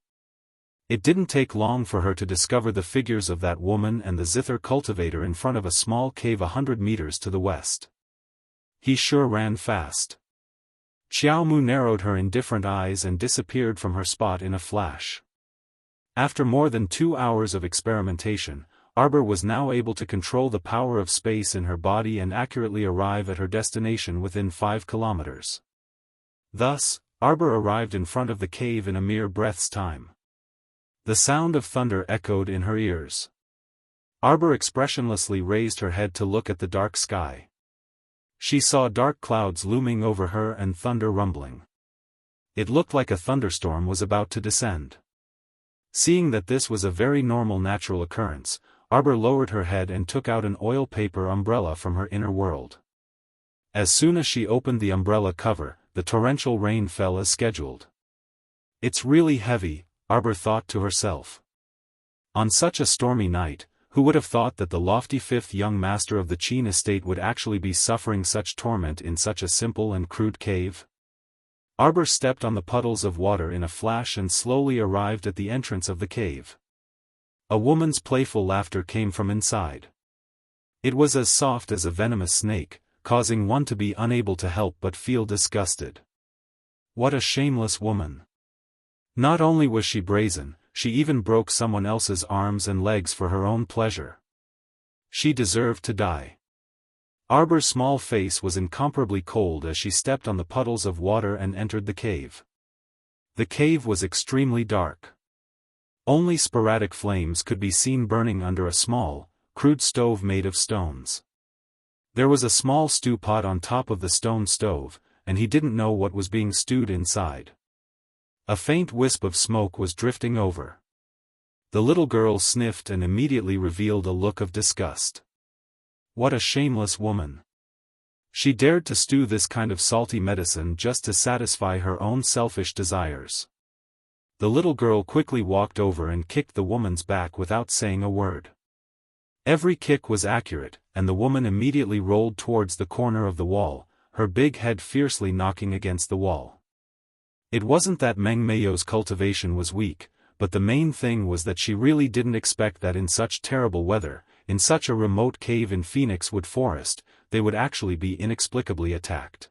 A: It didn't take long for her to discover the figures of that woman and the zither cultivator in front of a small cave 100 meters to the west. He sure ran fast. Xiao Mu narrowed her indifferent eyes and disappeared from her spot in a flash. After more than 2 hours of experimentation, Arbor was now able to control the power of space in her body and accurately arrive at her destination within 5 kilometers. Thus, Arbor arrived in front of the cave in a mere breath's time. The sound of thunder echoed in her ears. Arbor expressionlessly raised her head to look at the dark sky. She saw dark clouds looming over her and thunder rumbling. It looked like a thunderstorm was about to descend. Seeing that this was a very normal natural occurrence, Arbor lowered her head and took out an oil paper umbrella from her inner world. As soon as she opened the umbrella cover, the torrential rain fell as scheduled. It's really heavy, Arbor thought to herself. On such a stormy night, who would have thought that the lofty fifth young master of the Cheen estate would actually be suffering such torment in such a simple and crude cave? Arbor stepped on the puddles of water in a flash and slowly arrived at the entrance of the cave. A woman's playful laughter came from inside. It was as soft as a venomous snake, causing one to be unable to help but feel disgusted. What a shameless woman! Not only was she brazen, she even broke someone else's arms and legs for her own pleasure. She deserved to die. Arbor's small face was incomparably cold as she stepped on the puddles of water and entered the cave. The cave was extremely dark. Only sporadic flames could be seen burning under a small, crude stove made of stones. There was a small stew pot on top of the stone stove, and he didn't know what was being stewed inside. A faint wisp of smoke was drifting over. The little girl sniffed and immediately revealed a look of disgust. What a shameless woman! She dared to stew this kind of salty medicine just to satisfy her own selfish desires. The little girl quickly walked over and kicked the woman's back without saying a word. Every kick was accurate, and the woman immediately rolled towards the corner of the wall, her big head fiercely knocking against the wall. It wasn't that Meng Meiyou's cultivation was weak, but the main thing was that she really didn't expect that in such terrible weather, in such a remote cave in Phoenix Wood Forest, they would actually be inexplicably attacked.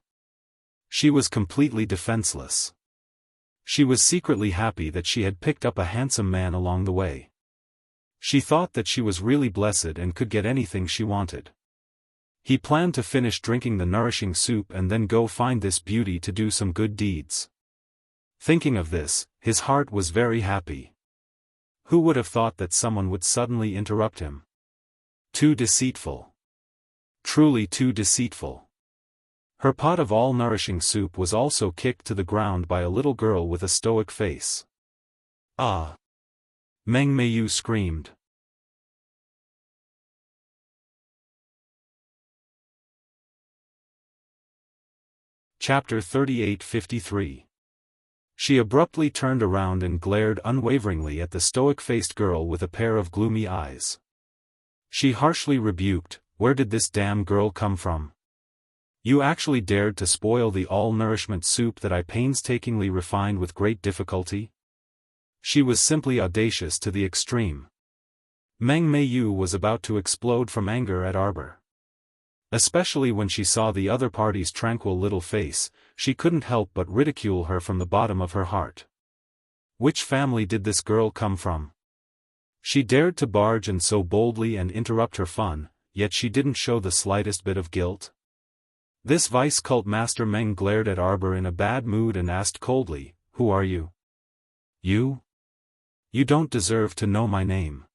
A: She was completely defenseless. She was secretly happy that she had picked up a handsome man along the way. She thought that she was really blessed and could get anything she wanted. He planned to finish drinking the nourishing soup and then go find this beauty to do some good deeds. Thinking of this, his heart was very happy. Who would have thought that someone would suddenly interrupt him? Too deceitful. Truly too deceitful. Her pot of all-nourishing soup was also kicked to the ground by a little girl with a stoic face. Ah! Meng Meiyou screamed. Chapter 38:53. She abruptly turned around and glared unwaveringly at the stoic-faced girl with a pair of gloomy eyes. She harshly rebuked, "Where did this damn girl come from? You actually dared to spoil the all-nourishment soup that I painstakingly refined with great difficulty?" She was simply audacious to the extreme. Meng Meiyou was about to explode from anger at Arbor. Especially when she saw the other party's tranquil little face, she couldn't help but ridicule her from the bottom of her heart. Which family did this girl come from? She dared to barge in so boldly and interrupt her fun, yet she didn't show the slightest bit of guilt. This vice cult master Meng glared at Arbor in a bad mood and asked coldly, "Who are you?" "You? You don't deserve to know my name."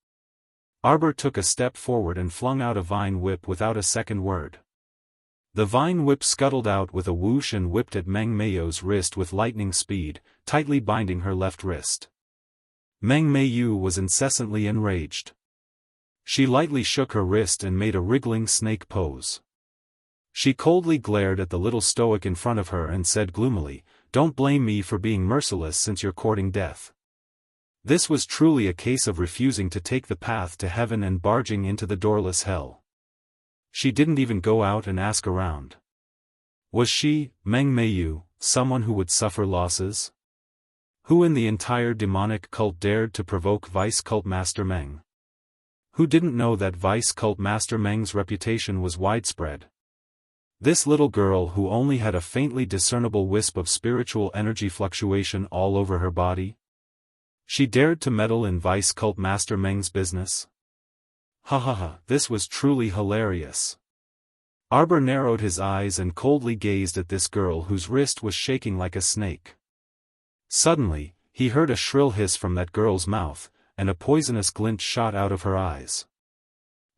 A: Arbor took a step forward and flung out a vine whip without a second word. The vine whip scuttled out with a whoosh and whipped at Meng Meiyou's wrist with lightning speed, tightly binding her left wrist. Meng Meiyou was incessantly enraged. She lightly shook her wrist and made a wriggling snake pose. She coldly glared at the little stoic in front of her and said gloomily, "Don't blame me for being merciless since you're courting death." This was truly a case of refusing to take the path to heaven and barging into the doorless hell. She didn't even go out and ask around. Was she, Meng Meiyou, someone who would suffer losses? Who in the entire demonic cult dared to provoke Vice Cult Master Meng? Who didn't know that Vice Cult Master Meng's reputation was widespread? This little girl who only had a faintly discernible wisp of spiritual energy fluctuation all over her body? She dared to meddle in Vice Cult Master Meng's business? Ha ha ha, this was truly hilarious. Arbor narrowed his eyes and coldly gazed at this girl whose wrist was shaking like a snake. Suddenly, he heard a shrill hiss from that girl's mouth, and a poisonous glint shot out of her eyes.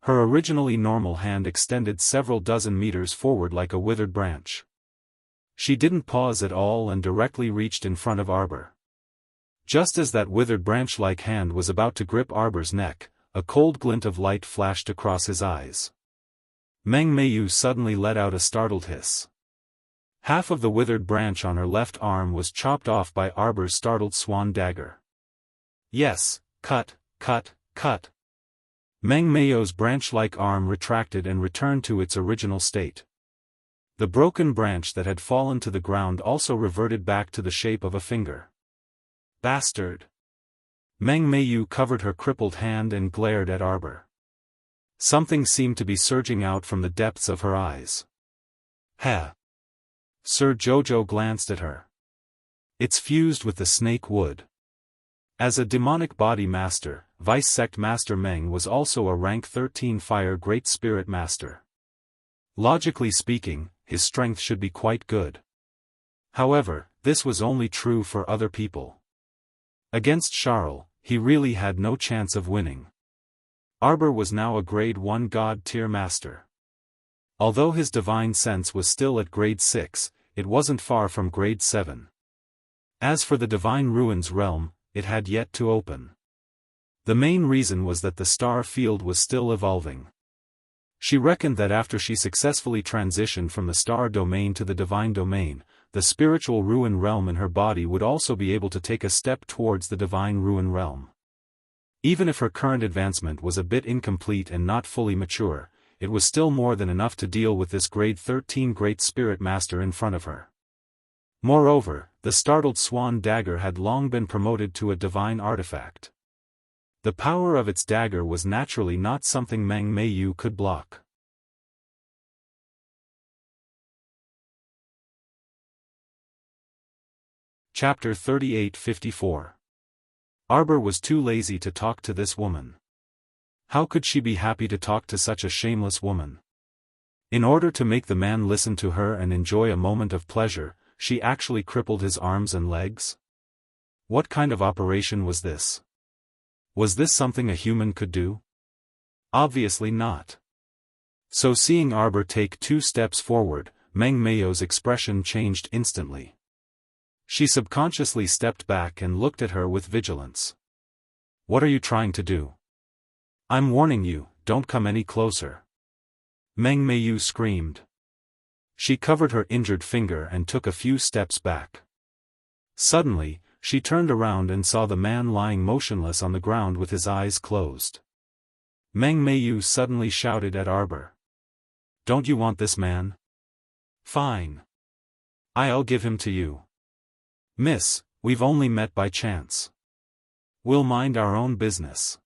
A: Her originally normal hand extended several dozen meters forward like a withered branch. She didn't pause at all and directly reached in front of Arbor. Just as that withered branch-like hand was about to grip Arbor's neck, a cold glint of light flashed across his eyes. Meng Meiyu suddenly let out a startled hiss. Half of the withered branch on her left arm was chopped off by Arbor's startled swan dagger. Yes, cut, cut, cut. Meng Meiyu's branch-like arm retracted and returned to its original state. The broken branch that had fallen to the ground also reverted back to the shape of a finger. Bastard! Meng Meiyu covered her crippled hand and glared at Arbor. Something seemed to be surging out from the depths of her eyes. Heh! Sir Jojo glanced at her. It's fused with the snake wood. As a demonic body master, Vice Sect Master Meng was also a rank 13 Fire Great Spirit Master. Logically speaking, his strength should be quite good. However, this was only true for other people. Against Charles, he really had no chance of winning. Arbor was now a grade 1 God-tier master. Although his divine sense was still at grade 6, it wasn't far from grade 7. As for the Divine Ruins realm, it had yet to open. The main reason was that the star field was still evolving. She reckoned that after she successfully transitioned from the star domain to the divine domain, the spiritual ruin realm in her body would also be able to take a step towards the divine ruin realm. Even if her current advancement was a bit incomplete and not fully mature, it was still more than enough to deal with this grade 13 Great Spirit Master in front of her. Moreover, the startled swan dagger had long been promoted to a divine artifact. The power of its dagger was naturally not something Meng Meiyu could block. Chapter 38-54. Arbor was too lazy to talk to this woman. How could she be happy to talk to such a shameless woman? In order to make the man listen to her and enjoy a moment of pleasure, she actually crippled his arms and legs? What kind of operation was this? Was this something a human could do? Obviously not. So seeing Arbor take 2 steps forward, Meng Meiyu's expression changed instantly. She subconsciously stepped back and looked at her with vigilance. What are you trying to do? I'm warning you, don't come any closer. Meng Meiyu screamed. She covered her injured finger and took a few steps back. Suddenly, she turned around and saw the man lying motionless on the ground with his eyes closed. Meng Meiyu suddenly shouted at Arbor. Don't you want this man? Fine. I'll give him to you. Miss, we've only met by chance. We'll mind our own business.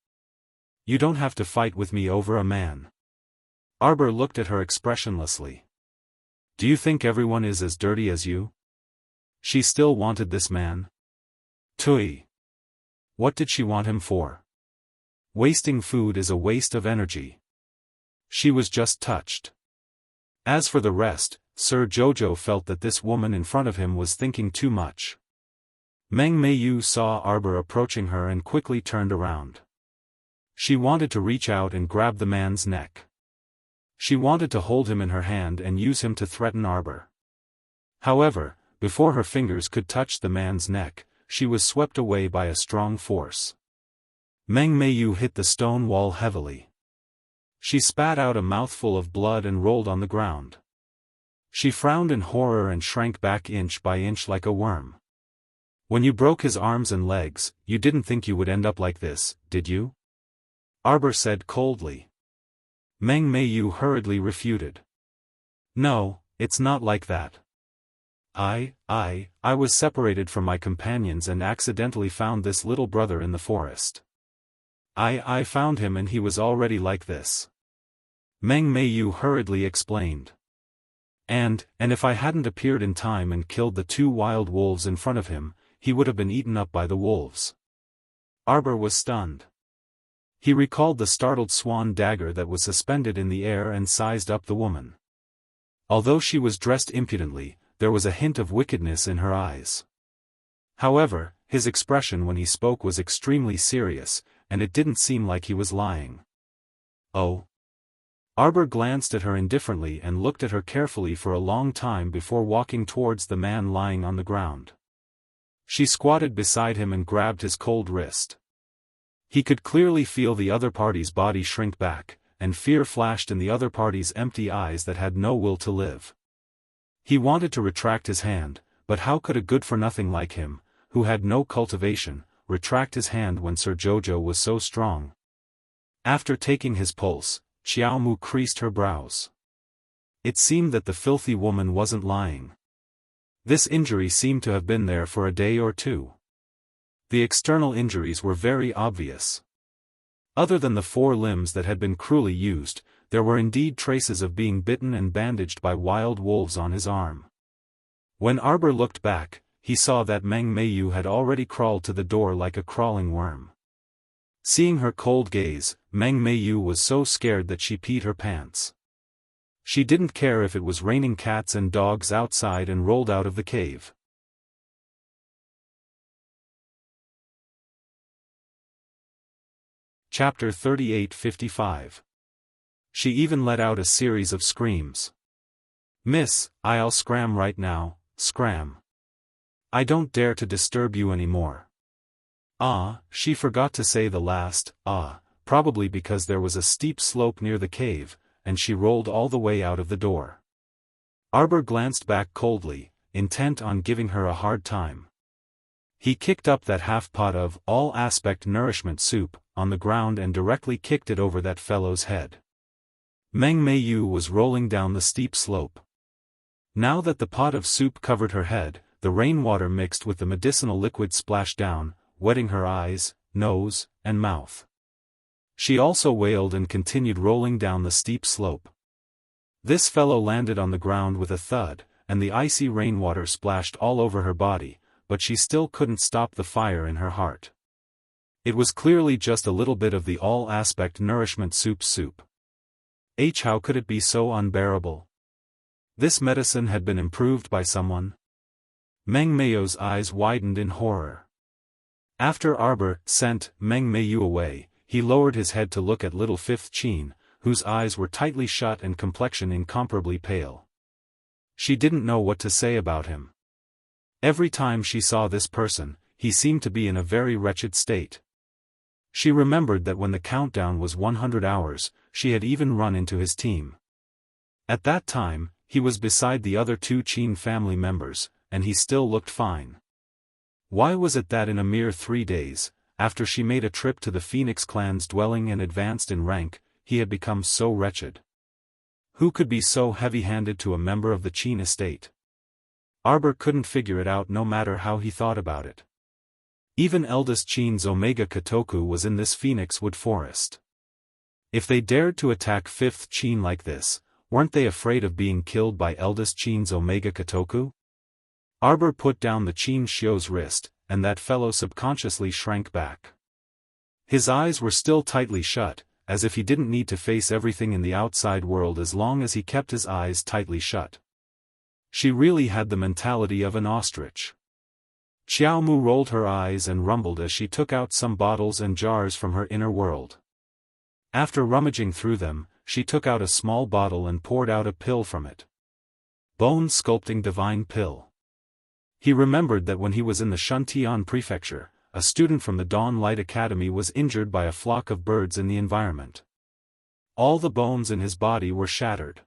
A: You don't have to fight with me over a man. Arbor looked at her expressionlessly. Do you think everyone is as dirty as you? She still wanted this man. Tui. What did she want him for? Wasting food is a waste of energy. She was just touched. As for the rest, Sir Jojo felt that this woman in front of him was thinking too much. Meng Meiyu saw Arbor approaching her and quickly turned around. She wanted to reach out and grab the man's neck. She wanted to hold him in her hand and use him to threaten Arbor. However, before her fingers could touch the man's neck, she was swept away by a strong force. Meng Meiyu hit the stone wall heavily. She spat out a mouthful of blood and rolled on the ground. She frowned in horror and shrank back inch by inch like a worm. When you broke his arms and legs, you didn't think you would end up like this, did you? Arbor said coldly. Meng Meiyu hurriedly refuted. No, it's not like that. I was separated from my companions and accidentally found this little brother in the forest. I found him and he was already like this. Meng Meiyu hurriedly explained. And if I hadn't appeared in time and killed the 2 wild wolves in front of him, he would have been eaten up by the wolves. Arbor was stunned. He recalled the startled swan dagger that was suspended in the air and sized up the woman. Although she was dressed impudently, there was a hint of wickedness in her eyes. However, his expression when he spoke was extremely serious, and it didn't seem like he was lying. Oh. Arbor glanced at her indifferently and looked at her carefully for a long time before walking towards the man lying on the ground. She squatted beside him and grabbed his cold wrist. He could clearly feel the other party's body shrink back, and fear flashed in the other party's empty eyes that had no will to live. He wanted to retract his hand, but how could a good-for-nothing like him, who had no cultivation, retract his hand when Sir Jojo was so strong? After taking his pulse, Xiao Mu creased her brows. It seemed that the filthy woman wasn't lying. This injury seemed to have been there for a day or two. The external injuries were very obvious. Other than the 4 limbs that had been cruelly used, there were indeed traces of being bitten and bandaged by wild wolves on his arm. When Arbor looked back, he saw that Meng Meiyu had already crawled to the door like a crawling worm. Seeing her cold gaze, Meng Meiyu was so scared that she peed her pants. She didn't care if it was raining cats and dogs outside and rolled out of the cave. Chapter 38-55. She even let out a series of screams. "Miss, I'll scram right now, scram. I don't dare to disturb you anymore." She forgot to say the last, probably because there was a steep slope near the cave, and she rolled all the way out of the door. Arbor glanced back coldly, intent on giving her a hard time. He kicked up that half-pot of all-aspect nourishment soup on the ground and directly kicked it over that fellow's head. Meng Meiyu was rolling down the steep slope. Now that the pot of soup covered her head, the rainwater mixed with the medicinal liquid splashed down, wetting her eyes, nose, and mouth. She also wailed and continued rolling down the steep slope. This fellow landed on the ground with a thud, and the icy rainwater splashed all over her body, but she still couldn't stop the fire in her heart. It was clearly just a little bit of the all-aspect nourishment soup. How could it be so unbearable? This medicine had been improved by someone? Meng Meiyu's eyes widened in horror. After Arbor sent Meng Meiyu away, he lowered his head to look at little Fifth Qin, whose eyes were tightly shut and complexion incomparably pale. She didn't know what to say about him. Every time she saw this person, he seemed to be in a very wretched state. She remembered that when the countdown was 100 hours, she had even run into his team. At that time, he was beside the other 2 Qin family members, and he still looked fine. Why was it that in a mere 3 days, after she made a trip to the Phoenix clan's dwelling and advanced in rank, he had become so wretched? Who could be so heavy-handed to a member of the Qin estate? Arbor couldn't figure it out no matter how he thought about it. Even eldest Qin's Omega Kotoku was in this Phoenix Wood forest. If they dared to attack 5th Qin like this, weren't they afraid of being killed by eldest Qin's Omega Kotoku? Arbor put down the Qin Shio's wrist, and that fellow subconsciously shrank back. His eyes were still tightly shut, as if he didn't need to face everything in the outside world as long as he kept his eyes tightly shut. She really had the mentality of an ostrich. Xiao Mu rolled her eyes and rumbled as she took out some bottles and jars from her inner world. After rummaging through them, she took out a small bottle and poured out a pill from it. Bone Sculpting Divine Pill. He remembered that when he was in the Shuntian Prefecture, a student from the Dawn Light Academy was injured by a flock of birds in the environment. All the bones in his body were shattered.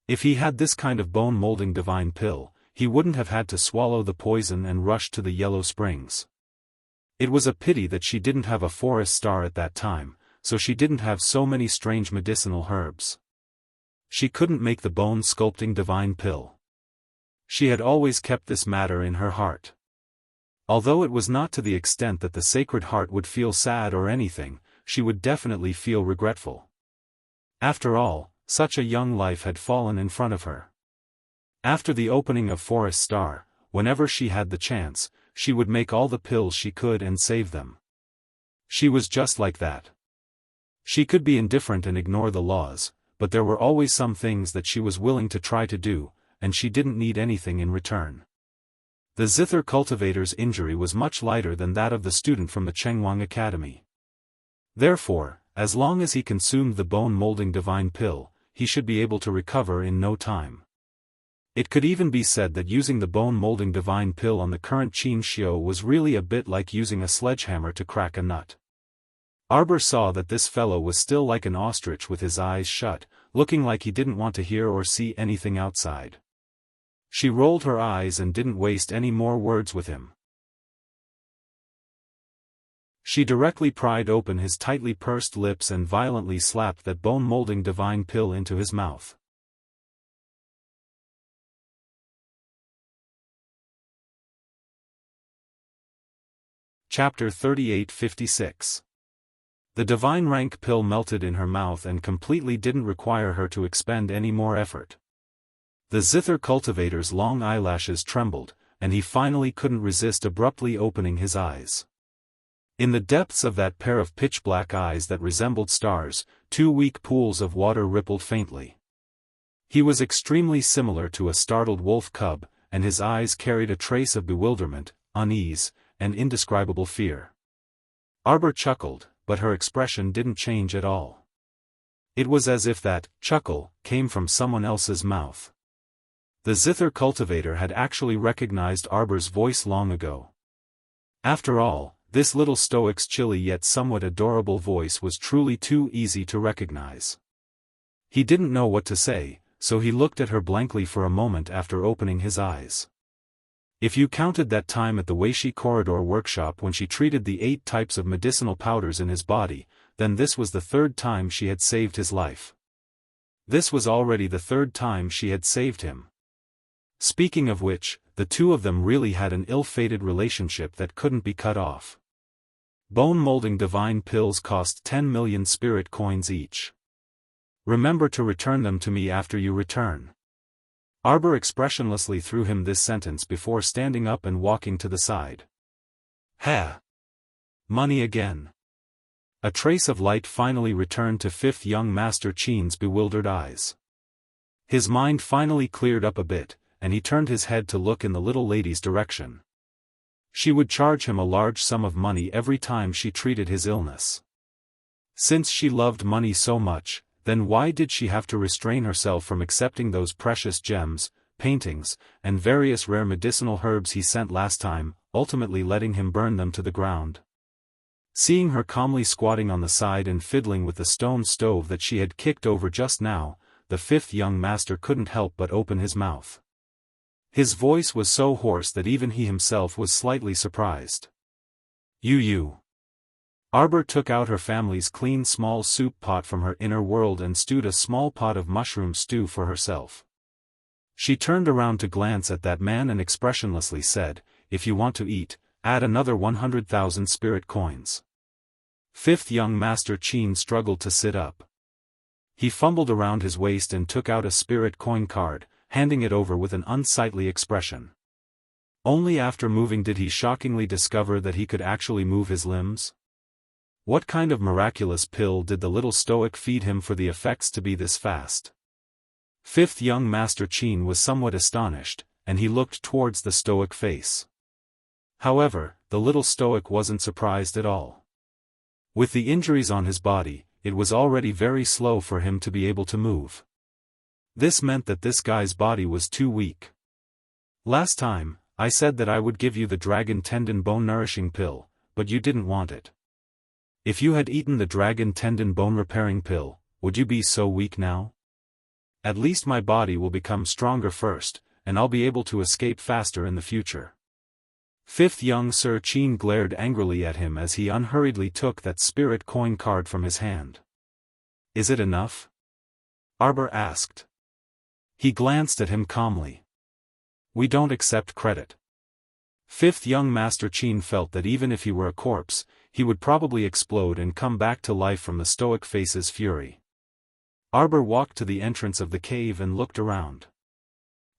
A: If he had this kind of bone-molding divine pill, he wouldn't have had to swallow the poison and rush to the Yellow Springs. It was a pity that she didn't have a forest star at that time, so she didn't have so many strange medicinal herbs. She couldn't make the bone-sculpting divine pill. She had always kept this matter in her heart. Although it was not to the extent that the Sacred Heart would feel sad or anything, she would definitely feel regretful. After all, such a young life had fallen in front of her. After the opening of Forest Star, whenever she had the chance, she would make all the pills she could and save them. She was just like that. She could be indifferent and ignore the laws, but there were always some things that she was willing to try to do, and she didn't need anything in return. The zither cultivator's injury was much lighter than that of the student from the Chengwang Academy. Therefore, as long as he consumed the bone-molding divine pill, he should be able to recover in no time. It could even be said that using the bone-molding divine pill on the current Qin Xiao was really a bit like using a sledgehammer to crack a nut. Arbor saw that this fellow was still like an ostrich with his eyes shut, looking like he didn't want to hear or see anything outside. She rolled her eyes and didn't waste any more words with him. She directly pried open his tightly pursed lips and violently slapped that bone-molding divine pill into his mouth. Chapter 38-56. The divine rank pill melted in her mouth and completely didn't require her to expend any more effort. The zither cultivator's long eyelashes trembled, and he finally couldn't resist abruptly opening his eyes. In the depths of that pair of pitch-black eyes that resembled stars, 2 weak pools of water rippled faintly. He was extremely similar to a startled wolf cub, and his eyes carried a trace of bewilderment, unease, and indescribable fear. Arbor chuckled, but her expression didn't change at all. It was as if that chuckle came from someone else's mouth. The zither cultivator had actually recognized Arbor's voice long ago. After all, this little stoic's chilly yet somewhat adorable voice was truly too easy to recognize. He didn't know what to say, so he looked at her blankly for a moment after opening his eyes. If you counted that time at the Weishi Corridor workshop when she treated the 8 types of medicinal powders in his body, then this was the 3rd time she had saved his life. This was already the 3rd time she had saved him. Speaking of which, the two of them really had an ill-fated relationship that couldn't be cut off. Bone-molding divine pills cost 10 million spirit coins each. Remember to return them to me after you return. Arbor expressionlessly threw him this sentence before standing up and walking to the side. Ha! Money again. A trace of light finally returned to 5th young Master Qin's bewildered eyes. His mind finally cleared up a bit, and he turned his head to look in the little lady's direction. She would charge him a large sum of money every time she treated his illness. Since she loved money so much, then why did she have to restrain herself from accepting those precious gems, paintings, and various rare medicinal herbs he sent last time, ultimately letting him burn them to the ground? Seeing her calmly squatting on the side and fiddling with the stone stove that she had kicked over just now, the 5th young master couldn't help but open his mouth. His voice was so hoarse that even he himself was slightly surprised. You. Arbor took out her family's clean small soup pot from her inner world and stewed a small pot of mushroom stew for herself. She turned around to glance at that man and expressionlessly said, "If you want to eat, add another 100,000 spirit coins." 5th young Master Qin struggled to sit up. He fumbled around his waist and took out a spirit coin card, handing it over with an unsightly expression. Only after moving did he shockingly discover that he could actually move his limbs. What kind of miraculous pill did the little stoic feed him for the effects to be this fast? 5th young Master Qin was somewhat astonished, and he looked towards the stoic face. However, the little stoic wasn't surprised at all. With the injuries on his body, it was already very slow for him to be able to move. This meant that this guy's body was too weak. Last time, I said that I would give you the dragon tendon bone nourishing pill, but you didn't want it. If you had eaten the dragon tendon bone repairing pill, would you be so weak now? At least my body will become stronger first, and I'll be able to escape faster in the future. 5th young Sir Qin glared angrily at him as he unhurriedly took that spirit coin card from his hand. Is it enough? Arbor asked. He glanced at him calmly. We don't accept credit. 5th young Master Qin felt that even if he were a corpse, he would probably explode and come back to life from the stoic face's fury. Arbor walked to the entrance of the cave and looked around.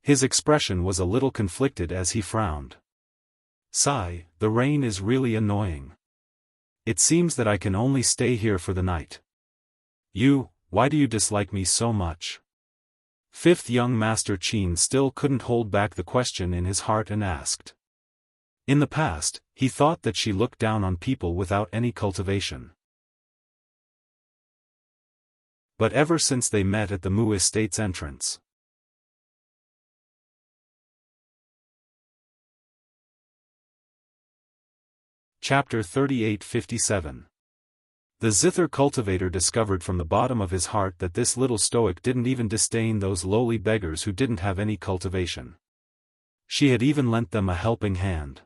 A: His expression was a little conflicted as he frowned. Sigh, the rain is really annoying. It seems that I can only stay here for the night. Why do you dislike me so much? 5th young Master Qin still couldn't hold back the question in his heart and asked. In the past, he thought that she looked down on people without any cultivation. but ever since they met at the Mu Estate's entrance. Chapter 38:57. The zither cultivator discovered from the bottom of his heart that this little stoic didn't even disdain those lowly beggars who didn't have any cultivation. She had even lent them a helping hand.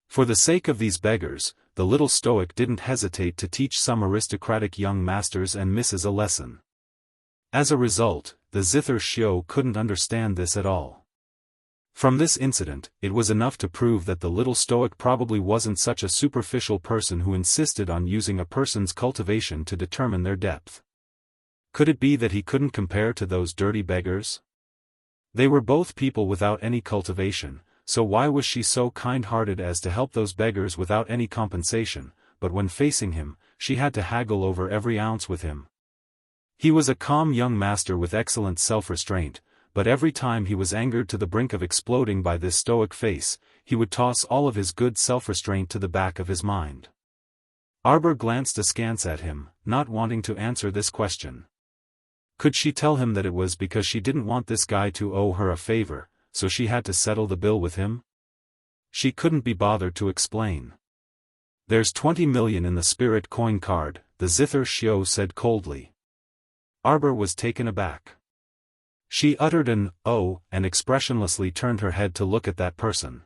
A: For the sake of these beggars, the little stoic didn't hesitate to teach some aristocratic young masters and misses a lesson. As a result, the zither shio couldn't understand this at all. From this incident, it was enough to prove that the little stoic probably wasn't such a superficial person who insisted on using a person's cultivation to determine their depth. Could it be that he couldn't compare to those dirty beggars? They were both people without any cultivation, so why was she so kind-hearted as to help those beggars without any compensation, but when facing him, she had to haggle over every ounce with him? He was a calm young master with excellent self-restraint, but every time he was angered to the brink of exploding by this stoic face, he would toss all of his good self-restraint to the back of his mind. Arbor glanced askance at him, not wanting to answer this question. Could she tell him that it was because she didn't want this guy to owe her a favor, so she had to settle the bill with him? She couldn't be bothered to explain. "There's 20 million in the spirit coin card," the zither shio said coldly. Arbor was taken aback. She uttered an "oh" and expressionlessly turned her head to look at that person.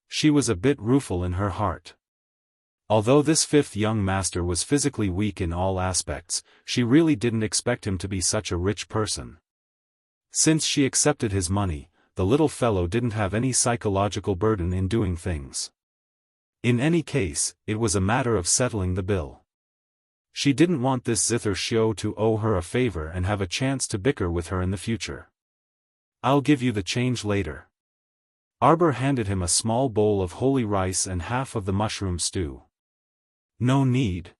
A: She was a bit rueful in her heart. Although this fifth young master was physically weak in all aspects, she really didn't expect him to be such a rich person. Since she accepted his money, the little fellow didn't have any psychological burden in doing things. In any case, it was a matter of settling the bill. She didn't want this zither shio to owe her a favor and have a chance to bicker with her in the future. "I'll give you the change later." Arbor handed him a small bowl of holy rice and half of the mushroom stew. "No need."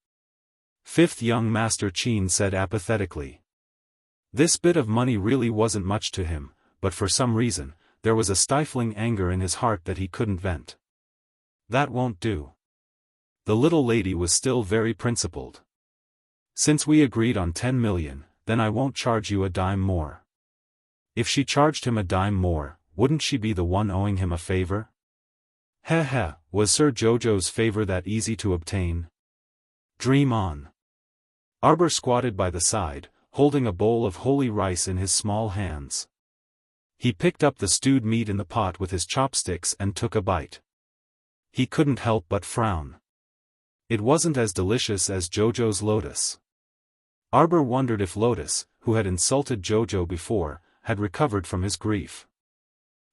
A: Fifth young master Chin said apathetically. This bit of money really wasn't much to him, but for some reason, there was a stifling anger in his heart that he couldn't vent. "That won't do." The little lady was still very principled. "Since we agreed on 10 million, then I won't charge you a dime more." If she charged him a dime more, wouldn't she be the one owing him a favor? Heh, was Sir Jojo's favor that easy to obtain? Dream on. Arbor squatted by the side, holding a bowl of holy rice in his small hands. He picked up the stewed meat in the pot with his chopsticks and took a bite. He couldn't help but frown. It wasn't as delicious as Jojo's lotus. Arbor wondered if Lotus, who had insulted Jojo before, had recovered from his grief.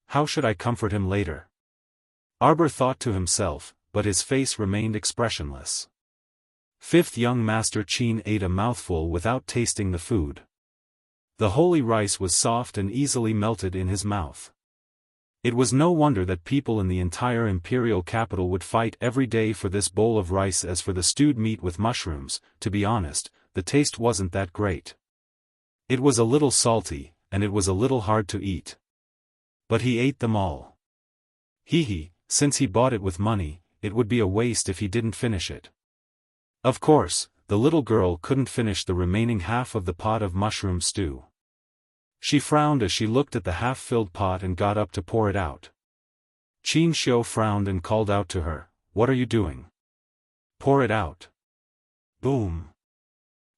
A: How should I comfort him later? Arbor thought to himself, but his face remained expressionless. Fifth young master Chin ate a mouthful without tasting the food. The holy rice was soft and easily melted in his mouth. It was no wonder that people in the entire imperial capital would fight every day for this bowl of rice as for the stewed meat with mushrooms. To be honest, the taste wasn't that great. It was a little salty, and it was a little hard to eat. But he ate them all. Since he bought it with money, it would be a waste if he didn't finish it. Of course, the little girl couldn't finish the remaining half of the pot of mushroom stew. She frowned as she looked at the half-filled pot and got up to pour it out. Chin Shio frowned and called out to her, "What are you doing? Pour it out." Boom!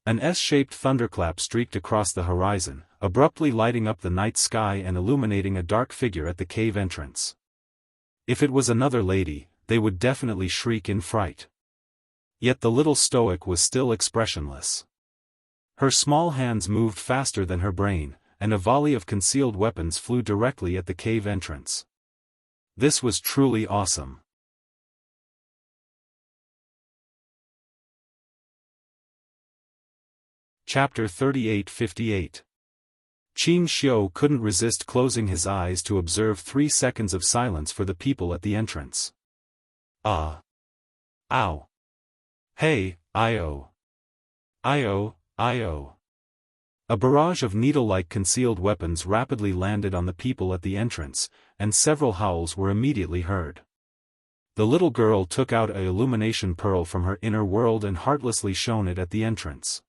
A: An S-shaped thunderclap streaked across the horizon, abruptly lighting up the night sky and illuminating a dark figure at the cave entrance. If it was another lady, they would definitely shriek in fright. Yet the little stoic was still expressionless. Her small hands moved faster than her brain, and a volley of concealed weapons flew directly at the cave entrance. This was truly awesome. Chapter 38:58. Chin Shio couldn't resist closing his eyes to observe 3 seconds of silence for the people at the entrance. Ah! Ow! Hey, I-oh! I-oh, I-oh! A barrage of needle-like concealed weapons rapidly landed on the people at the entrance, and several howls were immediately heard. The little girl took out a illumination pearl from her inner world and heartlessly shone it at the entrance.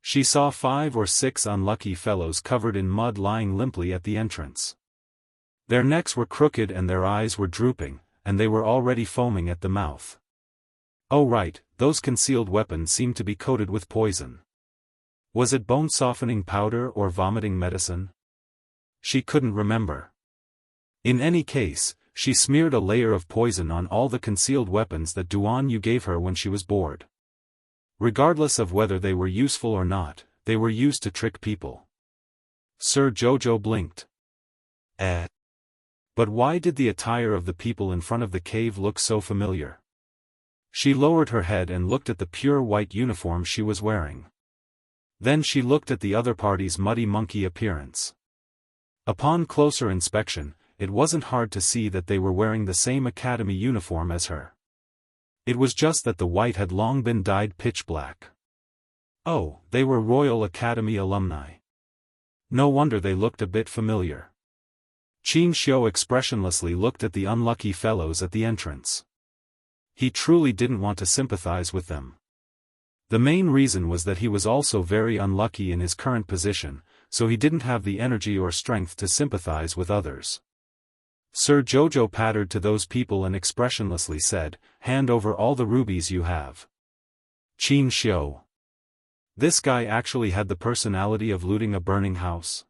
A: She saw 5 or 6 unlucky fellows covered in mud lying limply at the entrance. Their necks were crooked and their eyes were drooping, and they were already foaming at the mouth. Oh right, those concealed weapons seemed to be coated with poison. Was it bone-softening powder or vomiting medicine? She couldn't remember. In any case, she smeared a layer of poison on all the concealed weapons that Duan Yu gave her when she was bored. Regardless of whether they were useful or not, they were used to trick people. Sir Jojo blinked. But why did the attire of the people in front of the cave look so familiar? She lowered her head and looked at the pure white uniform she was wearing. Then she looked at the other party's muddy monkey appearance. Upon closer inspection, it wasn't hard to see that they were wearing the same academy uniform as her. It was just that the white had long been dyed pitch black. Oh, they were Royal Academy alumni. No wonder they looked a bit familiar. Qin Xiu expressionlessly looked at the unlucky fellows at the entrance. He truly didn't want to sympathize with them. The main reason was that he was also very unlucky in his current position, so he didn't have the energy or strength to sympathize with others. Sir Jojo pattered to those people and expressionlessly said, "Hand over all the rubies you have." Qin Xiu. This guy actually had the personality of looting a burning house.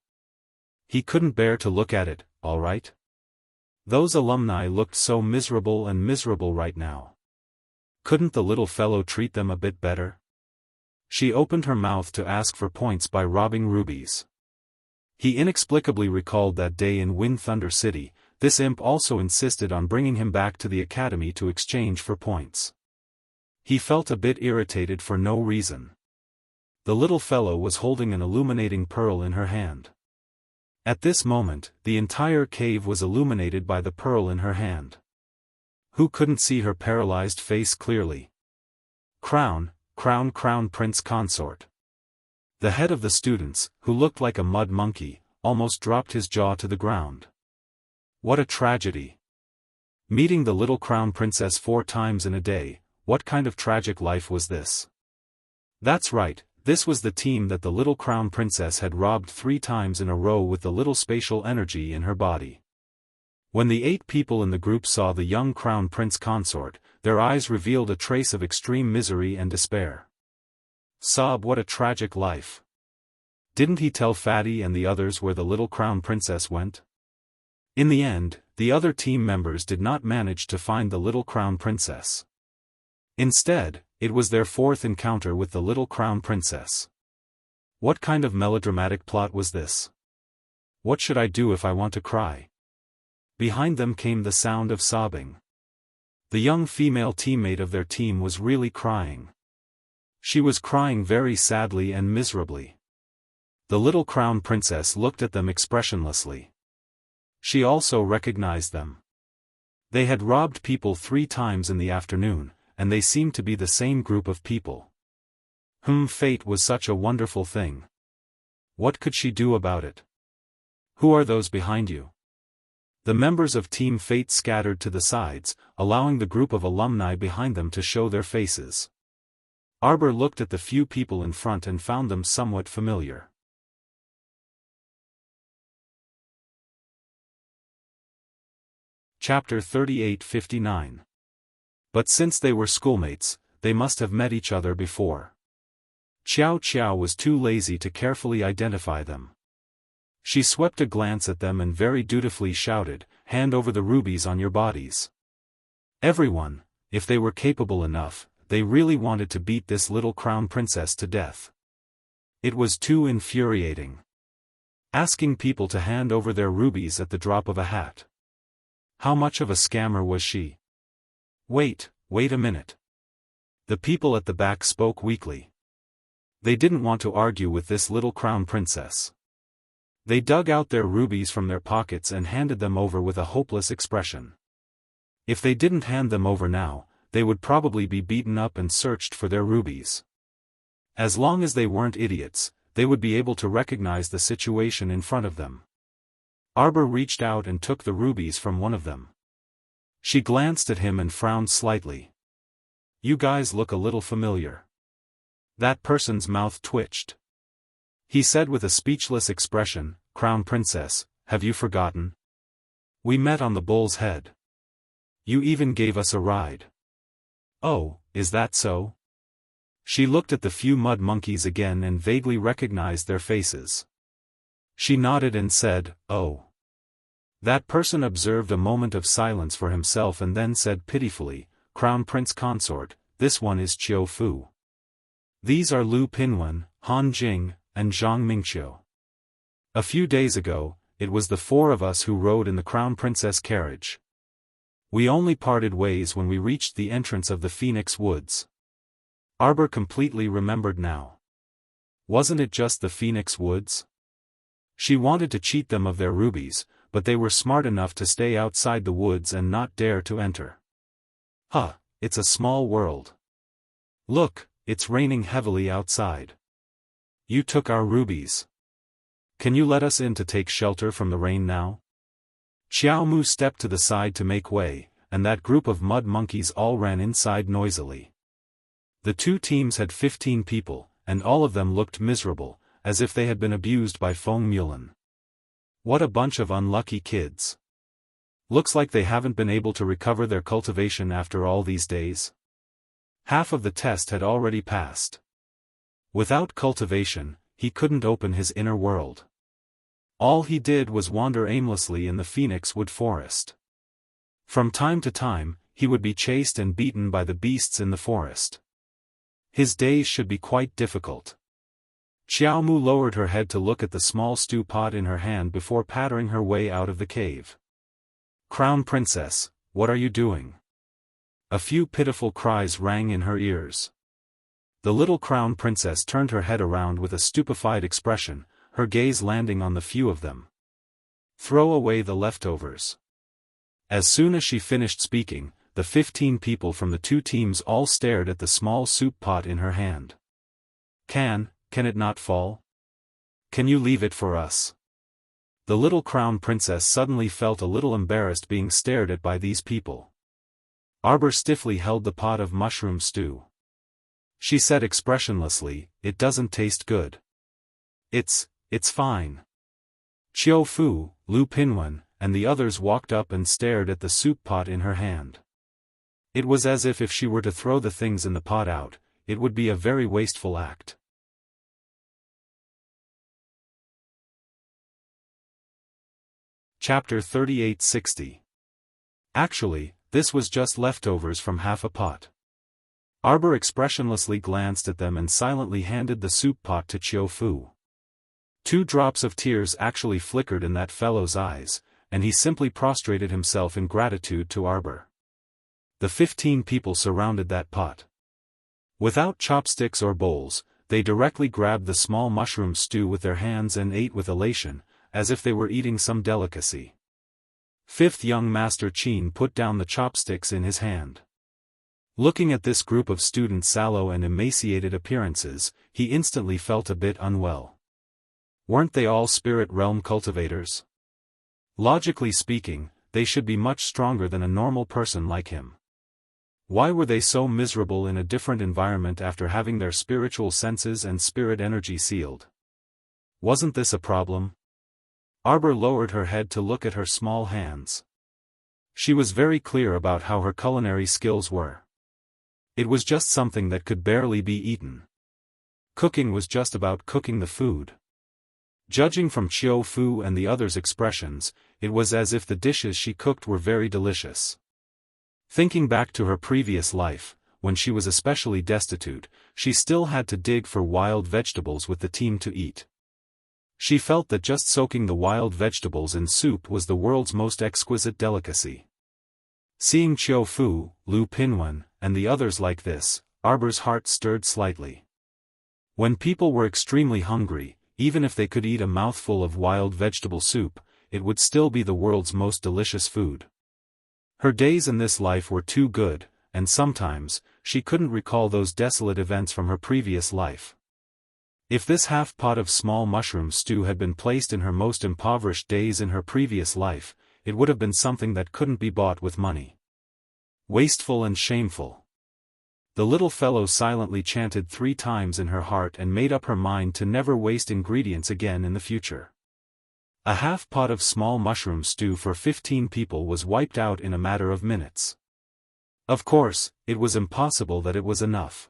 A: He couldn't bear to look at it, all right? Those alumni looked so miserable and miserable right now. Couldn't the little fellow treat them a bit better? She opened her mouth to ask for points by robbing rubies. He inexplicably recalled that day in Wind Thunder City. This imp also insisted on bringing him back to the academy to exchange for points. He felt a bit irritated for no reason. The little fellow was holding an illuminating pearl in her hand. At this moment, the entire cave was illuminated by the pearl in her hand. Who couldn't see her paralyzed face clearly? Crown Prince Consort. The head of the students, who looked like a mud monkey, almost dropped his jaw to the ground. What a tragedy. Meeting the little crown princess 4 times in a day, what kind of tragic life was this? That's right, this was the team that the little crown princess had robbed 3 times in a row with the little spatial energy in her body. When the 8 people in the group saw the young crown prince consort, their eyes revealed a trace of extreme misery and despair. Sob, what a tragic life. Didn't he tell Fatty and the others where the little crown princess went? In the end, the other team members did not manage to find the little crown princess. Instead, it was their 4th encounter with the little crown princess. What kind of melodramatic plot was this? What should I do if I want to cry? Behind them came the sound of sobbing. The young female teammate of their team was really crying. She was crying very sadly and miserably. The little crown princess looked at them expressionlessly. She also recognized them. They had robbed people 3 times in the afternoon, and they seemed to be the same group of people. Fate was such a wonderful thing. What could she do about it? Who are those behind you? The members of Team Fate scattered to the sides, allowing the group of alumni behind them to show their faces. Arbor looked at the few people in front and found them somewhat familiar. Chapter 38-59. But since they were schoolmates, they must have met each other before. Qiao Qiao was too lazy to carefully identify them. She swept a glance at them and very dutifully shouted, "Hand over the rubies on your bodies." Everyone, if they were capable enough, they really wanted to beat this little crown princess to death. It was too infuriating. Asking people to hand over their rubies at the drop of a hat. How much of a scammer was she? Wait a minute. The people at the back spoke weakly. They didn't want to argue with this little crown princess. They dug out their rubies from their pockets and handed them over with a hopeless expression. If they didn't hand them over now, they would probably be beaten up and searched for their rubies. As long as they weren't idiots, they would be able to recognize the situation in front of them. Arbor reached out and took the rubies from one of them. She glanced at him and frowned slightly. "You guys look a little familiar." That person's mouth twitched. He said with a speechless expression, "Crown Princess, have you forgotten? We met on the bull's head. You even gave us a ride." "Oh, is that so?" She looked at the few mud monkeys again and vaguely recognized their faces. She nodded and said, "Oh." That person observed a moment of silence for himself and then said pitifully, "Crown Prince Consort, this one is Chiu Fu. These are Lu Pinwen, Han Jing, and Zhang Mingqiu. A few days ago, it was the four of us who rode in the Crown Princess carriage. We only parted ways when we reached the entrance of the Phoenix Woods." Arbor completely remembered now. Wasn't it just the Phoenix Woods? She wanted to cheat them of their rubies, but they were smart enough to stay outside the woods and not dare to enter. Huh, it's a small world. Look, it's raining heavily outside. You took our rubies. Can you let us in to take shelter from the rain now? Xiao Mu stepped to the side to make way, and that group of mud monkeys all ran inside noisily. The two teams had 15 people, and all of them looked miserable, as if they had been abused by Feng Mulan. What a bunch of unlucky kids. Looks like they haven't been able to recover their cultivation after all these days. Half of the test had already passed. Without cultivation, he couldn't open his inner world. All he did was wander aimlessly in the Phoenix Wood forest. From time to time, he would be chased and beaten by the beasts in the forest. His days should be quite difficult. Xiao Mu lowered her head to look at the small stew pot in her hand before pattering her way out of the cave. "Crown Princess, what are you doing?" A few pitiful cries rang in her ears. The little Crown Princess turned her head around with a stupefied expression, her gaze landing on the few of them. "Throw away the leftovers." As soon as she finished speaking, the 15 people from the two teams all stared at the small soup pot in her hand. Can it not fall? Can you leave it for us?" The little Crown Princess suddenly felt a little embarrassed being stared at by these people. Arbor stiffly held the pot of mushroom stew. She said expressionlessly, "It doesn't taste good." It's fine." Chiu Fu, Lu Pinwen, and the others walked up and stared at the soup pot in her hand. It was as if she were to throw the things in the pot out, it would be a very wasteful act. Chapter 3860. Actually, this was just leftovers from half a pot. Arbor expressionlessly glanced at them and silently handed the soup pot to Chiu Fu. 2 drops of tears actually flickered in that fellow's eyes, and he simply prostrated himself in gratitude to Arbor. The 15 people surrounded that pot. Without chopsticks or bowls, they directly grabbed the small mushroom stew with their hands and ate with elation, as if they were eating some delicacy. 5th young Master Qin put down the chopsticks in his hand. Looking at this group of students' sallow and emaciated appearances, he instantly felt a bit unwell. Weren't they all spirit realm cultivators? Logically speaking, they should be much stronger than a normal person like him. Why were they so miserable in a different environment after having their spiritual senses and spirit energy sealed? Wasn't this a problem? Arbor lowered her head to look at her small hands. She was very clear about how her culinary skills were. It was just something that could barely be eaten. Cooking was just about cooking the food. Judging from Chiu Fu and the others' expressions, it was as if the dishes she cooked were very delicious. Thinking back to her previous life, when she was especially destitute, she still had to dig for wild vegetables with the team to eat. She felt that just soaking the wild vegetables in soup was the world's most exquisite delicacy. Seeing Chiu Fu, Lu Pinwen, and the others like this, Arbor's heart stirred slightly. When people were extremely hungry, even if they could eat a mouthful of wild vegetable soup, it would still be the world's most delicious food. Her days in this life were too good, and sometimes, she couldn't recall those desolate events from her previous life. If this half-pot of small mushroom stew had been placed in her most impoverished days in her previous life, it would have been something that couldn't be bought with money. Wasteful and shameful. The little fellow silently chanted 3 times in her heart and made up her mind to never waste ingredients again in the future. A half pot of small mushroom stew for 15 people was wiped out in a matter of minutes. Of course, it was impossible that it was enough.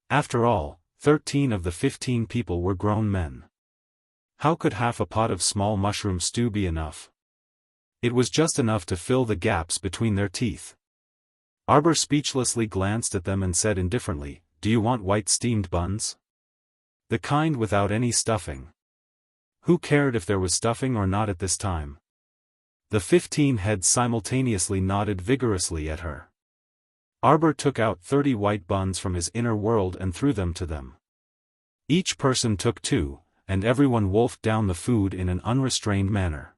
A: After all, 13 of the 15 people were grown men. How could half a pot of small mushroom stew be enough? It was just enough to fill the gaps between their teeth. Arbor speechlessly glanced at them and said indifferently, "Do you want white steamed buns? The kind without any stuffing." Who cared if there was stuffing or not at this time? The 15 heads simultaneously nodded vigorously at her. Arbor took out 30 white buns from his inner world and threw them to them. Each person took 2, and everyone wolfed down the food in an unrestrained manner.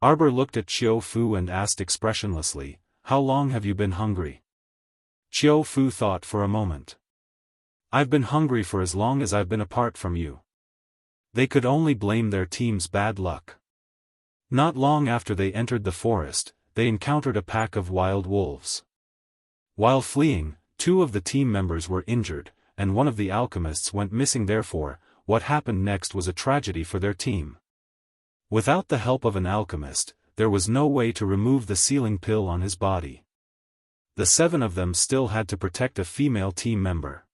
A: Arbor looked at Chiu Fu and asked expressionlessly, "How long have you been hungry?" Chiu Fu thought for a moment. "I've been hungry for as long as I've been apart from you." They could only blame their team's bad luck. Not long after they entered the forest, they encountered a pack of wild wolves. While fleeing, 2 of the team members were injured, and one of the alchemists went missing. Therefore, what happened next was a tragedy for their team. Without the help of an alchemist, there was no way to remove the sealing pill on his body. The 7 of them still had to protect a female team member.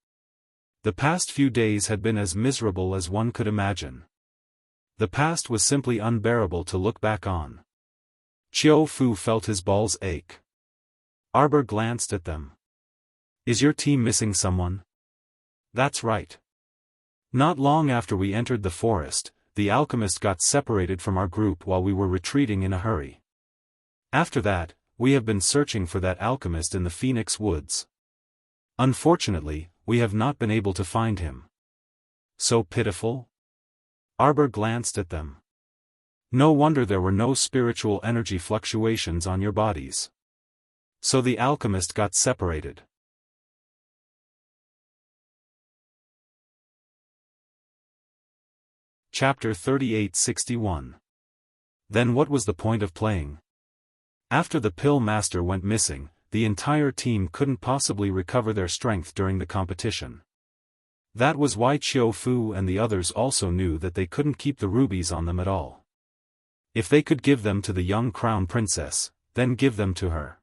A: The past few days had been as miserable as one could imagine. The past was simply unbearable to look back on. Chiu Fu felt his balls ache. Arbor glanced at them. "Is your team missing someone?" "That's right. Not long after we entered the forest, the alchemist got separated from our group while we were retreating in a hurry. After that, we have been searching for that alchemist in the Phoenix Woods. Unfortunately, we have not been able to find him." "So pitiful?" Arbor glanced at them. "No wonder there were no spiritual energy fluctuations on your bodies. So the alchemist got separated." Chapter 3861. Then what was the point of playing? After the Pill Master went missing, the entire team couldn't possibly recover their strength during the competition. That was why Chiu Fu and the others also knew that they couldn't keep the rubies on them at all. If they could give them to the young crown princess, then give them to her.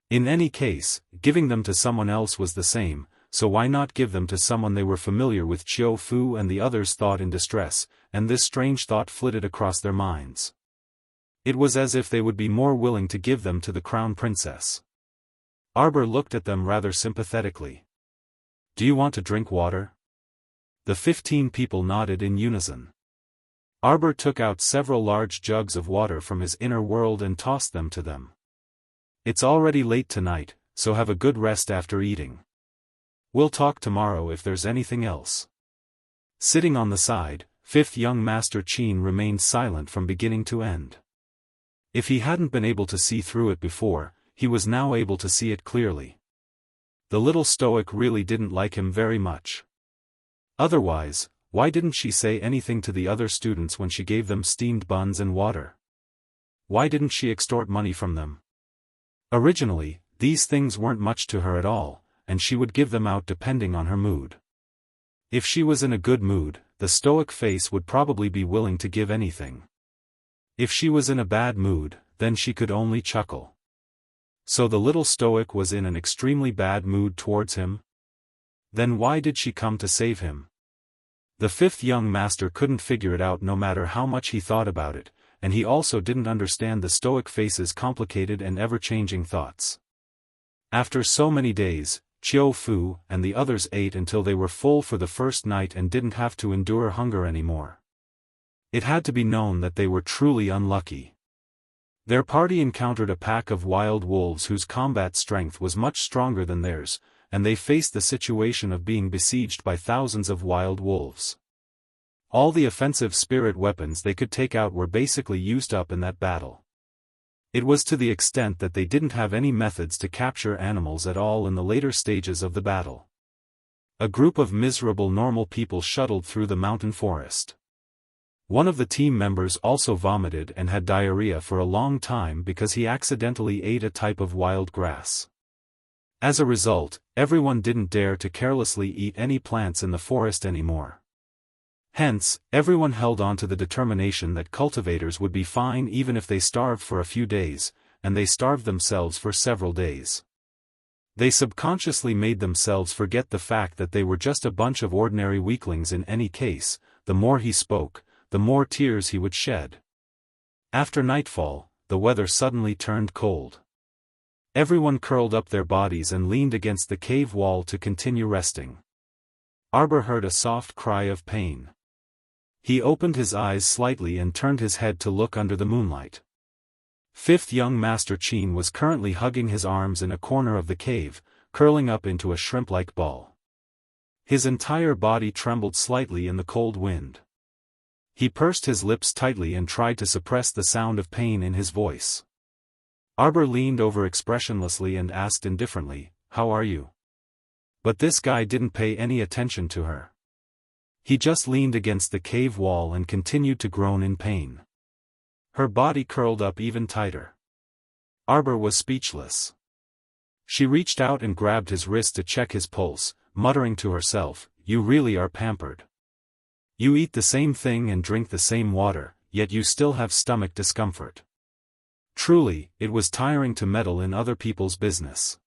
A: In any case, giving them to someone else was the same, so why not give them to someone they were familiar with? Chiu Fu and the others thought in distress, and this strange thought flitted across their minds. It was as if they would be more willing to give them to the crown princess. Arbor looked at them rather sympathetically. "Do you want to drink water?" The 15 people nodded in unison. Arbor took out several large jugs of water from his inner world and tossed them to them. "It's already late tonight, so have a good rest after eating. We'll talk tomorrow if there's anything else." Sitting on the side, 5th young Master Qin remained silent from beginning to end. If he hadn't been able to see through it before, he was now able to see it clearly. The little stoic really didn't like him very much. Otherwise, why didn't she say anything to the other students when she gave them steamed buns and water? Why didn't she extort money from them? Originally, these things weren't much to her at all, and she would give them out depending on her mood. If she was in a good mood, the stoic face would probably be willing to give anything. If she was in a bad mood, then she could only chuckle. So the little stoic was in an extremely bad mood towards him? Then why did she come to save him? The 5th young master couldn't figure it out no matter how much he thought about it, and he also didn't understand the stoic face's complicated and ever-changing thoughts. After so many days, Chiu Fu and the others ate until they were full for the first night and didn't have to endure hunger anymore. It had to be known that they were truly unlucky. Their party encountered a pack of wild wolves whose combat strength was much stronger than theirs, and they faced the situation of being besieged by thousands of wild wolves. All the offensive spirit weapons they could take out were basically used up in that battle. It was to the extent that they didn't have any methods to capture animals at all in the later stages of the battle. A group of miserable normal people shuttled through the mountain forest. One of the team members also vomited and had diarrhea for a long time because he accidentally ate a type of wild grass. As a result, everyone didn't dare to carelessly eat any plants in the forest anymore. Hence, everyone held on to the determination that cultivators would be fine even if they starved for a few days, and they starved themselves for several days. They subconsciously made themselves forget the fact that they were just a bunch of ordinary weaklings in any case. The more he spoke, the more tears he would shed. After nightfall, the weather suddenly turned cold. Everyone curled up their bodies and leaned against the cave wall to continue resting. Arbor heard a soft cry of pain. He opened his eyes slightly and turned his head to look under the moonlight. Fifth young Master Cheen was currently hugging his arms in a corner of the cave, curling up into a shrimp-like ball. His entire body trembled slightly in the cold wind. He pursed his lips tightly and tried to suppress the sound of pain in his voice. Arbor leaned over expressionlessly and asked indifferently, "How are you?" But this guy didn't pay any attention to her. He just leaned against the cave wall and continued to groan in pain. Her body curled up even tighter. Arbor was speechless. She reached out and grabbed his wrist to check his pulse, muttering to herself, "You really are pampered. You eat the same thing and drink the same water, yet you still have stomach discomfort. Truly, it was tiring to meddle in other people's business."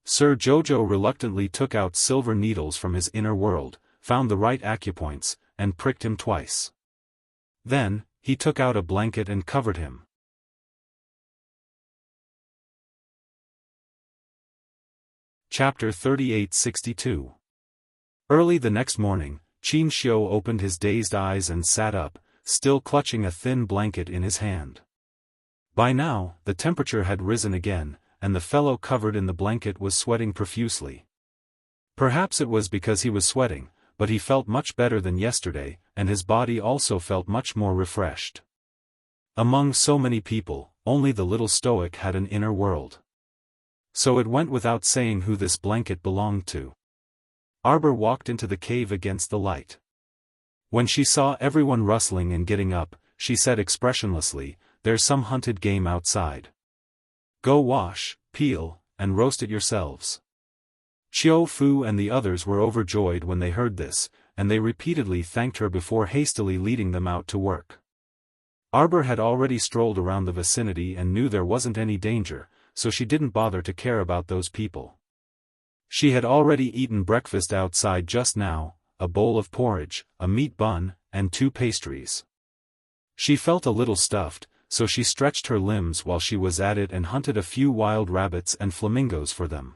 A: Sir Jojo reluctantly took out silver needles from his inner world, found the right acupoints, and pricked him twice. Then, he took out a blanket and covered him. Chapter 3862. Early the next morning, Qin Xiu opened his dazed eyes and sat up, still clutching a thin blanket in his hand. By now, the temperature had risen again, and the fellow covered in the blanket was sweating profusely. Perhaps it was because he was sweating, but he felt much better than yesterday, and his body also felt much more refreshed. Among so many people, only the little stoic had an inner world. So it went without saying who this blanket belonged to. Arbor walked into the cave against the light. When she saw everyone rustling and getting up, she said expressionlessly, "There's some hunted game outside. Go wash, peel, and roast it yourselves." Chiu Fu and the others were overjoyed when they heard this, and they repeatedly thanked her before hastily leading them out to work. Arbor had already strolled around the vicinity and knew there wasn't any danger, so she didn't bother to care about those people. She had already eaten breakfast outside just now, a bowl of porridge, a meat bun, and 2 pastries. She felt a little stuffed, so she stretched her limbs while she was at it and hunted a few wild rabbits and flamingos for them.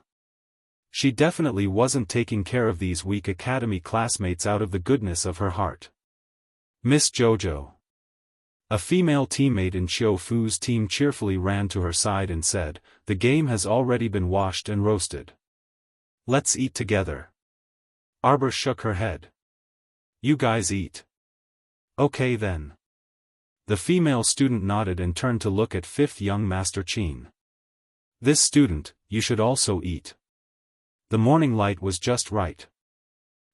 A: She definitely wasn't taking care of these weak academy classmates out of the goodness of her heart. "Miss Jojo." A female teammate in Chiu Fu's team cheerfully ran to her side and said, "The game has already been washed and roasted. Let's eat together." Arbor shook her head. "You guys eat." "Okay then." The female student nodded and turned to look at fifth young Master Cheen. "This student, you should also eat." The morning light was just right.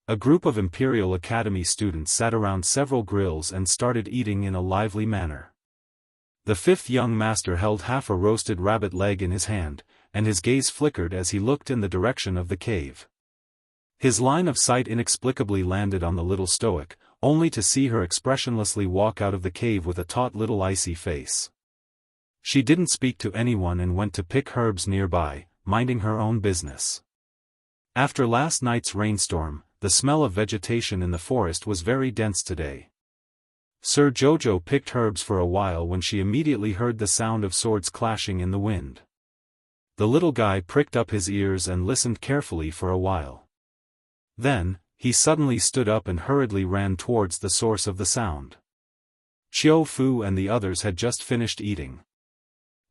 A: A group of Imperial Academy students sat around several grills and started eating in a lively manner. The fifth young master held half a roasted rabbit leg in his hand, and his gaze flickered as he looked in the direction of the cave. His line of sight inexplicably landed on the little stoic, only to see her expressionlessly walk out of the cave with a taut little icy face. She didn't speak to anyone and went to pick herbs nearby, minding her own business. After last night's rainstorm, the smell of vegetation in the forest was very dense today. Sir Jojo picked herbs for a while when she immediately heard the sound of swords clashing in the wind. The little guy pricked up his ears and listened carefully for a while. Then, he suddenly stood up and hurriedly ran towards the source of the sound. Chiu Fu and the others had just finished eating.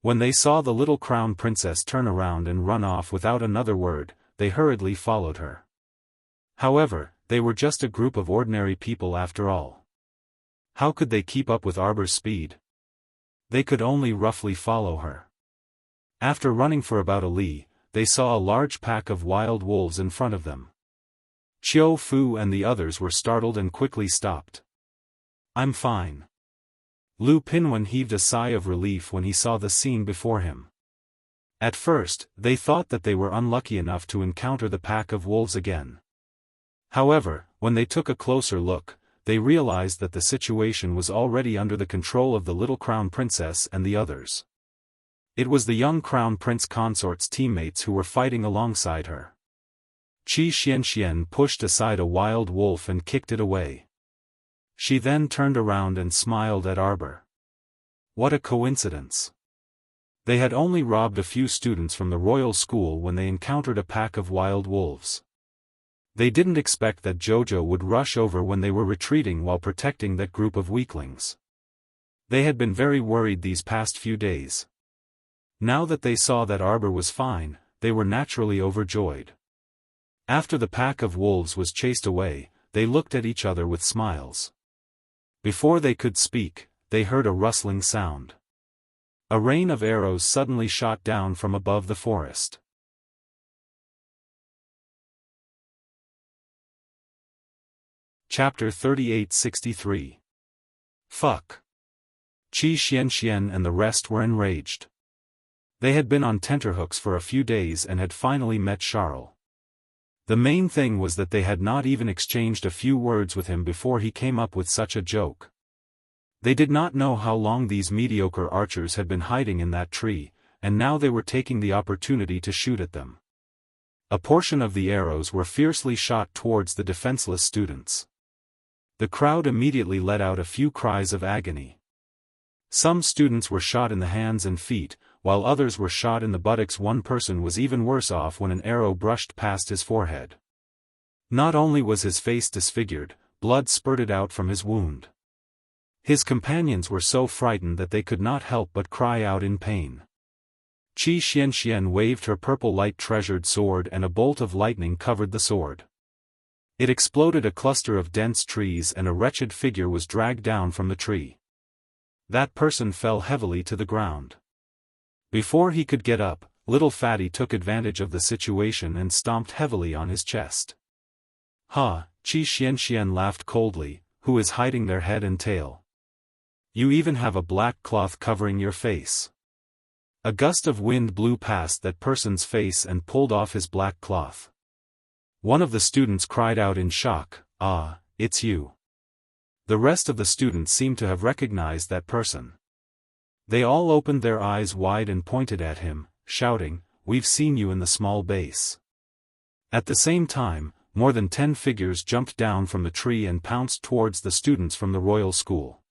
A: When they saw the little crown princess turn around and run off without another word, they hurriedly followed her. However, they were just a group of ordinary people after all. How could they keep up with Arbor's speed? They could only roughly follow her. After running for about a li, they saw a large pack of wild wolves in front of them. Chiu Fu and the others were startled and quickly stopped. "I'm fine." Lu Pinwen heaved a sigh of relief when he saw the scene before him. At first, they thought that they were unlucky enough to encounter the pack of wolves again. However, when they took a closer look, they realized that the situation was already under the control of the little crown princess and the others. It was the young crown prince consort's teammates who were fighting alongside her. Qi Xianxian pushed aside a wild wolf and kicked it away. She then turned around and smiled at Arbor. What a coincidence! They had only robbed a few students from the royal school when they encountered a pack of wild wolves. They didn't expect that Jojo would rush over when they were retreating while protecting that group of weaklings. They had been very worried these past few days. Now that they saw that Arbor was fine, they were naturally overjoyed. After the pack of wolves was chased away, they looked at each other with smiles. Before they could speak, they heard a rustling sound. A rain of arrows suddenly shot down from above the forest. Chapter 3863. Fuck. Qi Xianxian and the rest were enraged. They had been on tenterhooks for a few days and had finally met Charles. The main thing was that they had not even exchanged a few words with him before he came up with such a joke. They did not know how long these mediocre archers had been hiding in that tree, and now they were taking the opportunity to shoot at them. A portion of the arrows were fiercely shot towards the defenseless students. The crowd immediately let out a few cries of agony. Some students were shot in the hands and feet, while others were shot in the buttocks. One person was even worse off when an arrow brushed past his forehead. Not only was his face disfigured, blood spurted out from his wound. His companions were so frightened that they could not help but cry out in pain. Qi Xianxian waved her purple light treasured sword and a bolt of lightning covered the sword. It exploded a cluster of dense trees and a wretched figure was dragged down from the tree. That person fell heavily to the ground. Before he could get up, little Fatty took advantage of the situation and stomped heavily on his chest. Ha, Qi Xianxian laughed coldly, who is hiding their head and tail? You even have a black cloth covering your face. A gust of wind blew past that person's face and pulled off his black cloth. One of the students cried out in shock, "Ah, it's you." The rest of the students seemed to have recognized that person. They all opened their eyes wide and pointed at him, shouting, "We've seen you in the small base." At the same time, more than 10 figures jumped down from the tree and pounced towards the students from the royal school.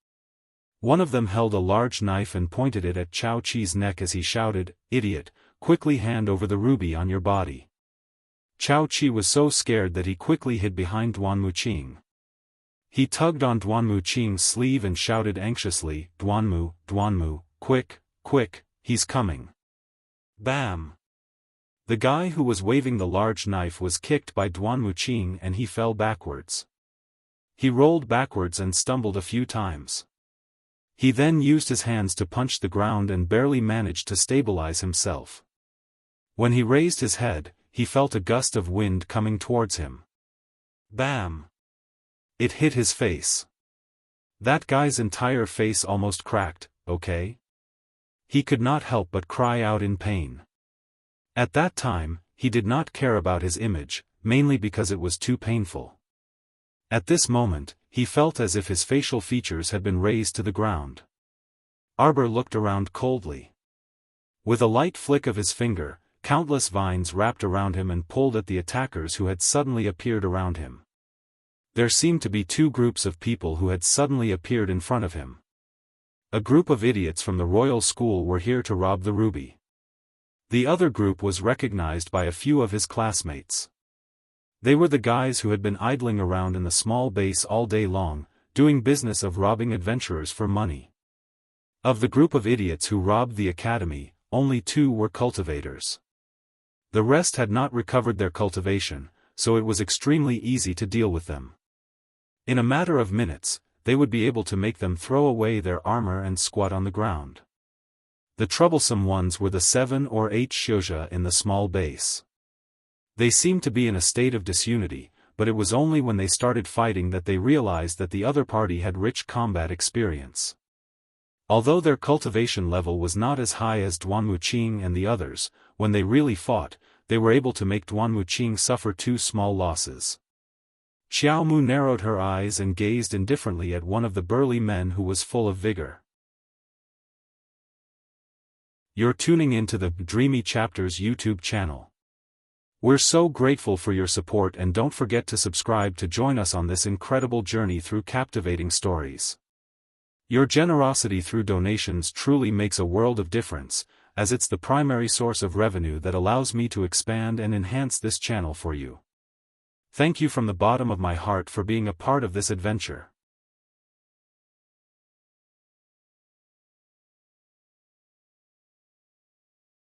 A: One of them held a large knife and pointed it at Chao Chi's neck as he shouted, "Idiot, quickly hand over the ruby on your body." Chao Chi was so scared that he quickly hid behind Duan Muqing. He tugged on Duan Muqing's sleeve and shouted anxiously, Duanmu, quick, quick, he's coming." Bam! The guy who was waving the large knife was kicked by Duan Muqing and he fell backwards. He rolled backwards and stumbled a few times. He then used his hands to punch the ground and barely managed to stabilize himself. When he raised his head, he felt a gust of wind coming towards him. Bam! It hit his face. That guy's entire face almost cracked, okay? He could not help but cry out in pain. At that time, he did not care about his image, mainly because it was too painful. At this moment, he felt as if his facial features had been razed to the ground. Arbor looked around coldly. With a light flick of his finger, countless vines wrapped around him and pulled at the attackers who had suddenly appeared around him. There seemed to be 2 groups of people who had suddenly appeared in front of him. A group of idiots from the royal school were here to rob the ruby. The other group was recognized by a few of his classmates. They were the guys who had been idling around in the small base all day long, doing business of robbing adventurers for money. Of the group of idiots who robbed the academy, only 2 were cultivators. The rest had not recovered their cultivation, so it was extremely easy to deal with them. In a matter of minutes, they would be able to make them throw away their armor and squat on the ground. The troublesome ones were the 7 or 8 Shouja in the small base. They seemed to be in a state of disunity, but it was only when they started fighting that they realized that the other party had rich combat experience. Although their cultivation level was not as high as Duanmuqing and the others, when they really fought, they were able to make Duanmuqing suffer 2 small losses. Xiaomu narrowed her eyes and gazed indifferently at one of the burly men who was full of vigor. You're tuning into the Dreamy Chapters YouTube channel. We're so grateful for your support, and don't forget to subscribe to join us on this incredible journey through captivating stories. Your generosity through donations truly makes a world of difference, as it's the primary source of revenue that allows me to expand and enhance this channel for you. Thank you from the bottom of my heart for being a part of this adventure.